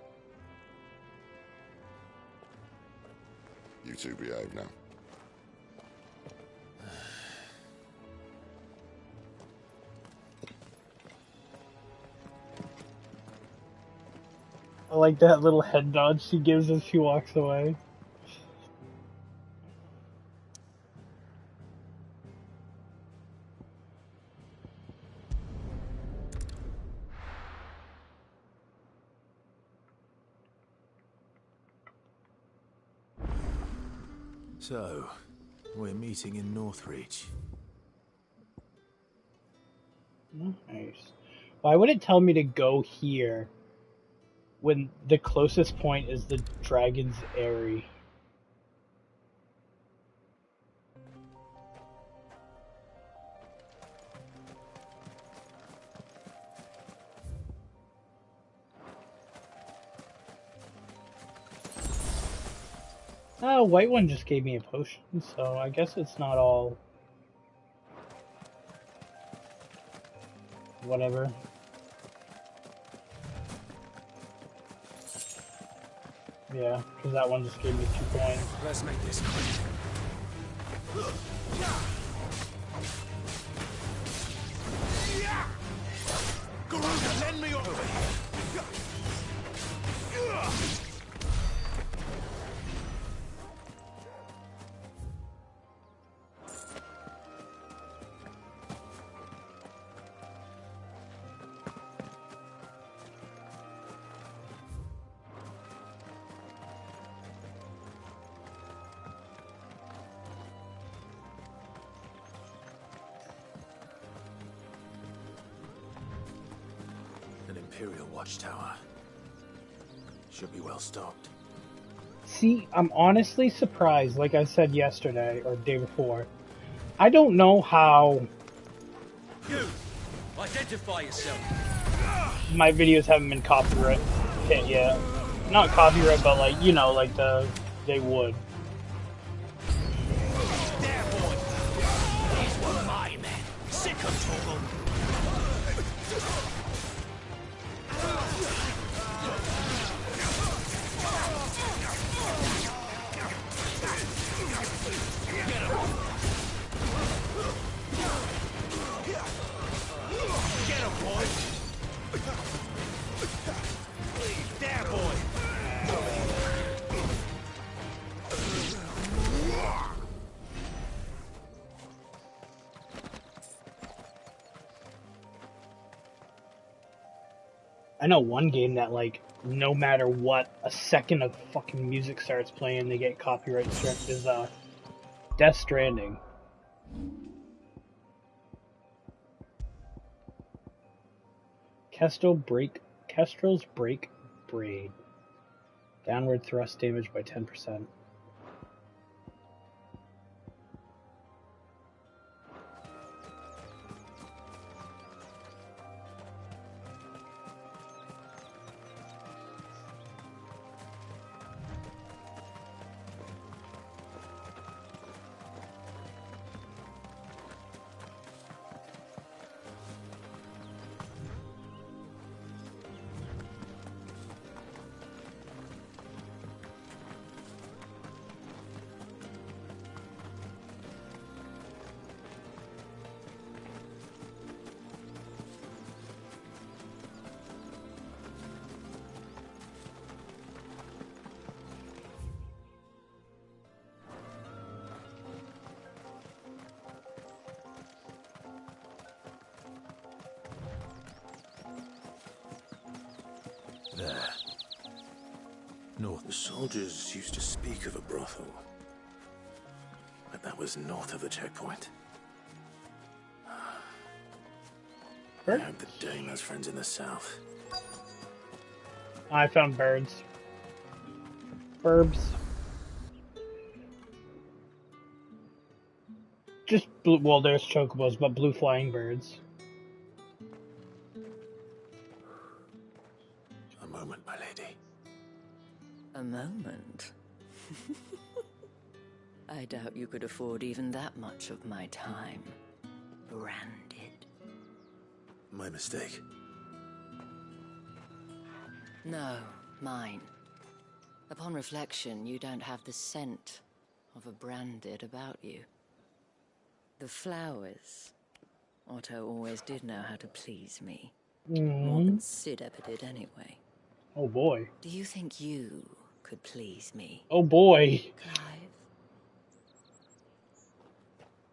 You two behave now. I like that little head nod she gives as she walks away. So, we're meeting in Northreach. Nice. Why would it tell me to go here when the closest point is the Dragon's Eyrie? Oh, white one just gave me a potion, so I guess it's not all whatever. Yeah, because that one just gave me 2 coins. Let's make this quick. Garuda, lend me over. An Imperial watchtower. Should be well stocked. See, I'm honestly surprised, like I said yesterday, or day before. I don't know how You! Identify yourself! my videos haven't been copyright hit yet. Not copyright, but like, you know, like they would. There, boy. These were my men. Sick of trouble. Get him, boy. There, boy. I know one game that, like, no matter what, a second of fucking music starts playing, they get copyright struck, is, Death Stranding. Kestrel's break braid. Downward thrust damage by 10%. There. North. The soldiers used to speak of a brothel. But that was north of the checkpoint. I hope the Dame has friends in the south. I found birds. Burbs. Just blue, well, there's chocobos, but blue flying birds. A moment, my lady. A moment? I doubt you could afford even that much of my time. Branded. My mistake. No, mine. Upon reflection, you don't have the scent of a branded about you. The flowers. Otto always did know how to please me. More than Sid ever did anyway. Oh boy. Do you think you could please me? Oh boy. Clive?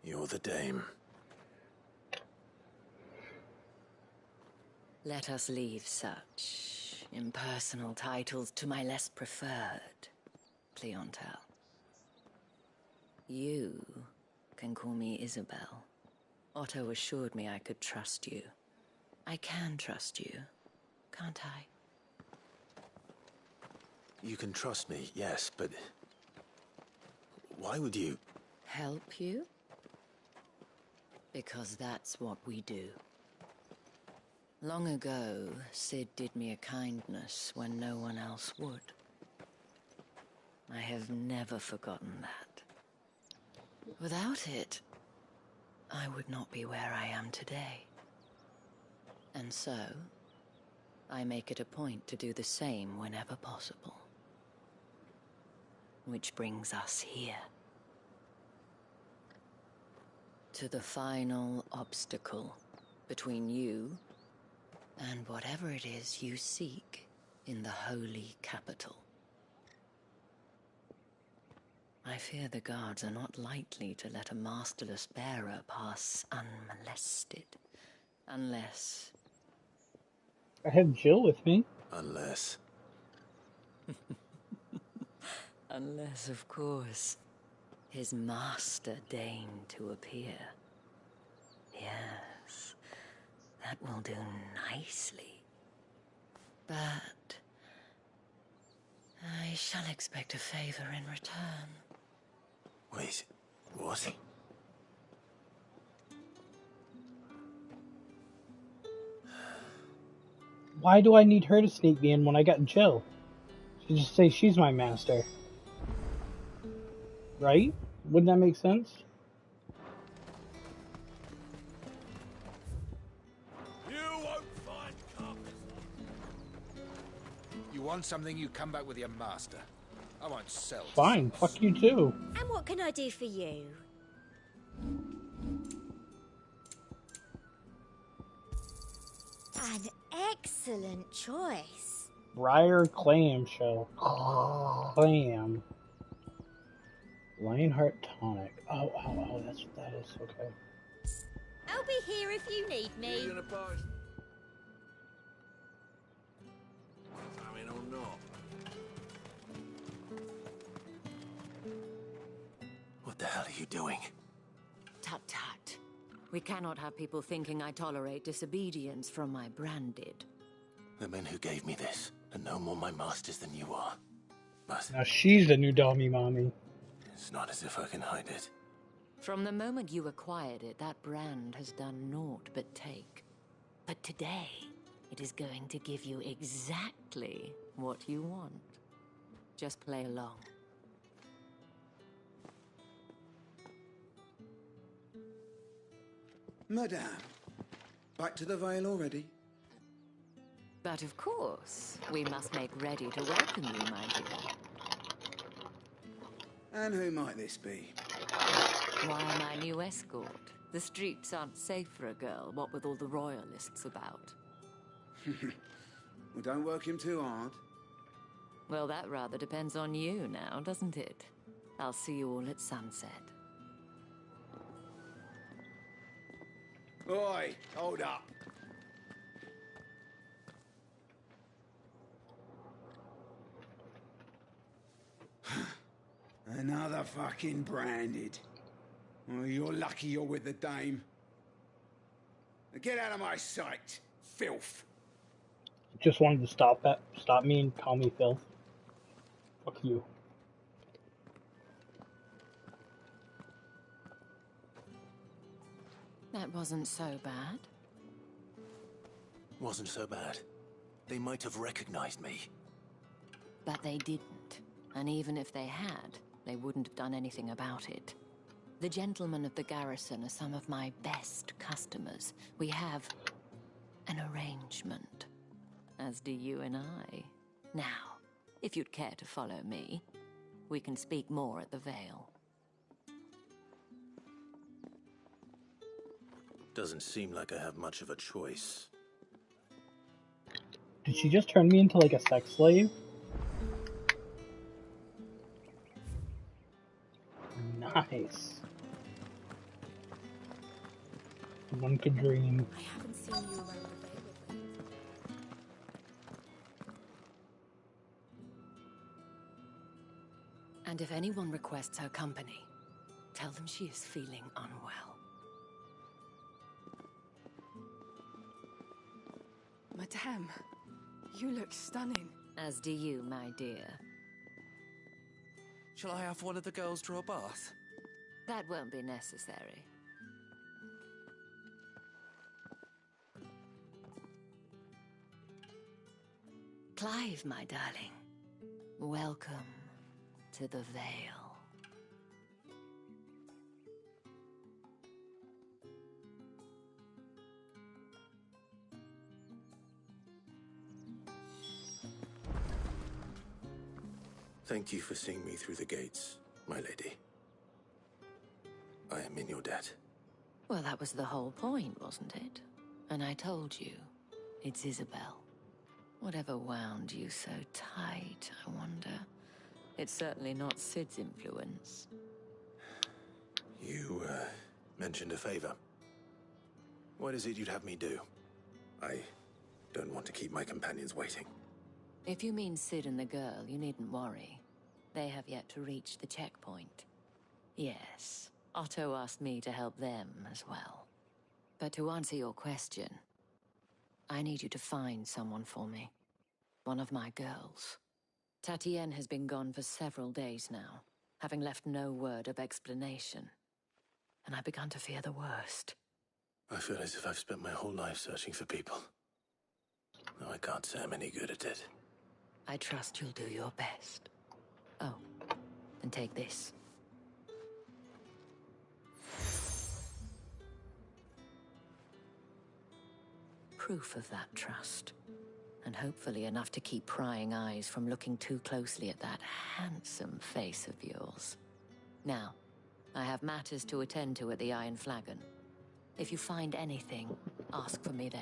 You're the Dame. Let us leave such impersonal titles to my less preferred clientele. You can call me Isabel. Otto assured me I could trust you. I can trust you, can't I? You can trust me, yes, but... why would you... Help you? Because that's what we do. Long ago, Sid did me a kindness when no one else would. I have never forgotten that. Without it, I would not be where I am today. And so, I make it a point to do the same whenever possible. Which brings us here. To the final obstacle between you and whatever it is you seek in the holy capital. I fear the guards are not likely to let a masterless bearer pass unmolested. Unless... I have Jill with me. Unless... Unless, of course, his master deigned to appear. Yes, that will do nicely. But... I shall expect a favor in return. Wait, what? Why do I need her to sneak me in when I got Jill? She just say she's my master. Right? Wouldn't that make sense? You won't find carpets. You want something, you come back with your master. I won't sell. Fine, fuck you too. And what can I do for you? An excellent choice. Briar clam shell. Clam. Lionheart tonic. Oh, that's what that is. Okay. I'll be here if you need me. What the hell are you doing? Tut tut. We cannot have people thinking I tolerate disobedience from my branded. The men who gave me this are no more my masters than you are. But Now she's the new dummy mommy. it's not as if I can hide it. From the moment you acquired it, that brand has done naught but take. But today, it is going to give you exactly what you want. Just play along. Madame, back to the Vale already? But of course, we must make ready to welcome you, my dear. And who might this be? Why, my new escort. The streets aren't safe for a girl, what with all the royalists about. Well, don't work him too hard. Well, that rather depends on you now, doesn't it? I'll see you all at sunset. Oi, hold up. Another fucking branded. Well, you're lucky you're with the dame. Now get out of my sight, filth. Just wanted to stop me and call me filth. Fuck you. That wasn't so bad. Wasn't so bad. They might have recognized me. But they didn't. And even if they had, they wouldn't have done anything about it. The gentlemen of the garrison are some of my best customers. We have an arrangement, as do you and I. Now, if you'd care to follow me, we can speak more at the Vale. Doesn't seem like I have much of a choice. Did she just turn me into like a sex slave? Nice. One could dream. I haven't seen you around the Vale of late. And if anyone requests her company, tell them she is feeling unwell. Madame, you look stunning. As do you, my dear. Shall I have one of the girls draw a bath? That won't be necessary. Clive, my darling. Welcome to the Vale. Thank you for seeing me through the gates, my lady. I am in your debt. Well, that was the whole point, wasn't it? And I told you, it's Isabel. Whatever wound you so tight, I wonder. It's certainly not Sid's influence. You, mentioned a favor. What is it you'd have me do? I don't want to keep my companions waiting. If you mean Sid and the girl, you needn't worry. They have yet to reach the checkpoint. Yes, Otto asked me to help them as well. But to answer your question, I need you to find someone for me. One of my girls. Tatienne has been gone for several days now, having left no word of explanation. And I've begun to fear the worst. I feel as if I've spent my whole life searching for people. Though I can't say I'm any good at it. I trust you'll do your best. Oh, and take this. Proof of that trust. And hopefully enough to keep prying eyes from looking too closely at that handsome face of yours. Now, I have matters to attend to at the Iron Flagon. If you find anything, ask for me there.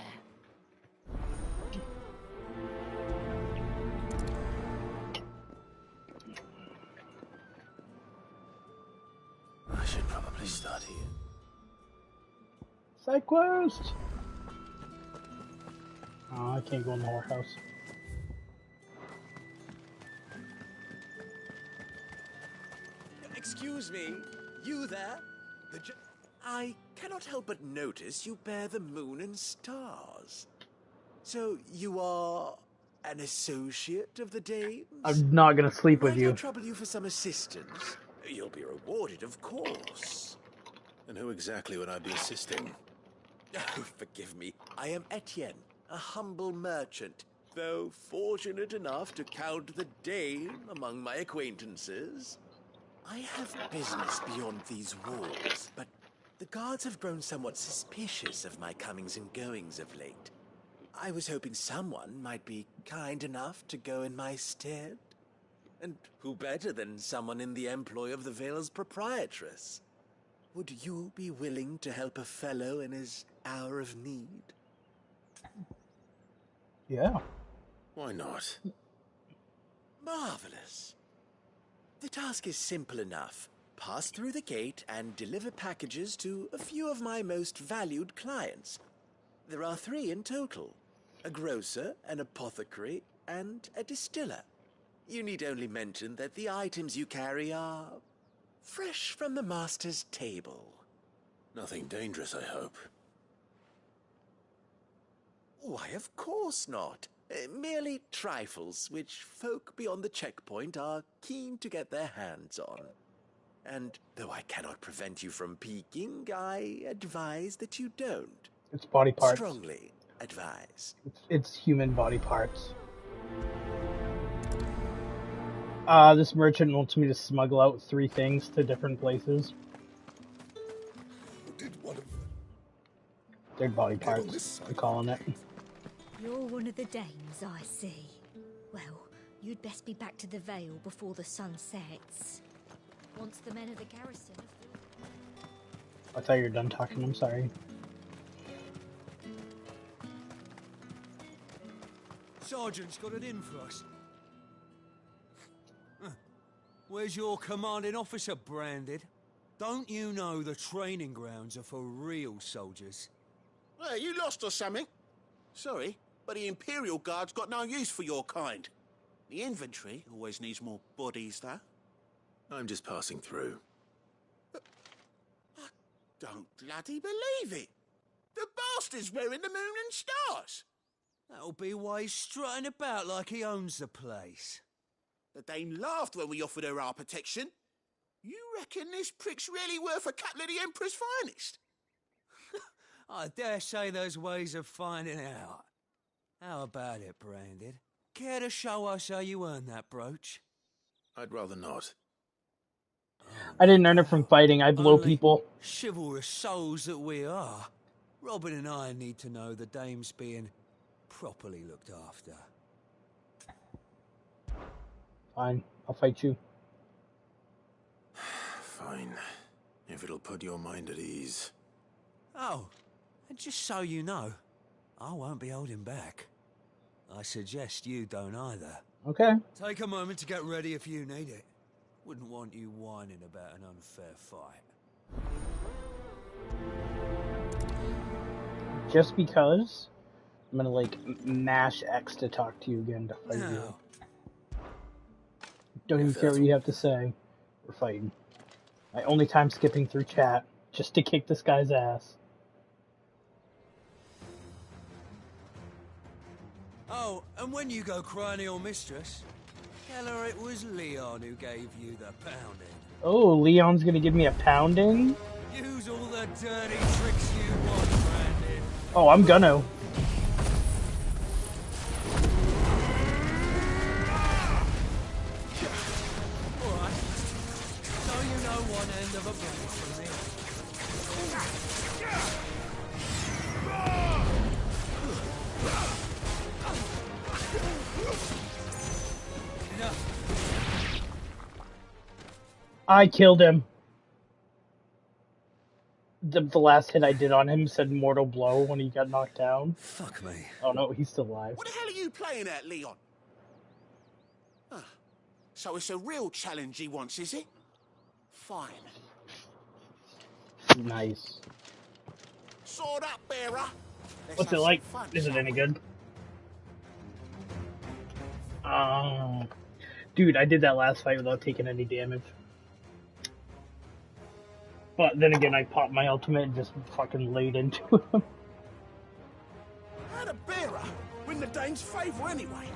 I should probably start here. Side quest! Oh, I can't go in the whorehouse. Excuse me, You there? I cannot help but notice you bear the moon and stars. So you are an associate of the Dames? I'm not gonna sleep with Might you. I trouble you for some assistance? You'll be rewarded, of course. And who exactly would I be assisting? Oh, forgive me. I am Etienne, a humble merchant, though fortunate enough to count the Dame among my acquaintances. I have business beyond these walls, but the guards have grown somewhat suspicious of my comings and goings of late. I was hoping someone might be kind enough to go in my stead. And who better than someone in the employ of the Vale's proprietress? Would you be willing to help a fellow in his hour of need? Yeah. Why not? Marvelous. The task is simple enough. Pass through the gate and deliver packages to a few of my most valued clients. There are 3 in total: a grocer, an apothecary, and a distiller. You need only mention that the items you carry are fresh from the master's table. Nothing dangerous, I hope. Why, of course not. Merely trifles which folk beyond the checkpoint are keen to get their hands on. And though I cannot prevent you from peeking, I advise that you don't. It's body parts. Strongly advise. It's human body parts. This merchant wants me to smuggle out 3 things to different places. Did one of They're body parts, I'm calling it. You're one of the Dames, I see. Well, you'd best be back to the Vale before the sun sets. Once the men of the garrison I thought you were done talking, I'm sorry. Sergeant's got it in for us. Where's your commanding officer branded? Don't you know the training grounds are for real soldiers? Hey, you lost or something? Sorry, but the Imperial Guard's got no use for your kind. The infantry always needs more bodies, though. I'm just passing through. I don't bloody believe it. The bastard's wearing the moon and stars. That'll be why he's strutting about like he owns the place. The Dame laughed when we offered her our protection. You reckon this prick's really worth a couple of the Emperor's finest? I dare say there's ways of finding out. How about it, Branded? Care to show us how you earned that brooch? I'd rather not. I didn't earn it from fighting, I blow Only people. Chivalrous souls that we are. Robin and I need to know the Dame's being properly looked after. Fine, I'll fight you. Fine. If it'll put your mind at ease. Oh, and just so you know, I won't be holding back. I suggest you don't either. Okay. Take a moment to get ready if you need it. Wouldn't want you whining about an unfair fight. Just because, I'm gonna like mash X to talk to you again to fight you. Don't even care what you have to say. We're fighting. My only time skipping through chat just to kick this guy's ass. Oh, and when you go crying to your mistress, tell her it was Leon who gave you the pounding. Oh, Leon's gonna give me a pounding? Use all the dirty tricks you want, Brandon. Oh, I'm gonna. Alright. So you know one end of a blade from me. Enough. I killed him. The last hit I did on him said mortal blow when he got knocked down. Fuck me. Oh no, he's still alive. What the hell are you playing at, Leon? Ah, so it's a real challenge he wants, is it? Fine. Nice. Sword up, bearer. Let's What's have it like? some fun, Is it shall any we? good? Dude, I did that last fight without taking any damage. But then again, I popped my ultimate and just fucking laid into him. How'd a bearer win the Dane's favour anyway?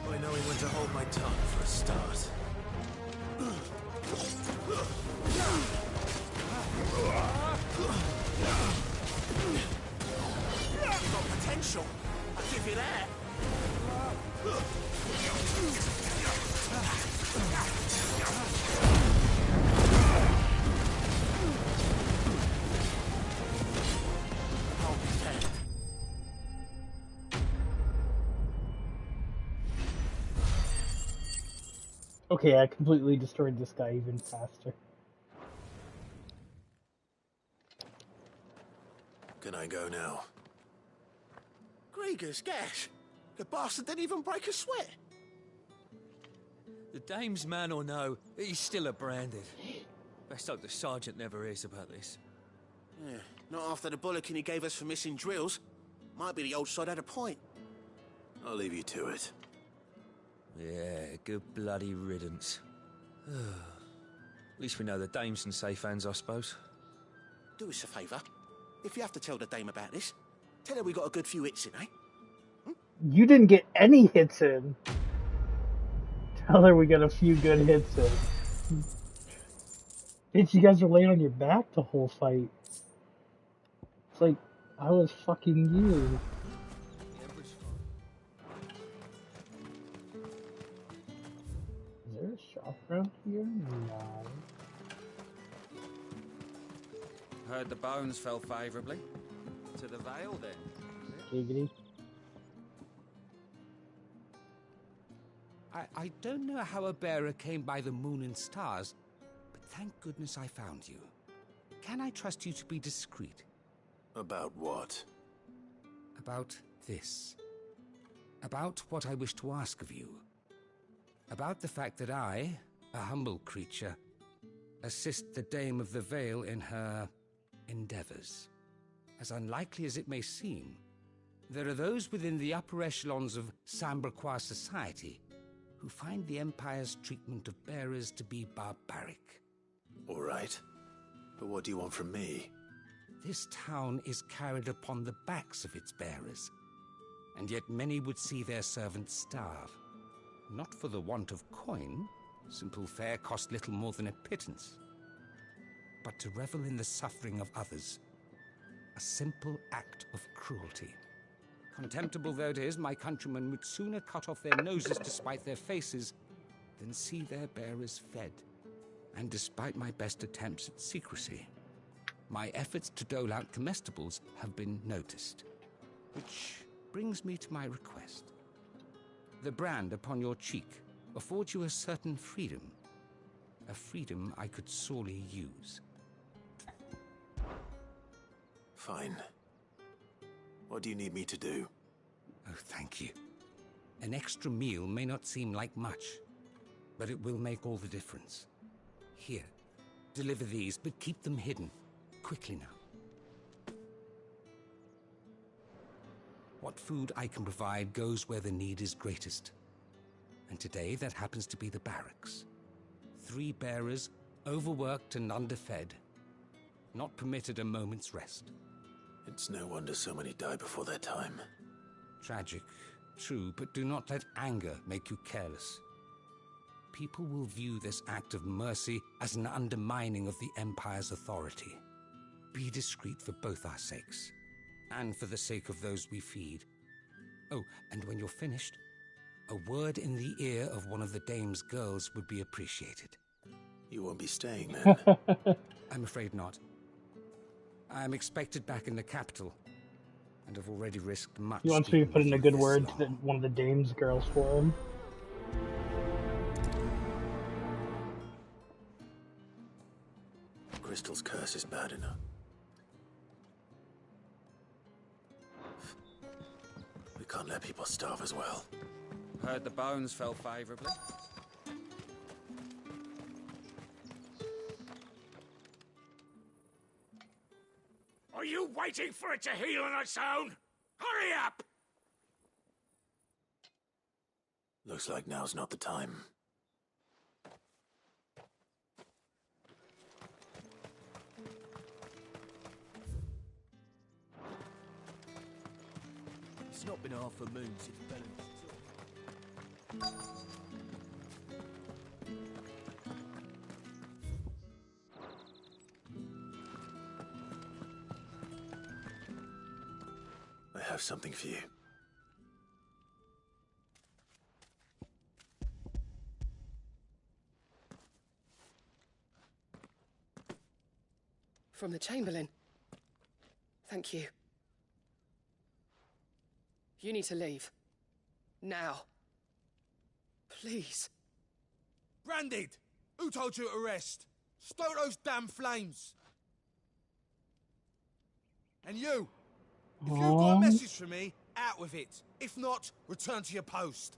I know when to hold my tongue for a start. You've got potential. I'll give you that. Okay, I completely destroyed this guy even faster. Can I go now? Grieger's gas. The bastard didn't even break a sweat. The dame's man or no, he's still a branded. Best hope the sergeant never hears about this. Yeah, not after the bollocking he gave us for missing drills. Might be the old sod had a point. I'll leave you to it. Yeah, good bloody riddance. At least we know the dame's in safe hands, I suppose. Do us a favour. If you have to tell the dame about this, tell her we got a good few hits in, eh? You didn't get any hits in. Tell her we got a few good hits in. Bitch, you guys are laying on your back the whole fight. It's like, I was fucking you. Is there a shop around here? No. Heard the bones fell favourably. To the Vale, then. Giggity. I don't know how a bearer came by the moon and stars, but thank goodness I found you. Can I trust you to be discreet? About what? About this. About what I wish to ask of you. About the fact that I, a humble creature, assist the Dame of the Vale in her endeavors. As unlikely as it may seem, there are those within the upper echelons of Samberquois society who find the Empire's treatment of bearers to be barbaric. All right. But what do you want from me? This town is carried upon the backs of its bearers, and yet many would see their servants starve. Not for the want of coin, simple fare cost little more than a pittance, but to revel in the suffering of others, a simple act of cruelty. Contemptible though it is, my countrymen would sooner cut off their noses to spite their faces than see their bearers fed. And despite my best attempts at secrecy, my efforts to dole out comestibles have been noticed. Which brings me to my request. The brand upon your cheek affords you a certain freedom. A freedom I could sorely use. Fine. What do you need me to do? Oh, thank you. An extra meal may not seem like much, but it will make all the difference. Here, deliver these, but keep them hidden. Quickly now. What food I can provide goes where the need is greatest. And today, that happens to be the barracks. 3 bearers, overworked and underfed, not permitted a moment's rest. It's no wonder so many die before their time. Tragic, true, but do not let anger make you careless. People will view this act of mercy as an undermining of the Empire's authority. Be discreet for both our sakes, and for the sake of those we feed. Oh, and when you're finished, a word in the ear of one of the Dame's girls would be appreciated. You won't be staying then? I'm afraid not. I'm expected back in the capital, and have already risked much. He wants me to put in a good word to one of the Dame's girls for him. Crystal's curse is bad enough. We can't let people starve as well. Heard the bones fell favourably. Are you waiting for it to heal on its own? Hurry up! Looks like now's not the time. been half a moon since Bellin. I have something for you. From the Chamberlain. Thank you. You need to leave. Now. Please. Branded! Who told you to rest? Stoke those damn flames! And you! If you've got a message for me, out with it. If not, return to your post.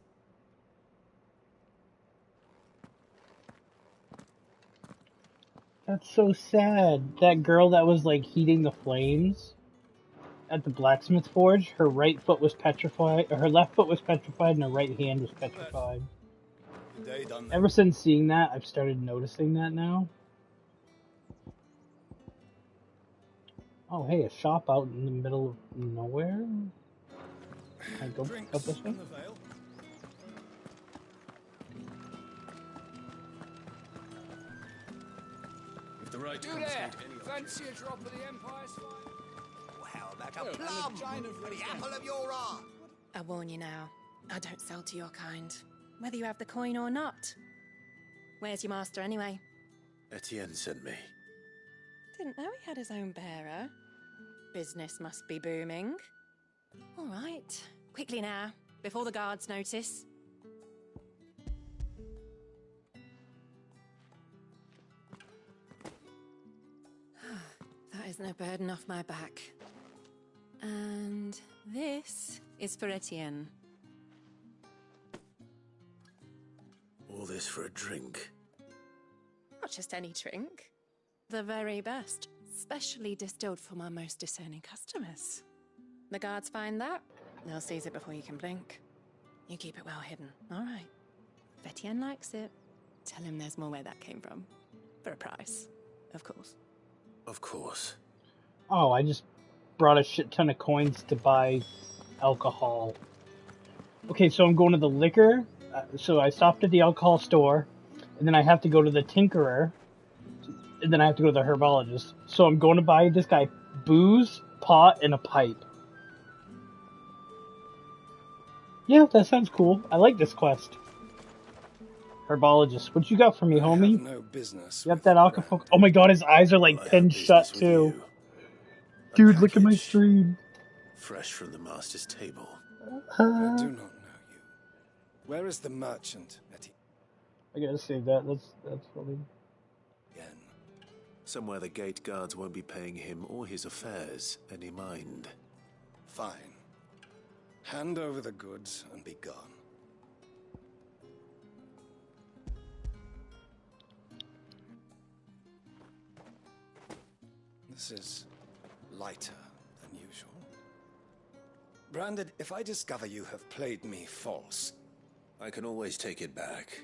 That's so sad. That girl that was like heating the flames at the blacksmith forge, her right foot was petrified, or her left foot was petrified, and her right hand was petrified. Ever since seeing that, I've started noticing that now. Oh, hey, a shop out in the middle of nowhere? Can I go up this way? If the right You there! Fancy a drop of the Empire's fire? Well, how about a plum? For the apple of your eye. I warn you now, I don't sell to your kind, whether you have the coin or not. Where's your master anyway? Etienne sent me. Didn't know he had his own bearer. Business must be booming. All right, quickly now, before the guards notice. That is no burden off my back. And this is for Etienne. All this for a drink. Not just any drink. The very best, specially distilled for my most discerning customers. The guards find that, they'll seize it before you can blink. You keep it well hidden, all right? If Etienne likes it, tell him there's more where that came from. For a price, of course. Of course. Oh, I just brought a shit ton of coins to buy alcohol. Okay, so I'm going to the liquor. So I stopped at the alcohol store, and then I have to go to the tinkerer, and then I have to go to the herbologist. So I'm going to buy this guy booze, pot, and a pipe. Yeah, that sounds cool. I like this quest. Herbologist, what you got for me, homie? Have no business. You got that alcohol? Oh my god, his eyes are like pinned shut too. Dude, look at my stream. Fresh from the master's table. I do not know you. Where is the merchant, Etty? I gotta save that. That's funny. Somewhere the gate guards won't be paying him or his affairs any mind. Fine. Hand over the goods and be gone. This is lighter than usual. Branded, if I discover you have played me false... I can always take it back.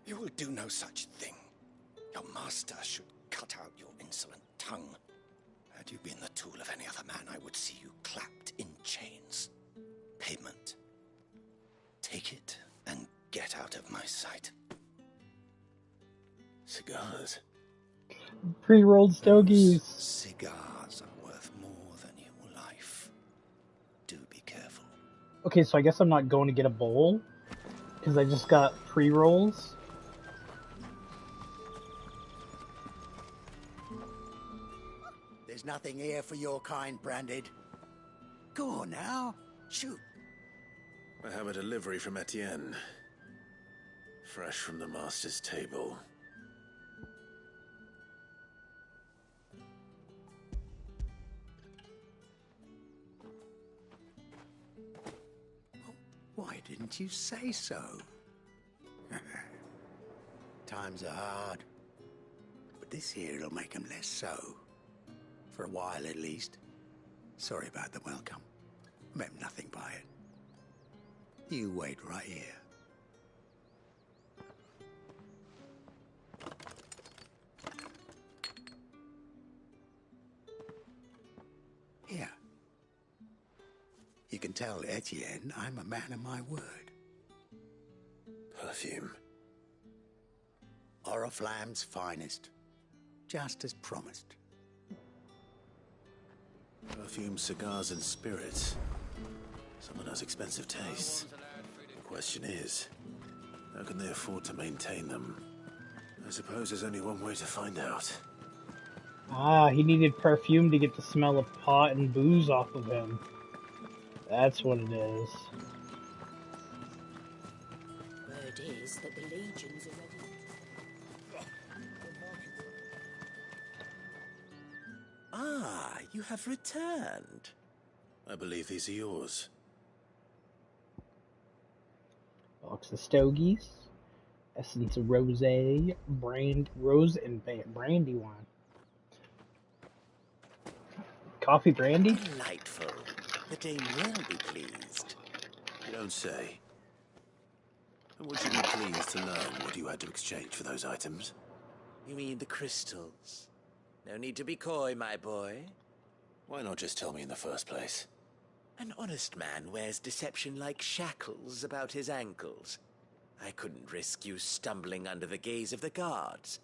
You will do no such thing. Your master should cut out your insolent tongue. Had you been the tool of any other man, I would see you clapped in chains. Payment. Take it and get out of my sight. Cigars. Pre-rolled stogies. Cigars are worth more than your life. Do be careful. Okay, so I guess I'm not going to get a bowl, because I just got pre-rolls. There's nothing here for your kind, Branded. Go on now. Shoot. I have a delivery from Etienne. Fresh from the master's table. Why didn't you say so? Times are hard. But this here'll make 'em less so. For a while, at least. Sorry about the welcome. Meant nothing by it. You wait right here. Here. You can tell Etienne I'm a man of my word. Perfume. Oriflamme's finest. Just as promised. Perfume, cigars, and spirits. Someone has expensive tastes. The question is, how can they afford to maintain them? I suppose there's only one way to find out. Ah, he needed perfume to get the smell of pot and booze off of him. That's what it is. Word is that the legions are ready. Ah, you have returned. I believe these are yours. Box of stogies, essence of rosé, rose and brandy wine. Coffee brandy? Delightful. The dame will be pleased. You don't say. And would you be pleased to learn what you had to exchange for those items? You mean the crystals? No need to be coy, my boy. Why not just tell me in the first place? An honest man wears deception like shackles about his ankles. I couldn't risk you stumbling under the gaze of the guards.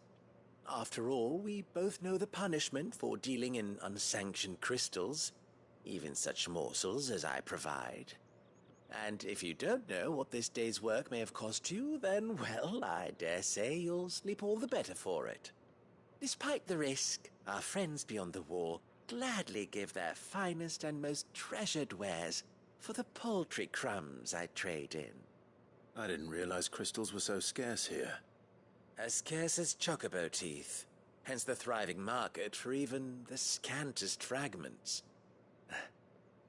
After all, we both know the punishment for dealing in unsanctioned crystals, even such morsels as I provide. And if you don't know what this day's work may have cost you, then, well, I dare say you'll sleep all the better for it. Despite the risk, our friends beyond the wall gladly give their finest and most treasured wares for the paltry crumbs I trade in. I didn't realize crystals were so scarce here. As scarce as chocobo teeth, hence the thriving market for even the scantest fragments.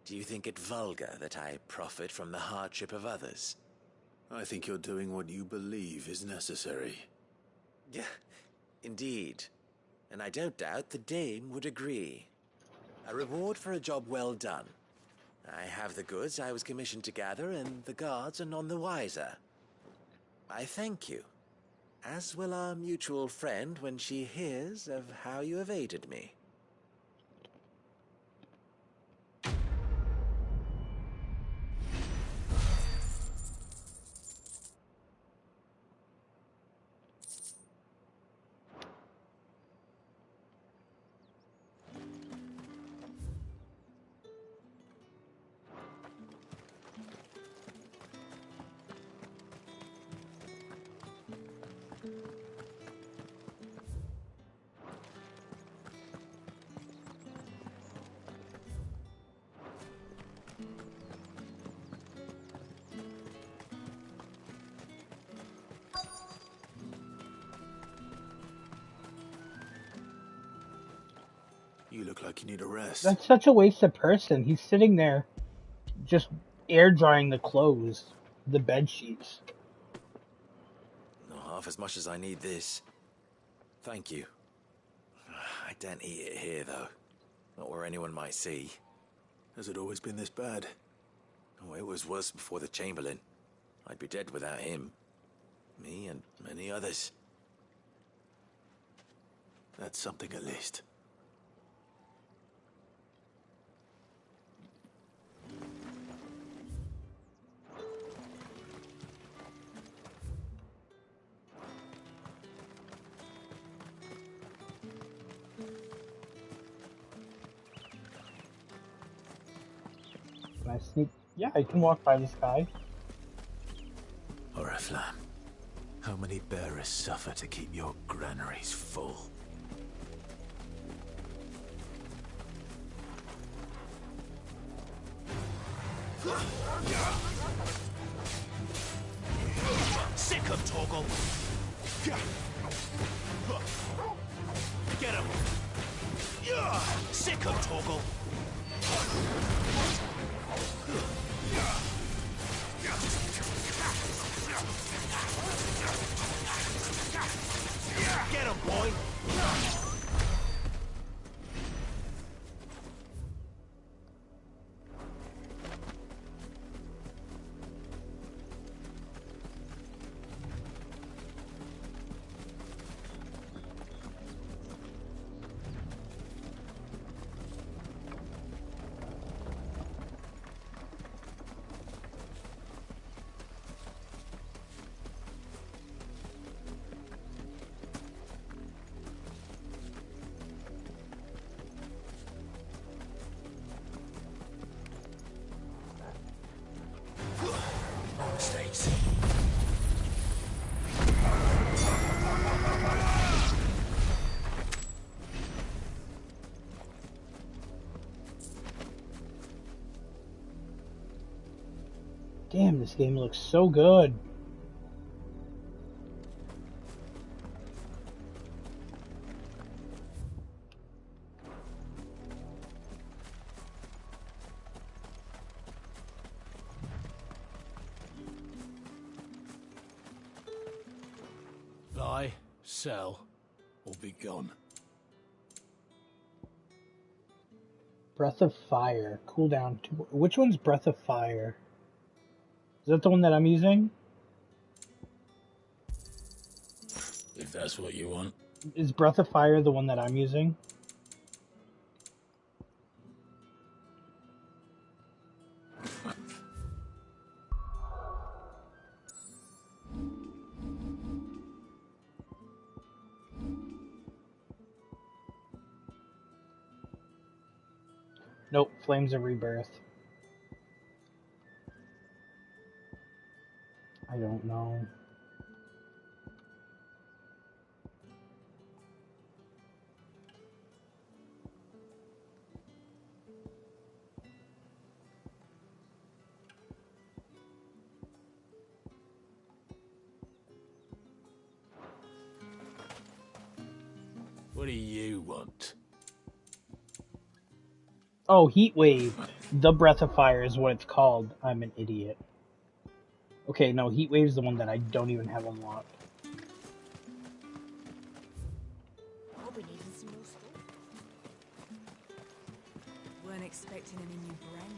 Do you think it vulgar that I profit from the hardship of others? I think you're doing what you believe is necessary. Yeah, indeed. And I don't doubt the dame would agree. A reward for a job well done. I have the goods I was commissioned to gather, and the guards are none the wiser. I thank you, as will our mutual friend when she hears of how you have aided me. You look like you need a rest. That's such a wasted person. He's sitting there just air drying the clothes, the bed sheets. Not half as much as I need this. Thank you. I daren't eat it here, though. Not where anyone might see. Has it always been this bad? Oh, it was worse before the Chamberlain. I'd be dead without him. Me and many others. That's something at least. Can I sneak? Yeah, I can walk by this guy. Oriflamme, how many bearers suffer to keep your granaries full? Sick of Torgal! Get him! Sick of Torgal! Get him, boy! this game looks so good. Buy, sell, or be gone. Breath of Fire. Cooldown. Which one's Breath of Fire? Is that the one that I'm using? If that's what you want. Is Breath of Fire the one that I'm using? Nope, Flames of Rebirth. I don't know. What do you want? Oh, Heatwave. The Breath of Fire is what it's called. I'm an idiot. Okay, no, Heatwave's the one that I don't even have unlocked. Weren't expecting any new branding.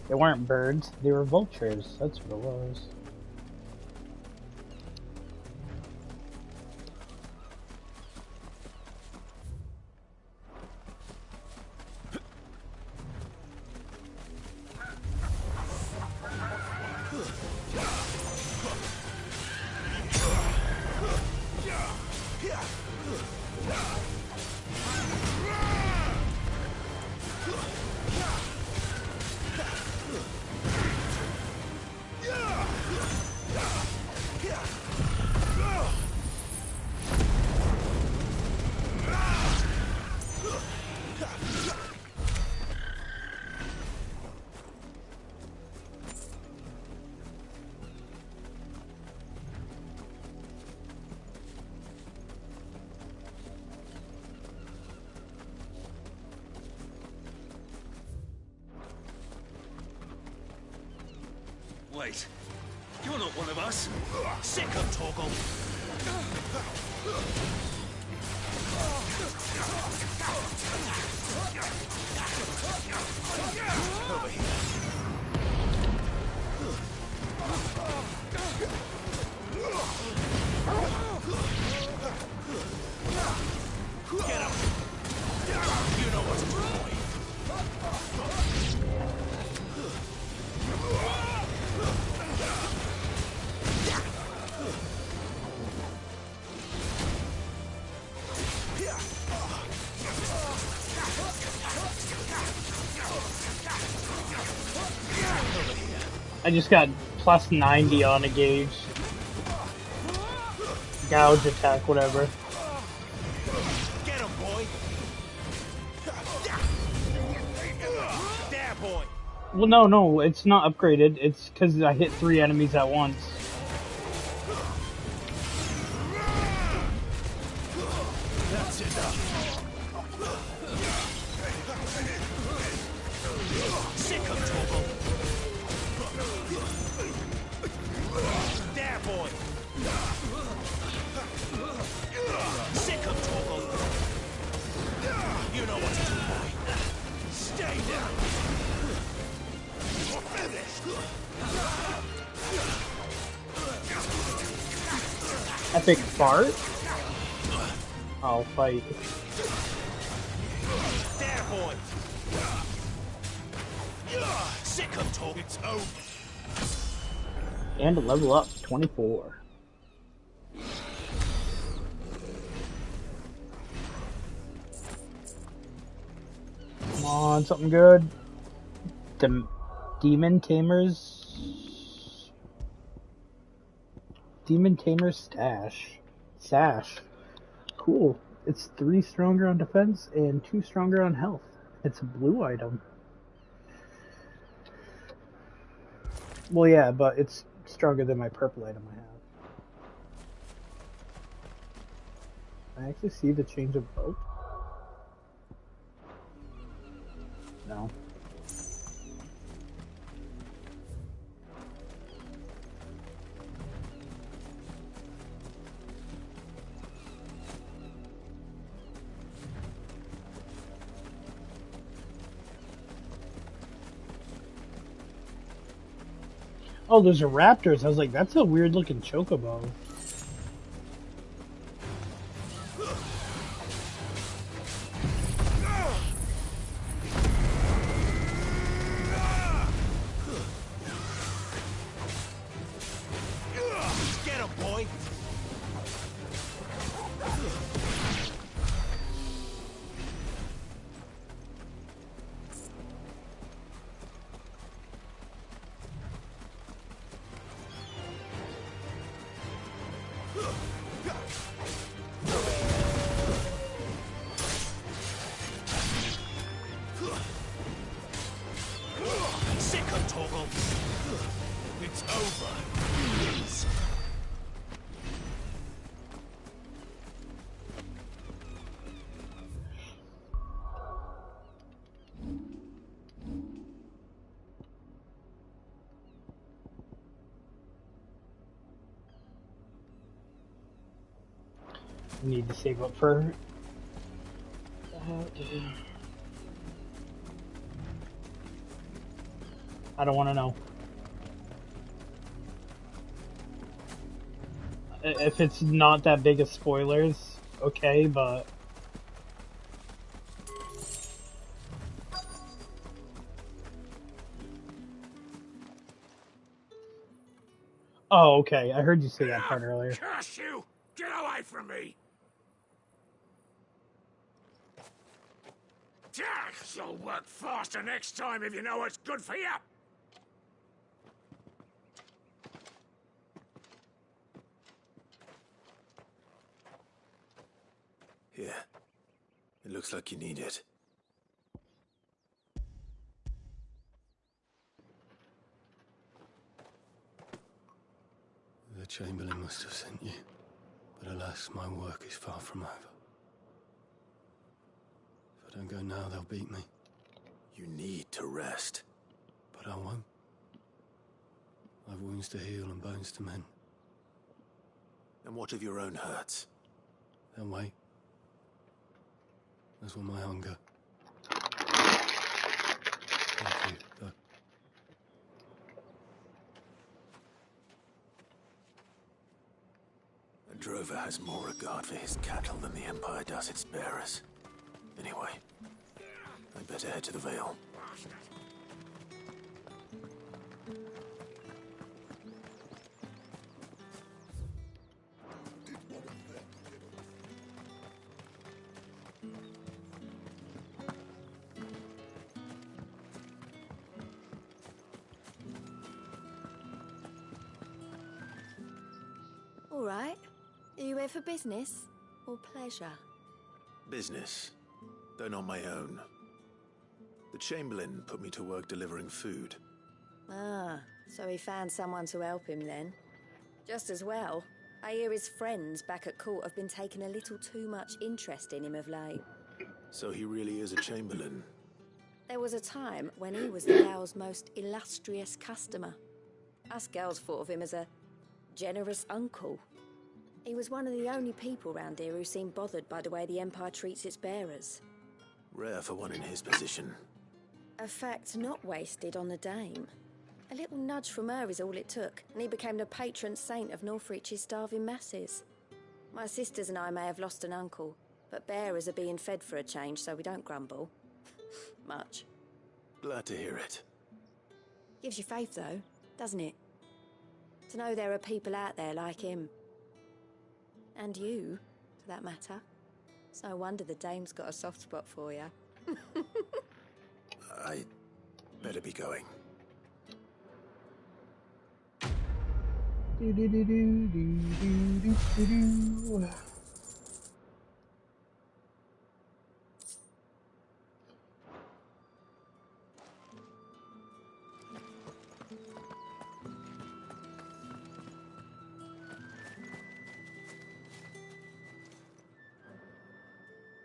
They weren't birds, they were vultures. That's what it was. Wait, you're not one of us. Sick of Torgal. Over here. Get up. You know what's wrong. I just got plus 90 on a gauge. Gouge attack, whatever. Get him, boy. There, boy. Well, no, it's not upgraded. It's because I hit 3 enemies at once. That's enough. Sick of Torgal. There, boy. Sick of Torgal. You know what to do, boy. Stay down. You're finished. Epic fart? I'll fight. There, boy! Sick of talk. It's over. And level up 24. Come on, something good. Demon Tamer's Sash. Cool. It's 3 stronger on defense and 2 stronger on health. It's a blue item. Well, yeah, but it's stronger than my purple item I have. Can I actually see the change of boat? No. Oh, those are raptors. I was like, that's a weird looking chocobo. Get him, boy! Sick of Toggle! It's over. Please. I need to save up for... I don't want to know. If it's not that big of spoilers, okay, but... Oh, okay. I heard you say that part earlier. Curse you! Get away from me! You'll work faster next time if you know what's good for you! Here. It looks like you need it. The Chamberlain must have sent you, but alas, my work is far from over. If I don't go now, they'll beat me. You need to rest. But I won't. I've wounds to heal and bones to mend. And what of your own hurts? They'll wait. As will my hunger. Thank you, though. A drover has more regard for his cattle than the Empire does its bearers. Anyway, I'd better head to the Vale. All right. Are you here for business or pleasure? Business, though not my own. The Chamberlain put me to work delivering food. Ah, so he found someone to help him then. Just as well. I hear his friends back at court have been taking a little too much interest in him of late. So he really is a Chamberlain. There was a time when he was the Gal's most illustrious customer. Us girls thought of him as a generous uncle. He was one of the only people round here who seemed bothered by the way the Empire treats its bearers. Rare for one in his position. A fact not wasted on the dame. A little nudge from her is all it took, and he became the patron saint of Northreach's starving masses. My sisters and I may have lost an uncle, but bearers are being fed for a change, so we don't grumble. Much. Glad to hear it. Gives you faith, though, doesn't it? To know there are people out there like him. And you, for that matter. It's no wonder the dame's got a soft spot for you. I better be going.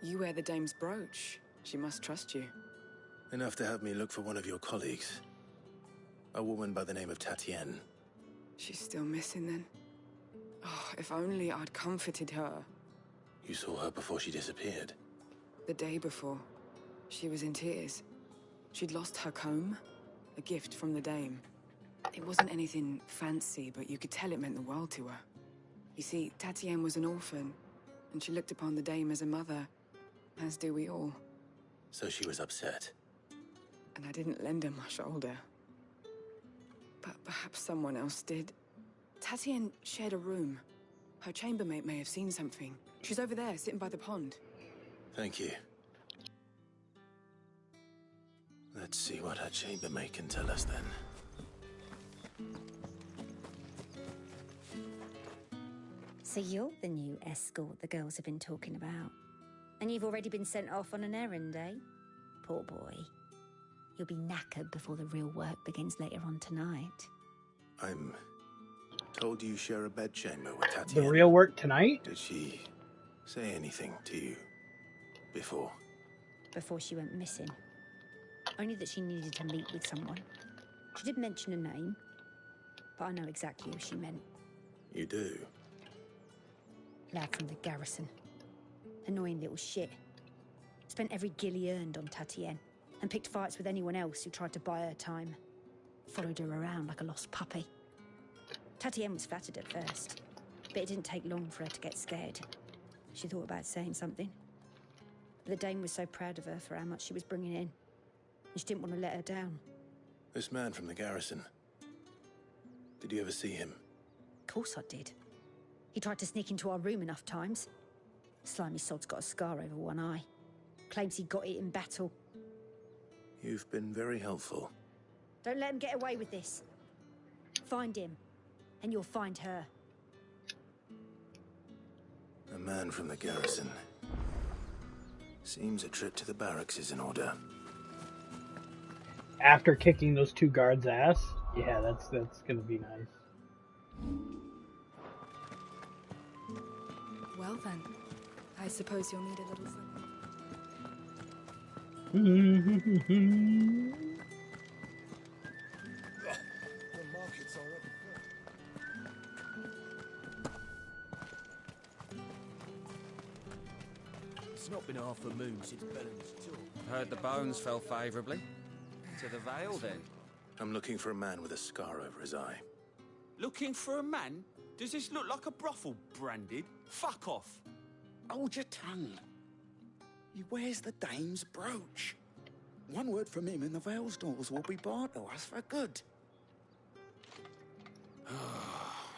You wear the dame's brooch. She must trust you. Enough to have me look for one of your colleagues. A woman by the name of Tatienne. She's still missing then. Oh, if only I'd comforted her. You saw her before she disappeared. The day before, she was in tears. She'd lost her comb, a gift from the dame. It wasn't anything fancy, but you could tell it meant the world to her. You see, Tatienne was an orphan, and she looked upon the dame as a mother, as do we all. So she was upset. And I didn't lend her my shoulder. But perhaps someone else did. Tatienne shared a room. Her chambermaid may have seen something. She's over there, sitting by the pond. Thank you. Let's see what her chambermaid can tell us then. So you're the new escort the girls have been talking about. And you've already been sent off on an errand, eh? Poor boy. You'll be knackered before the real work begins later on tonight. I'm told you share a bedchamber with Tatienne. The real work tonight? Did she say anything to you before? Before she went missing. Only that she needed to meet with someone. She did mention a name, but I know exactly who she meant. You do? Lad from the garrison. Annoying little shit. Spent every guil he earned on Tatienne, and picked fights with anyone else who tried to buy her time. Followed her around like a lost puppy. Tatienne was flattered at first, but it didn't take long for her to get scared. She thought about saying something. But the dame was so proud of her for how much she was bringing in, and she didn't want to let her down. This man from the garrison. Did you ever see him? Of course I did. He tried to sneak into our room enough times. Slimy sod's got a scar over one eye. Claims he got it in battle. You've been very helpful. Don't let him get away with this. Find him, and you'll find her. A man from the garrison. Seems a trip to the barracks is in order. After kicking those two guards' ass, yeah, that's gonna be nice. Well then, I suppose you'll need a little something. The markets are up. It's not been half a moon since Bellen's tour. Heard the bones fell favourably. To the Vale, then? I'm looking for a man with a scar over his eye. Looking for a man? Does this look like a brothel branded? Fuck off. Hold your tongue. He wears the dame's brooch. One word from him and the Vale's doors will be barred to us for good.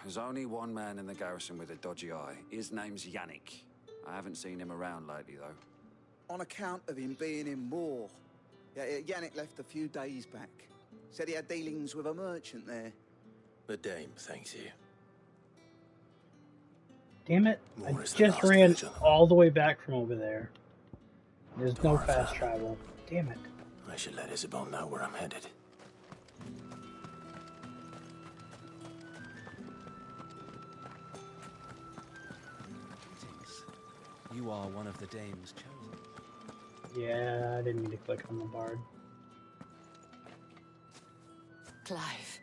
There's only one man in the garrison with a dodgy eye. His name's Yannick. I haven't seen him around lately, though. On account of him being in war. Yeah, Yannick left a few days back. Said he had dealings with a merchant there. The dame thanks you. Damn it, I More is the just last ran village on the- all the way back from over there. There's no Dwarf. fast travel. Damn it. I should let Isabel know where I'm headed. You are one of the dame's chosen. Yeah, I didn't mean to click on the bard. Clive,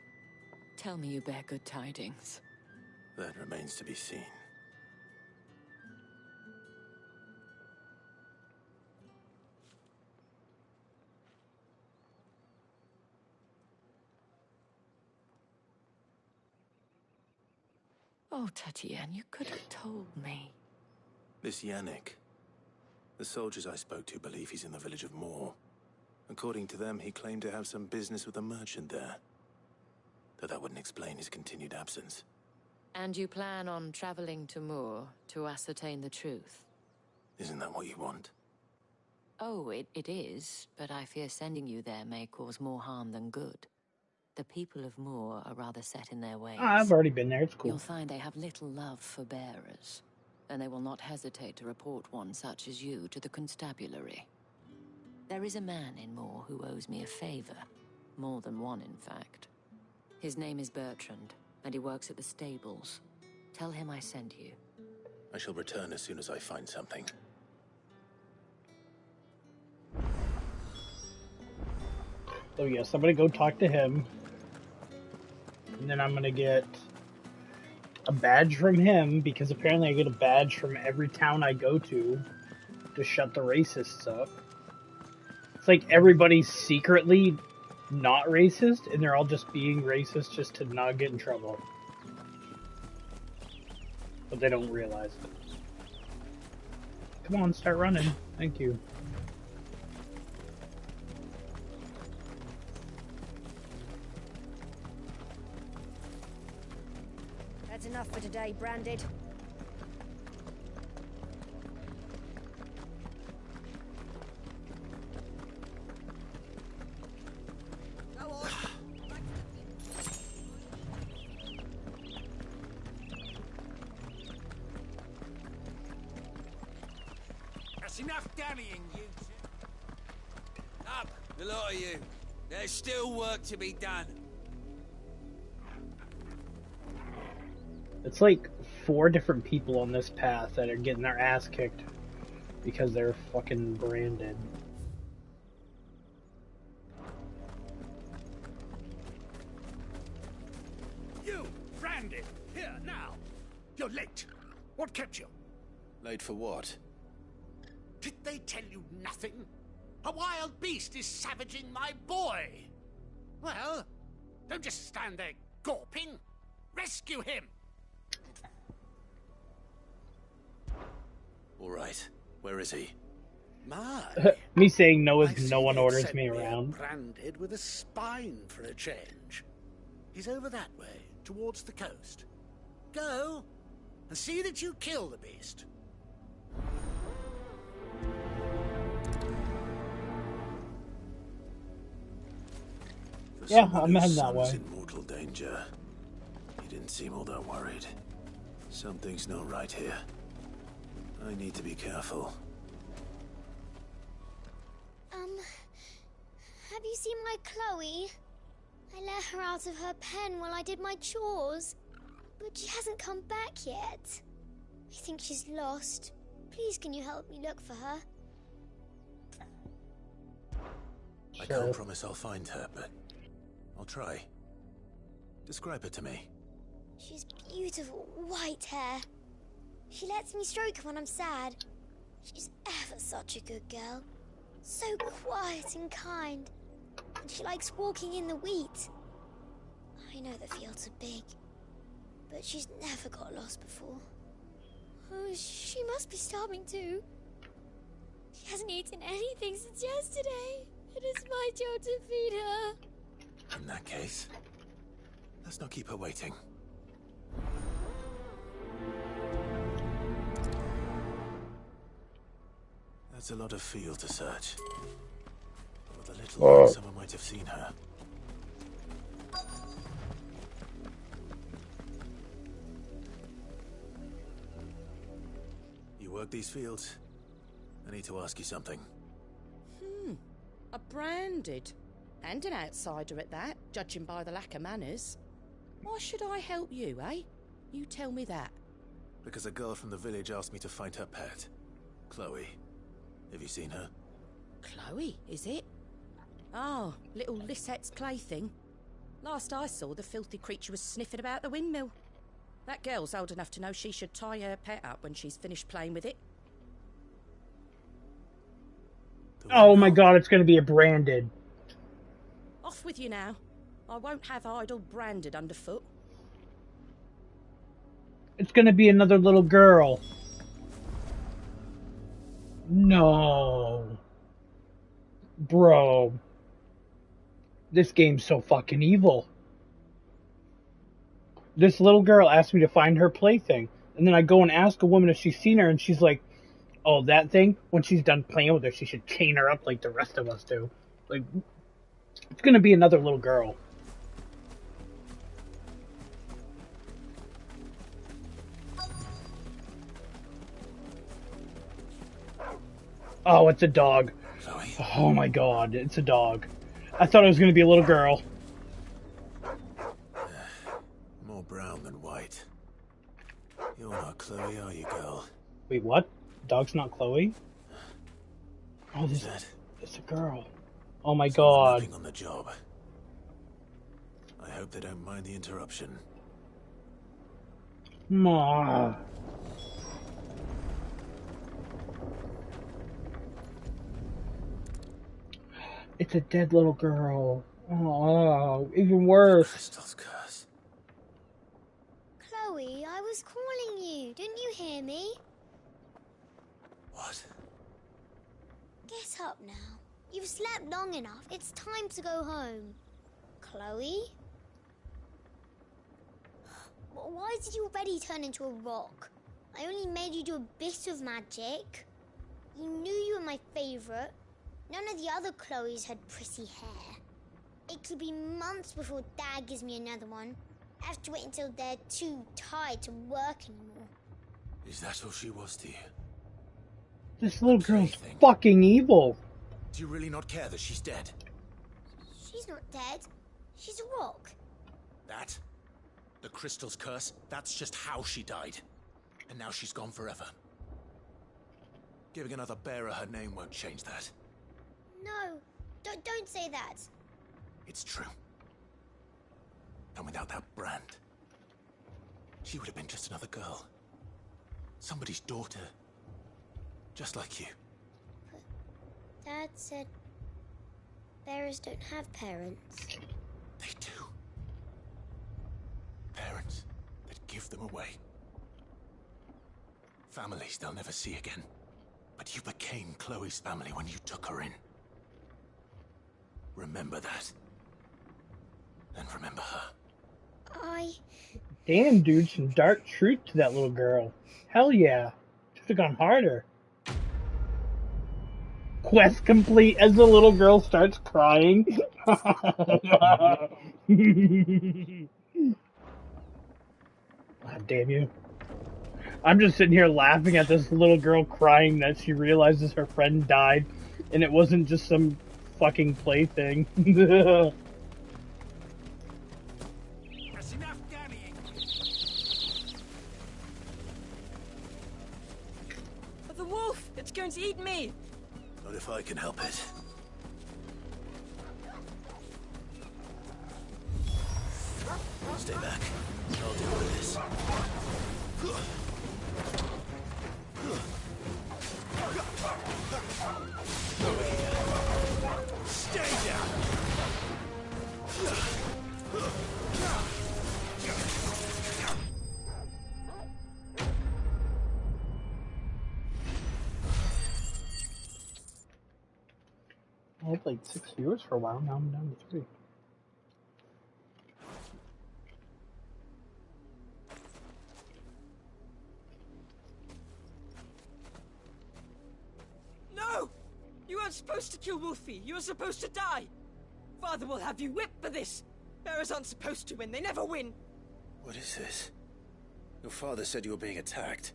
tell me you bear good tidings. That remains to be seen. Oh, Tatienne, you could have told me. This Yannick. The soldiers I spoke to believe he's in the village of Moor. According to them, he claimed to have some business with a merchant there. Though that wouldn't explain his continued absence. And you plan on traveling to Moor to ascertain the truth? Isn't that what you want? Oh, it is, but I fear sending you there may cause more harm than good. The people of Moor are rather set in their ways. I've already been there, it's cool. You'll find they have little love for bearers, and they will not hesitate to report one such as you to the constabulary. There is a man in Moor who owes me a favor. More than one, in fact. His name is Bertrand, and he works at the stables. Tell him I sent you. I shall return as soon as I find something. So yes, I'm gonna go talk to him. And then I'm gonna get a badge from him, because apparently I get a badge from every town I go to shut the racists up. It's like everybody's secretly not racist, and they're all just being racist just to not get in trouble. But they don't realize it. Come on, start running. Thank you. That's enough for today, Branded. That's enough dallying, you two. Up, the lot of you. There's still work to be done. It's like 4 different people on this path that are getting their ass kicked because they're fucking branded. You, branded, here, now. You're late. What kept you? Late for what? Did they tell you nothing? A wild beast is savaging my boy. Well, don't just stand there gawping. Rescue him. All right. Where is he? My. Me saying no I is see no one they've orders sent me a around. Branded with a spine for a change. He's over that way, towards the coast. Go and see that you kill the beast. Yeah, I'm heading that way. In mortal danger. He didn't seem all that worried. Something's not right here. I need to be careful. Have you seen my Chloe? I let her out of her pen while I did my chores, but she hasn't come back yet. I think she's lost. Please, can you help me look for her? I can't promise I'll find her, but I'll try. Describe her to me. She's beautiful white hair. She lets me stroke her when I'm sad. She's ever such a good girl. So quiet and kind. And she likes walking in the wheat. I know the fields are big, but she's never got lost before. Oh, she must be starving too. She hasn't eaten anything since yesterday. It is my job to feed her. In that case, let's not keep her waiting. That's a lot of field to search. With a little luck, someone might have seen her. You work these fields? I need to ask you something. A branded. And an outsider at that, judging by the lack of manners. Why should I help you, eh? You tell me that. Because a girl from the village asked me to find her pet. Chloe. Have you seen her? Chloe, is it? Oh, little Lisette's plaything. Last I saw, the filthy creature was sniffing about the windmill. That girl's old enough to know she should tie her pet up when she's finished playing with it. Oh my god, it's gonna be a branded. Off with you now. I won't have idle branded underfoot. It's gonna be another little girl. No. Bro. This game's so fucking evil. This little girl asked me to find her plaything. And then I go and ask a woman if she's seen her, and she's like, oh, that thing? When she's done playing with her, she should chain her up like the rest of us do. Like, it's gonna be another little girl. Oh, it's a dog. Chloe? Oh my god, it's a dog. I thought it was gonna be a little girl. More brown than white. You're not Chloe, are you, girl? Wait, what? Dog's not Chloe? Oh, Is that? It's a girl. Oh my god. On the job. I hope they don't mind the interruption. Ma. It's a dead little girl. Oh, even worse. Crystal's curse. Chloe, I was calling you. Didn't you hear me? What? Get up now. You've slept long enough. It's time to go home. Chloe? Why did you already turn into a rock? I only made you do a bit of magic. You knew you were my favorite. None of the other Chloes had pretty hair. It could be months before Dad gives me another one. I have to wait until they're too tired to work anymore. Is that all she was to you? This little girl's fucking evil. Do you really not care that she's dead? She's not dead. She's a rock. That? The crystal's curse? That's just how she died. And now she's gone forever. Giving another bearer her name won't change that. No, don't say that. It's true. And without that brand, she would have been just another girl. Somebody's daughter. Just like you. But Dad said bearers don't have parents. They do. Parents that give them away. Families they'll never see again. But you became Chloe's family when you took her in. Remember that. And remember her. Damn, dude, some dark truth to that little girl. Hell yeah. Should have gone harder. Quest complete as the little girl starts crying. God damn you. I'm just sitting here laughing at this little girl crying that she realizes her friend died and it wasn't just some fucking plaything. That's enough damning. The wolf! It's going to eat me! Not if I can help it. Stay back. I'll deal with this. Over here. Stay down. I had like 6 viewers for a while, now I'm down to 3. No! You weren't supposed to kill Wolfie. You were supposed to die. Father will have you whipped for this. Bearers aren't supposed to win. They never win. What is this? Your father said you were being attacked.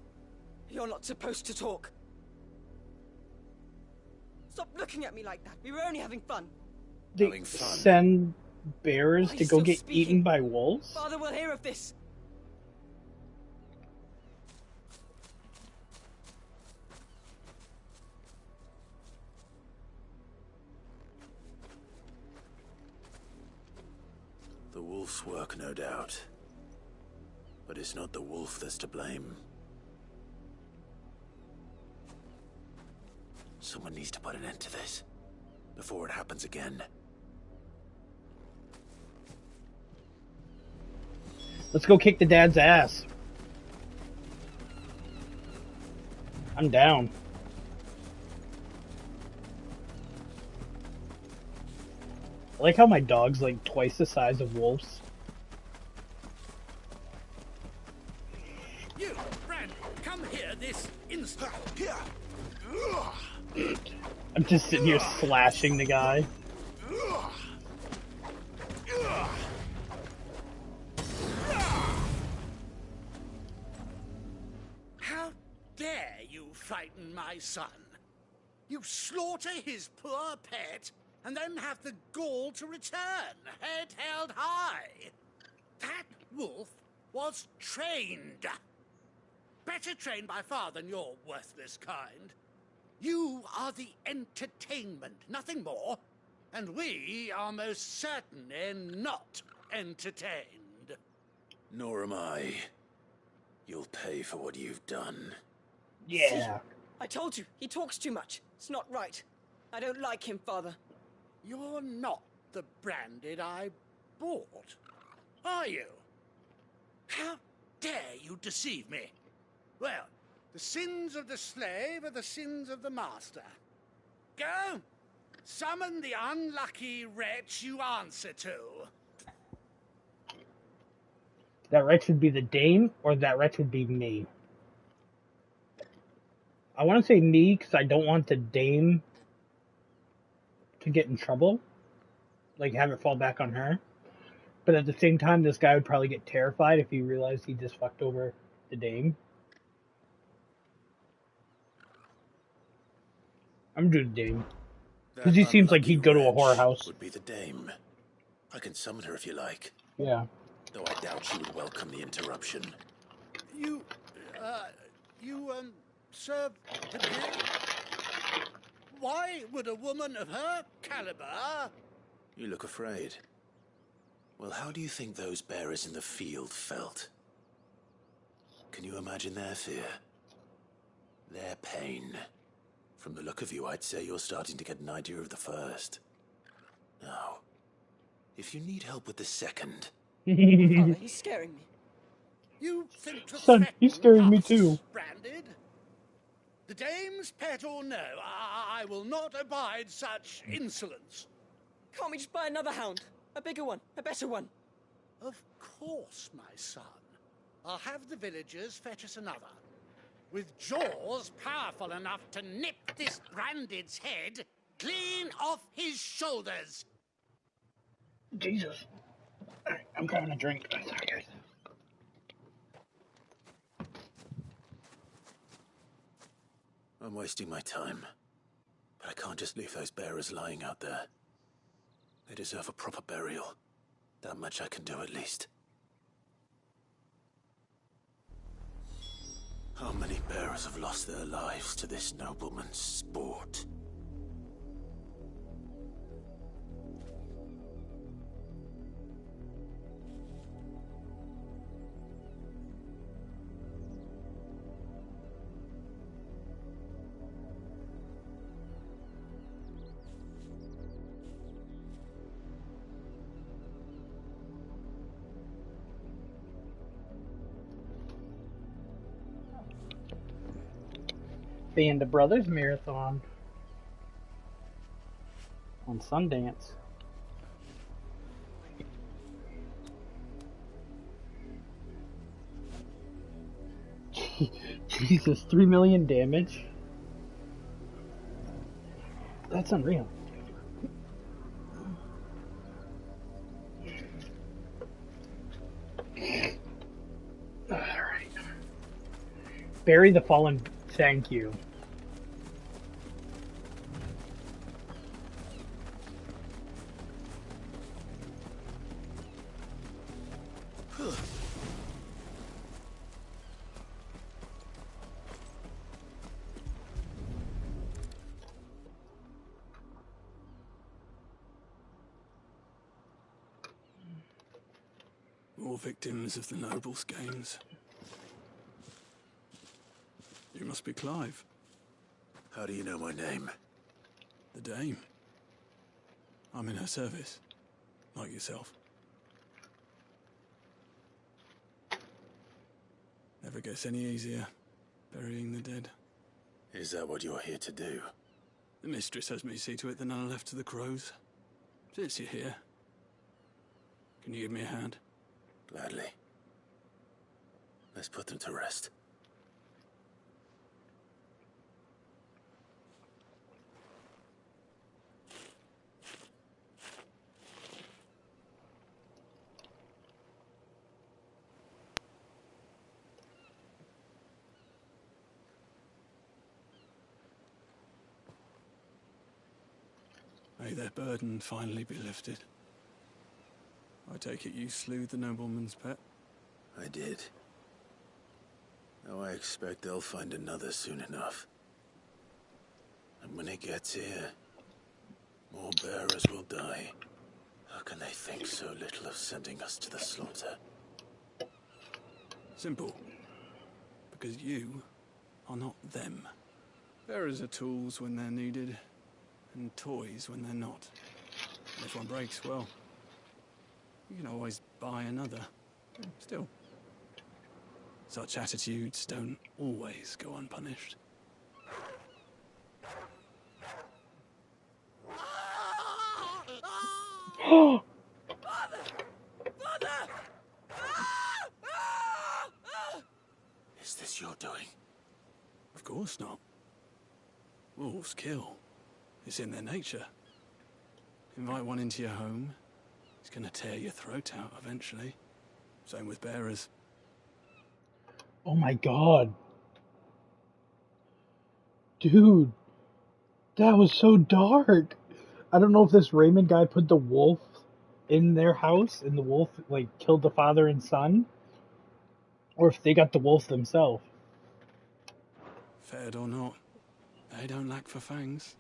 You're not supposed to talk. Stop looking at me like that. We were only having fun. They send bearers to go get eaten by wolves? Father will hear of this. The wolf's work, no doubt. But it's not the wolf that's to blame. Someone needs to put an end to this, before it happens again. Let's go kick the dad's ass. I'm down. I like how my dog's like twice the size of Wolf's. You, Brand, come here this instant. Here. I'm just sitting here slashing the guy. How dare you frighten my son? You slaughter his poor pet and then have the gall to return, head held high. That wolf was trained. Better trained by far than your worthless kind. You are the entertainment, nothing more. And we are most certainly not entertained. Nor am I. You'll pay for what you've done. Yeah. I told you, he talks too much. It's not right. I don't like him, Father. You're not the Branded I bought, are you? How dare you deceive me? Well, the sins of the slave are the sins of the master. Go, summon the unlucky wretch you answer to. That wretch would be the Dame, or that wretch would be me. I want to say me because I don't want the Dame to get in trouble. Like, have it fall back on her. But at the same time, this guy would probably get terrified if he realized he just fucked over the Dame. I'm doing the Dame. Because he seems like he'd go to a whorehouse. Would be the Dame. I can summon her if you like. Yeah. Though I doubt she would welcome the interruption. You serve the Dame? Why would a woman of her caliber... You look afraid. Well, how do you think those bearers in the field felt? Can you imagine their fear? Their pain? From the look of you, I'd say you're starting to get an idea of the first. Now, if you need help with the second... Father, he's scaring me. You think to Son, he's scaring me too. Branded? The Dame's pet or no, I will not abide such insolence. Can't we just buy another hound? A bigger one, a better one. Of course, my son. I'll have the villagers fetch us another. With jaws powerful enough to nip this Branded's head clean off his shoulders. Jesus. I'm grabbing a drink. Sorry, guys. I'm wasting my time. But I can't just leave those bearers lying out there. They deserve a proper burial. That much I can do at least. How many bearers have lost their lives to this nobleman's sport? Band of Brothers Marathon on Sundance. Jesus, 3 million damage? That's unreal. Alright. Bury the fallen. Thank you. More victims of the nobles' games. You must be Clive. How do you know my name? The Dame. I'm in her service, like yourself. Never gets any easier, burying the dead. Is that what you're here to do? The mistress has me see to it that none are left to the crows. Since you're here, can you give me a hand? Gladly. Let's put them to rest. May their burden finally be lifted. I take it you slew the nobleman's pet? I did. Now I expect they'll find another soon enough. And when it gets here, more bearers will die. How can they think so little of sending us to the slaughter? Simple. Because you are not them. Bearers are tools when they're needed, and toys when they're not. And if one breaks, well, you can always buy another. Still, such attitudes don't always go unpunished. Is this your doing? Of course not. Wolves kill. It's in their nature. Invite one into your home, he's gonna tear your throat out eventually. Same with bearers. Oh my god. Dude, that was so dark. I don't know if this Raymond guy put the wolf in their house and the wolf, like, killed the father and son, or if they got the wolf themselves. Fed or not, they don't lack for fangs.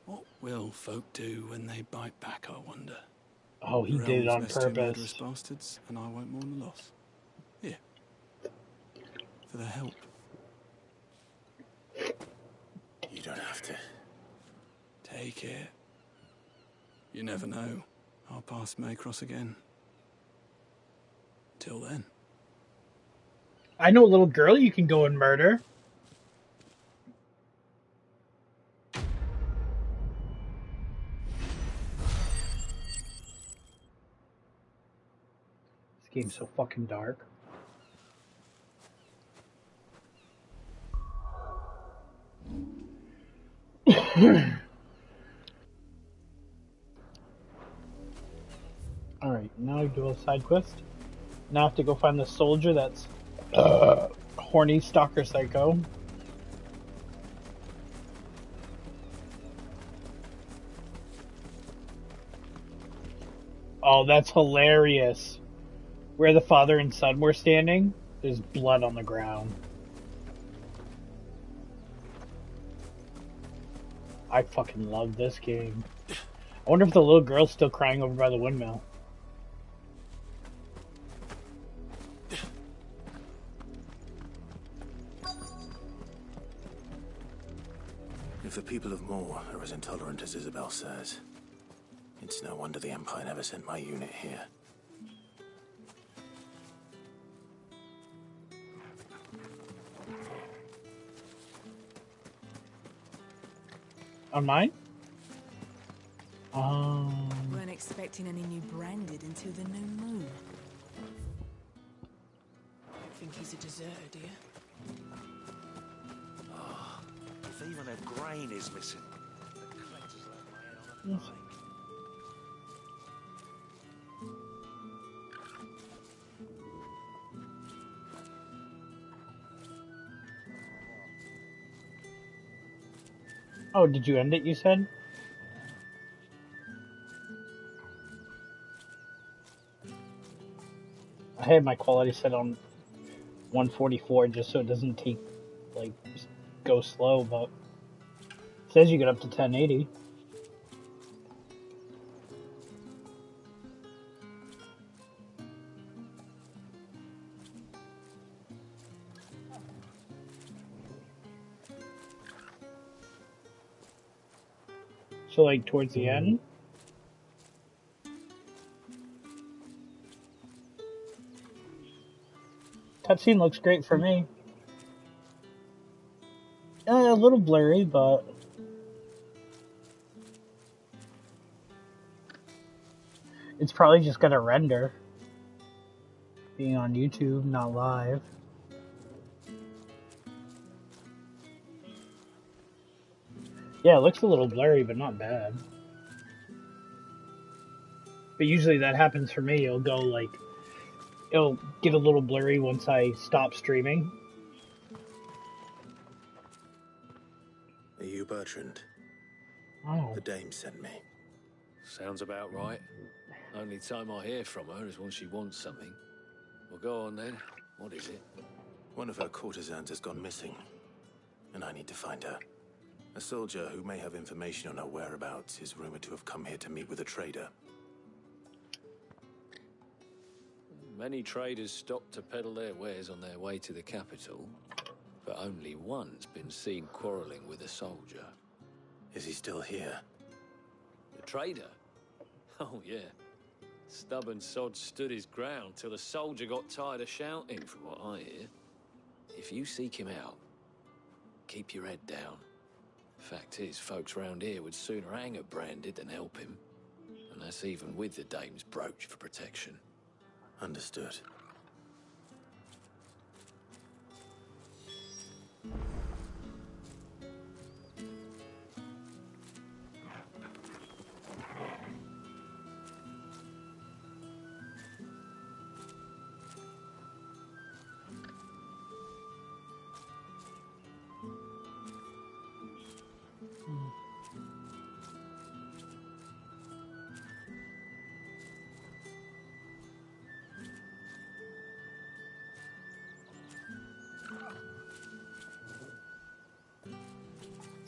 What will folk do when they bite back, I wonder? Oh, he did it on Two murderous purpose. bastards, and I won't mourn the loss. Here. For their help. You don't have to. Take it. You never know. Our paths may cross again. Till then. I know a little girl you can go and murder. This game's so fucking dark. Alright, now I do a side quest. Now I have to go find the soldier that's horny stalker psycho. Oh, that's hilarious. Where the father and son were standing, there's blood on the ground. I fucking love this game. I wonder if the little girl's still crying over by the windmill. If the people of Moor are as intolerant as Isabel says, it's no wonder the Empire never sent my unit here. On mine? Weren't expecting any new branded until the new moon. Think he's a deserter, do you? Oh, if even a grain is missing, the collector's left my head on a pike. Oh, did you end it, you said? I had my quality set on 144 just so it doesn't take, like, go slow, but it says you get up to 1080. So, like, towards the end? Cutscene looks great for me. Yeah, a little blurry, but it's probably just gonna render. Being on YouTube, not live. Yeah, it looks a little blurry, but not bad. But usually that happens for me. It'll go like, it'll get a little blurry once I stop streaming. Are you Bertrand? Oh. The dame sent me. Sounds about right. Only time I hear from her is when she wants something. Well, go on then. What is it? One of her courtesans has gone missing, and I need to find her. A soldier who may have information on her whereabouts is rumored to have come here to meet with a trader. Many traders stop to peddle their wares on their way to the capital, but only one's been seen quarreling with a soldier. Is he still here? The trader? Oh, yeah. Stubborn sod stood his ground till the soldier got tired of shouting, from what I hear. If you seek him out, keep your head down. Fact is, folks round here would sooner hang a branded than help him. And that's even with the dame's brooch for protection. Understood.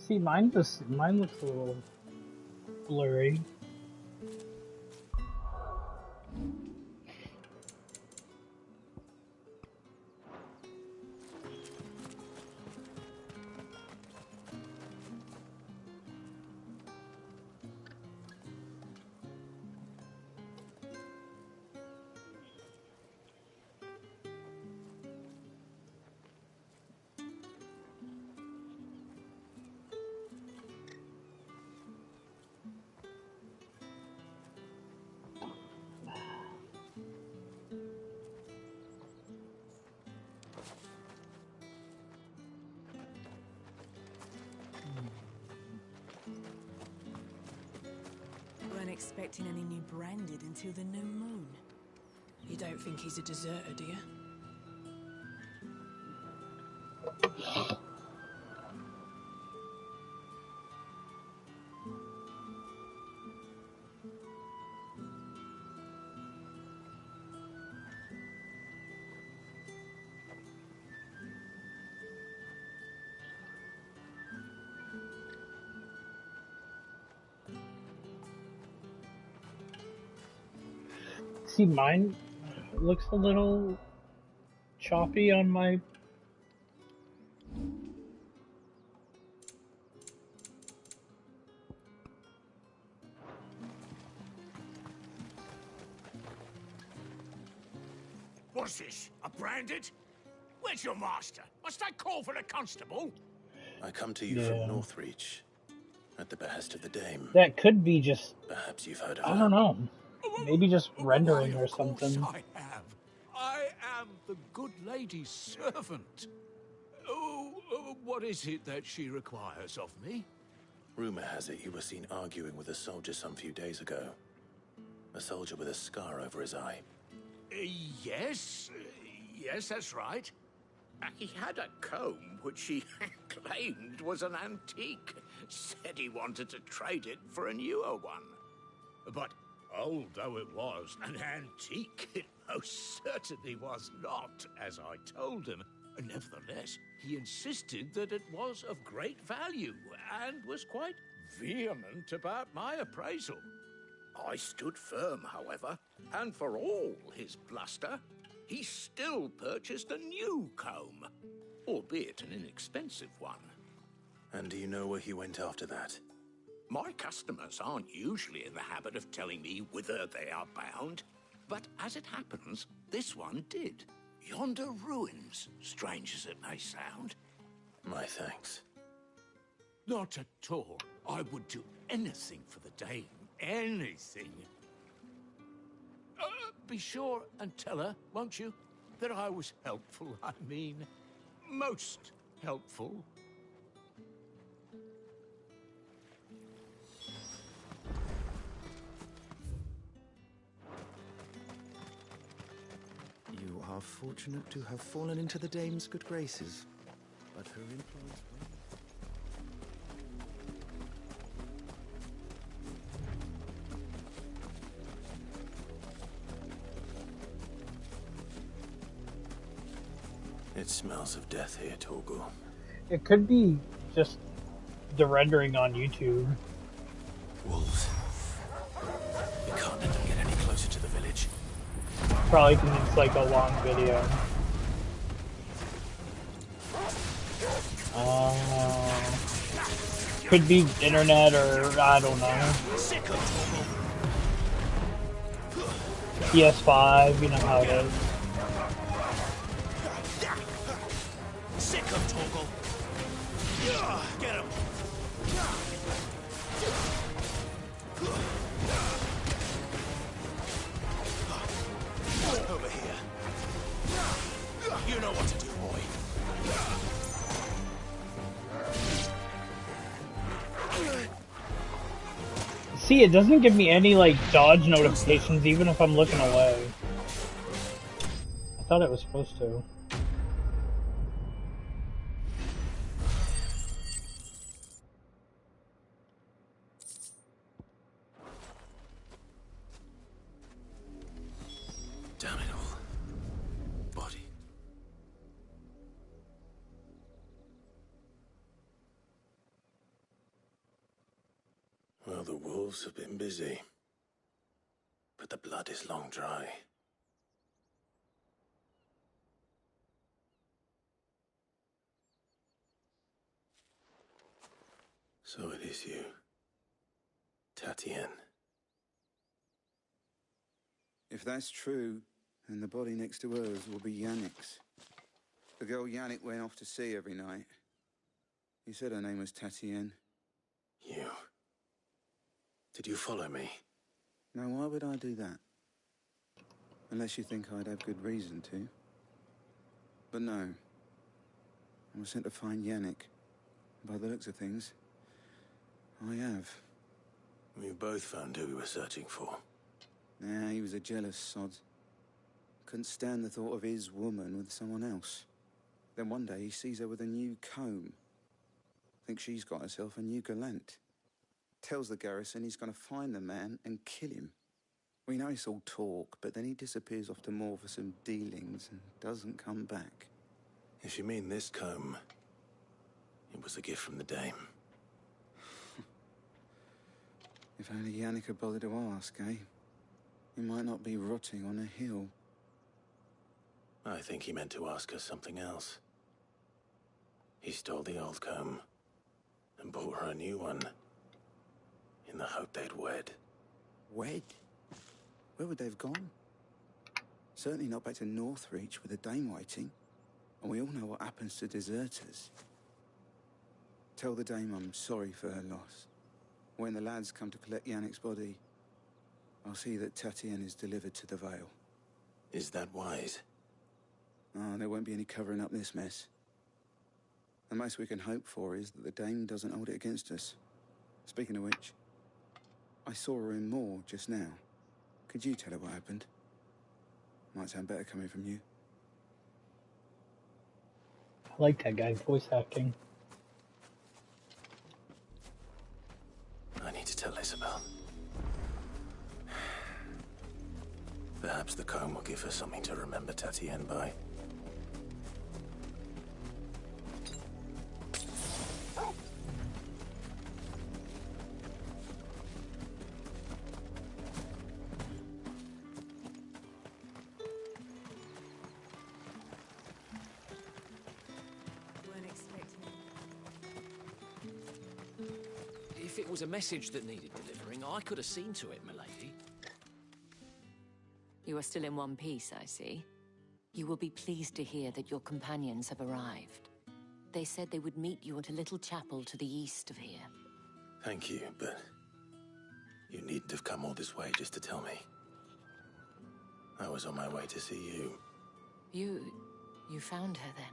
See, mine looks a little blurry. Weren't expecting any new branded until the new moon. You don't think he's a deserter, do you? See, mine looks a little choppy on my... What's this? A branded? Where's your master? Must I call for the constable? I come to you from Northreach, at the behest of the dame. That could be just... Perhaps you've heard of her. I don't know. Maybe just rendering or something. I have. I am the good lady's servant. What is it that she requires of me? Rumor has it you were seen arguing with a soldier some few days ago. A soldier with a scar over his eye. Yes. Yes, that's right. He had a comb which he claimed was an antique. Said he wanted to trade it for a newer one. But old though it was, an antique it most certainly was not, as I told him. Nevertheless, he insisted that it was of great value, and was quite vehement about my appraisal. I stood firm, however, and for all his bluster, he still purchased a new comb, albeit an inexpensive one. And do you know where he went after that? My customers aren't usually in the habit of telling me whither they are bound, but as it happens, this one did. Yonder ruins, strange as it may sound. My thanks. Not at all. I would do anything for the Dame. Anything. Be sure and tell her, won't you, that I was helpful. I mean, most helpful. You are fortunate to have fallen into the Dame's good graces, but her influence... It smells of death here, Torgal. It could be just the rendering on YouTube. Wolves. We can't let them get any closer to the village. Probably because it's like a long video. Could be internet or I don't know. PS5, you know how it is. Sick of Torgal. Get him. Over here. You know what to do, boy. See, it doesn't give me any, like, dodge notifications even if I'm looking away. I thought it was supposed to. Damn it all. Body. Well, the wolves have been busy. But the blood is long dry. So it is you, Tatien. If that's true, then the body next to hers will be Yannick's. The girl Yannick went off to sea every night. He said her name was Tatien. You. Did you follow me? Now, why would I do that? Unless you think I'd have good reason to. But no. I was sent to find Yannick. By the looks of things, I have. We both found who we were searching for. Nah, he was a jealous sod. Couldn't stand the thought of his woman with someone else. Then one day he sees her with a new comb. Thinks she's got herself a new gallant. Tells the garrison he's going to find the man and kill him. We know it's all talk, but then he disappears off to Moor for some dealings and doesn't come back. If you mean this comb, it was a gift from the Dame. If only Yannick had bothered to ask, eh? He might not be rotting on a hill. I think he meant to ask her something else. He stole the old comb and bought her a new one in the hope they'd wed. Wed? Where would they have gone? Certainly not back to Northreach with the Dame waiting. And we all know what happens to deserters. Tell the Dame I'm sorry for her loss. When the lads come to collect Yannick's body, I'll see that Tatien is delivered to the Vale. Is that wise? Oh, there won't be any covering up this mess. The most we can hope for is that the Dame doesn't hold it against us. Speaking of which, I saw her in Moor just now. Could you tell her what happened? Might sound better coming from you. I like that guy's voice acting. I need to tell Isabel. Perhaps the comb will give her something to remember Tatien by. If it was a message that needed delivering, I could have seen to it, milady. You are still in one piece, I see. You will be pleased to hear that your companions have arrived. They said they would meet you at a little chapel to the east of here. Thank you, but you needn't have come all this way just to tell me. I was on my way to see you. You found her then?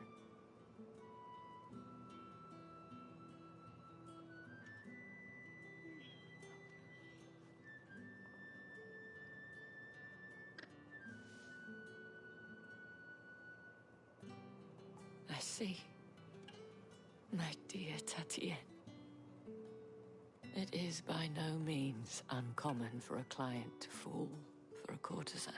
I see. My dear Tatienne. It is by no means uncommon for a client to fall for a courtesan.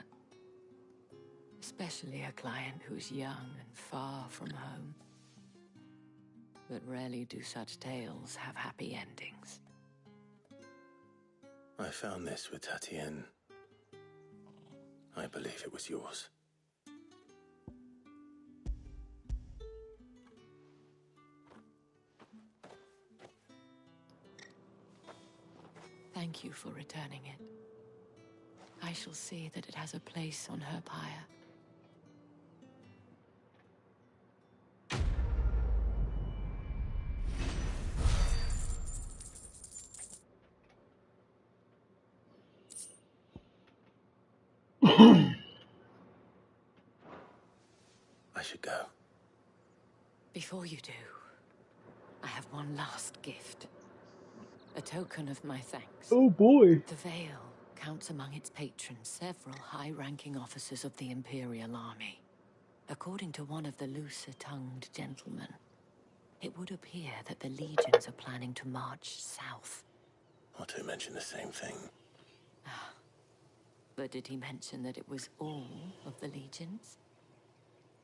Especially a client who's young and far from home. But rarely do such tales have happy endings. I found this with Tatienne. I believe it was yours. Thank you for returning it. I shall see that it has a place on her pyre. I should go. Before you do, I have one last gift. A token of my thanks. Oh boy. The Vale counts among its patrons several high-ranking officers of the Imperial Army. According to one of the looser-tongued gentlemen, it would appear that the legions are planning to march south. Or to mention the same thing. But did he mention that it was all of the legions?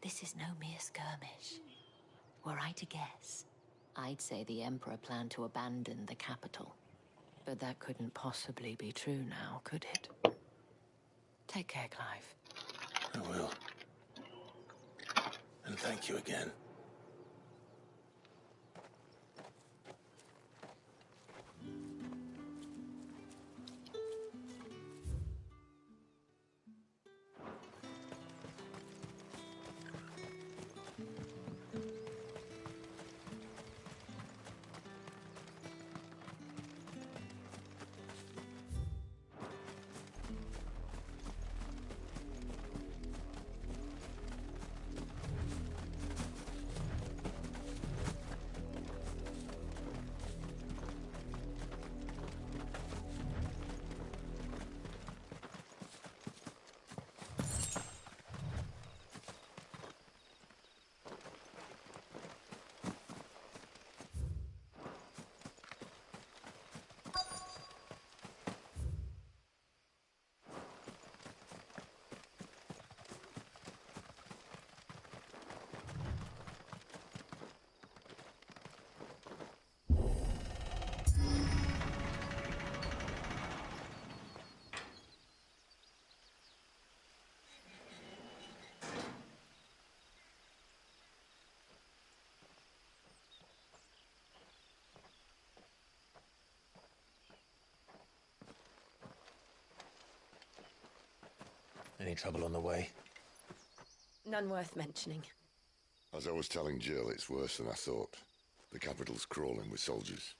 This is no mere skirmish. Were I to guess, I'd say the Emperor planned to abandon the capital. But that couldn't possibly be true now, could it? Take care, Clive. I will. And thank you again. Any trouble on the way? None worth mentioning. As I was telling Jill, it's worse than I thought. The capital's crawling with soldiers.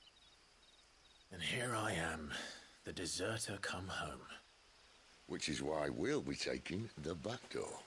And here I am, the deserter come home. Which is why we'll be taking the back door.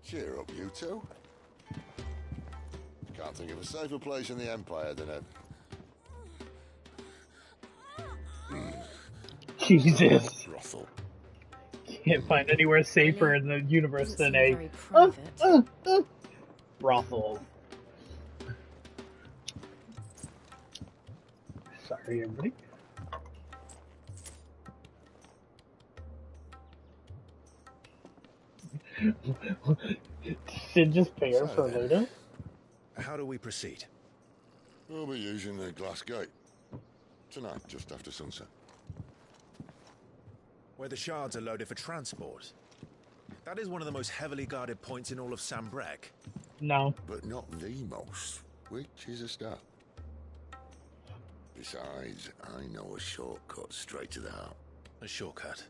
Cheer up, you two. Can't think of a safer place in the Empire than a... Jesus. brothel. Can't find anywhere safer in the universe than a very private. brothel. Sorry, everybody. Should just pay her for later. How do we proceed? We'll be using the glass gate. Tonight, just after sunset. Where the shards are loaded for transport. That is one of the most heavily guarded points in all of Sambrek. No. But not the most, which is a start. Besides, I know a shortcut straight to the heart. A shortcut?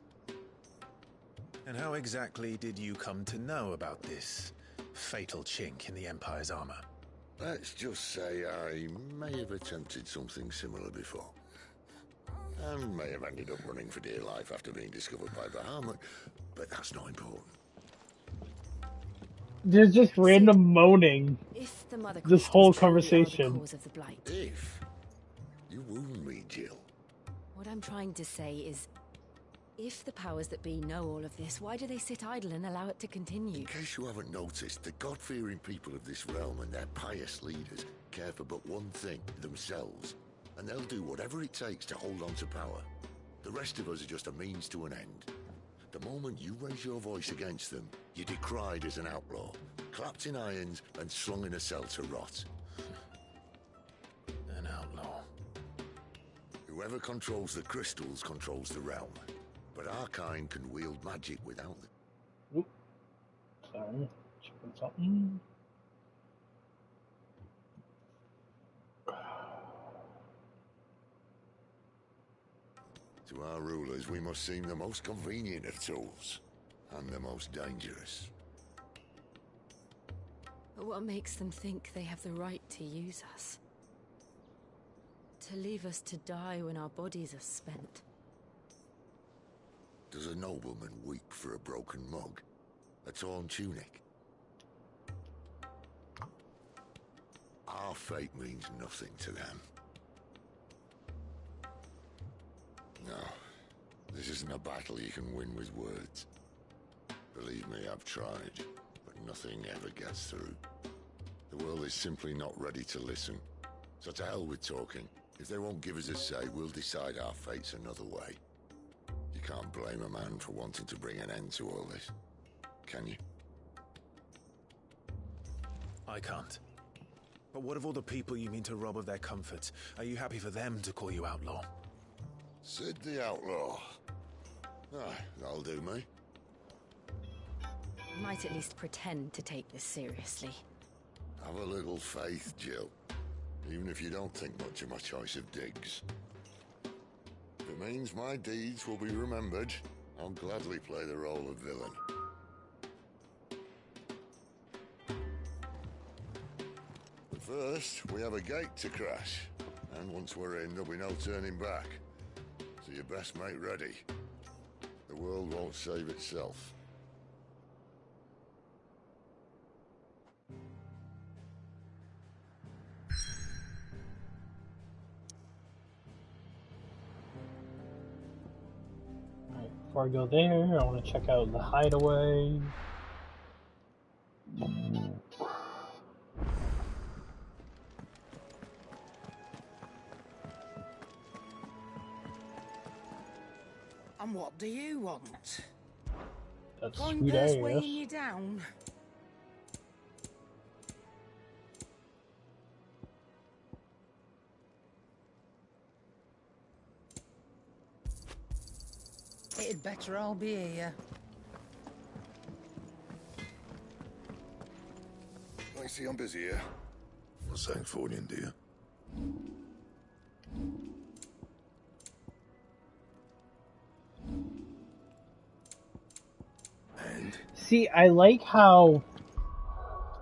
And how exactly did you come to know about this fatal chink in the Empire's armor? Let's just say I may have attempted something similar before. And may have ended up running for dear life after being discovered by Bahamut, but that's not important. There's just random moaning. If the Mother This whole Crystals truly are the conversation. cause of the blight. If you wound me, Jill. What I'm trying to say is, if the powers that be know all of this, why do they sit idle and allow it to continue? In case you haven't noticed, the God-fearing people of this realm and their pious leaders care for but one thing, themselves. And they'll do whatever it takes to hold on to power. The rest of us are just a means to an end. The moment you raise your voice against them, you're decried as an outlaw, clapped in irons and slung in a cell to rot. An outlaw. Whoever controls the crystals controls the realm. But our kind can wield magic without them. Oop. Sorry. Checking something. To our rulers, we must seem the most convenient of tools, and the most dangerous. But what makes them think they have the right to use us? To leave us to die when our bodies are spent? Does a nobleman weep for a broken mug? A torn tunic? Our fate means nothing to them. No, this isn't a battle you can win with words. Believe me, I've tried, but nothing ever gets through. The world is simply not ready to listen. So to hell with talking. If they won't give us a say, we'll decide our fates another way. You can't blame a man for wanting to bring an end to all this, can you? I can't. But what of all the people you mean to rob of their comforts? Are you happy for them to call you outlaw? Sid the Outlaw. Ah, that'll do me. I might at least pretend to take this seriously. Have a little faith, Jill. Even if you don't think much of my choice of digs. If it means my deeds will be remembered, I'll gladly play the role of villain. But first, we have a gate to crash. And once we're in, there'll be no turning back. So you best make ready. The world won't save itself. Alright, before I go there, I want to check out the hideaway. And what do you want? That's Going sweet there's ass. weighing you down. It'd better all be here. I see I'm busy here. What's that for you, dear? And? See, I like how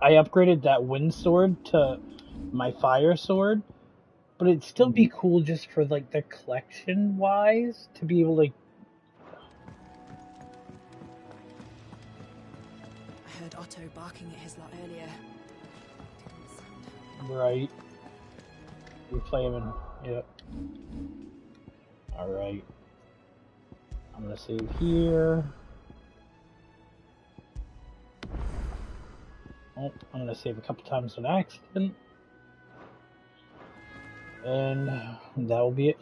I upgraded that wind sword to my fire sword, but it'd still be cool just for like the collection wise to be able to. I heard Otto barking at his lot earlier. Right. Replay him in. Yep. Alright. I'm gonna save here. Oh, I'm gonna save a couple times on accident. And that will be it.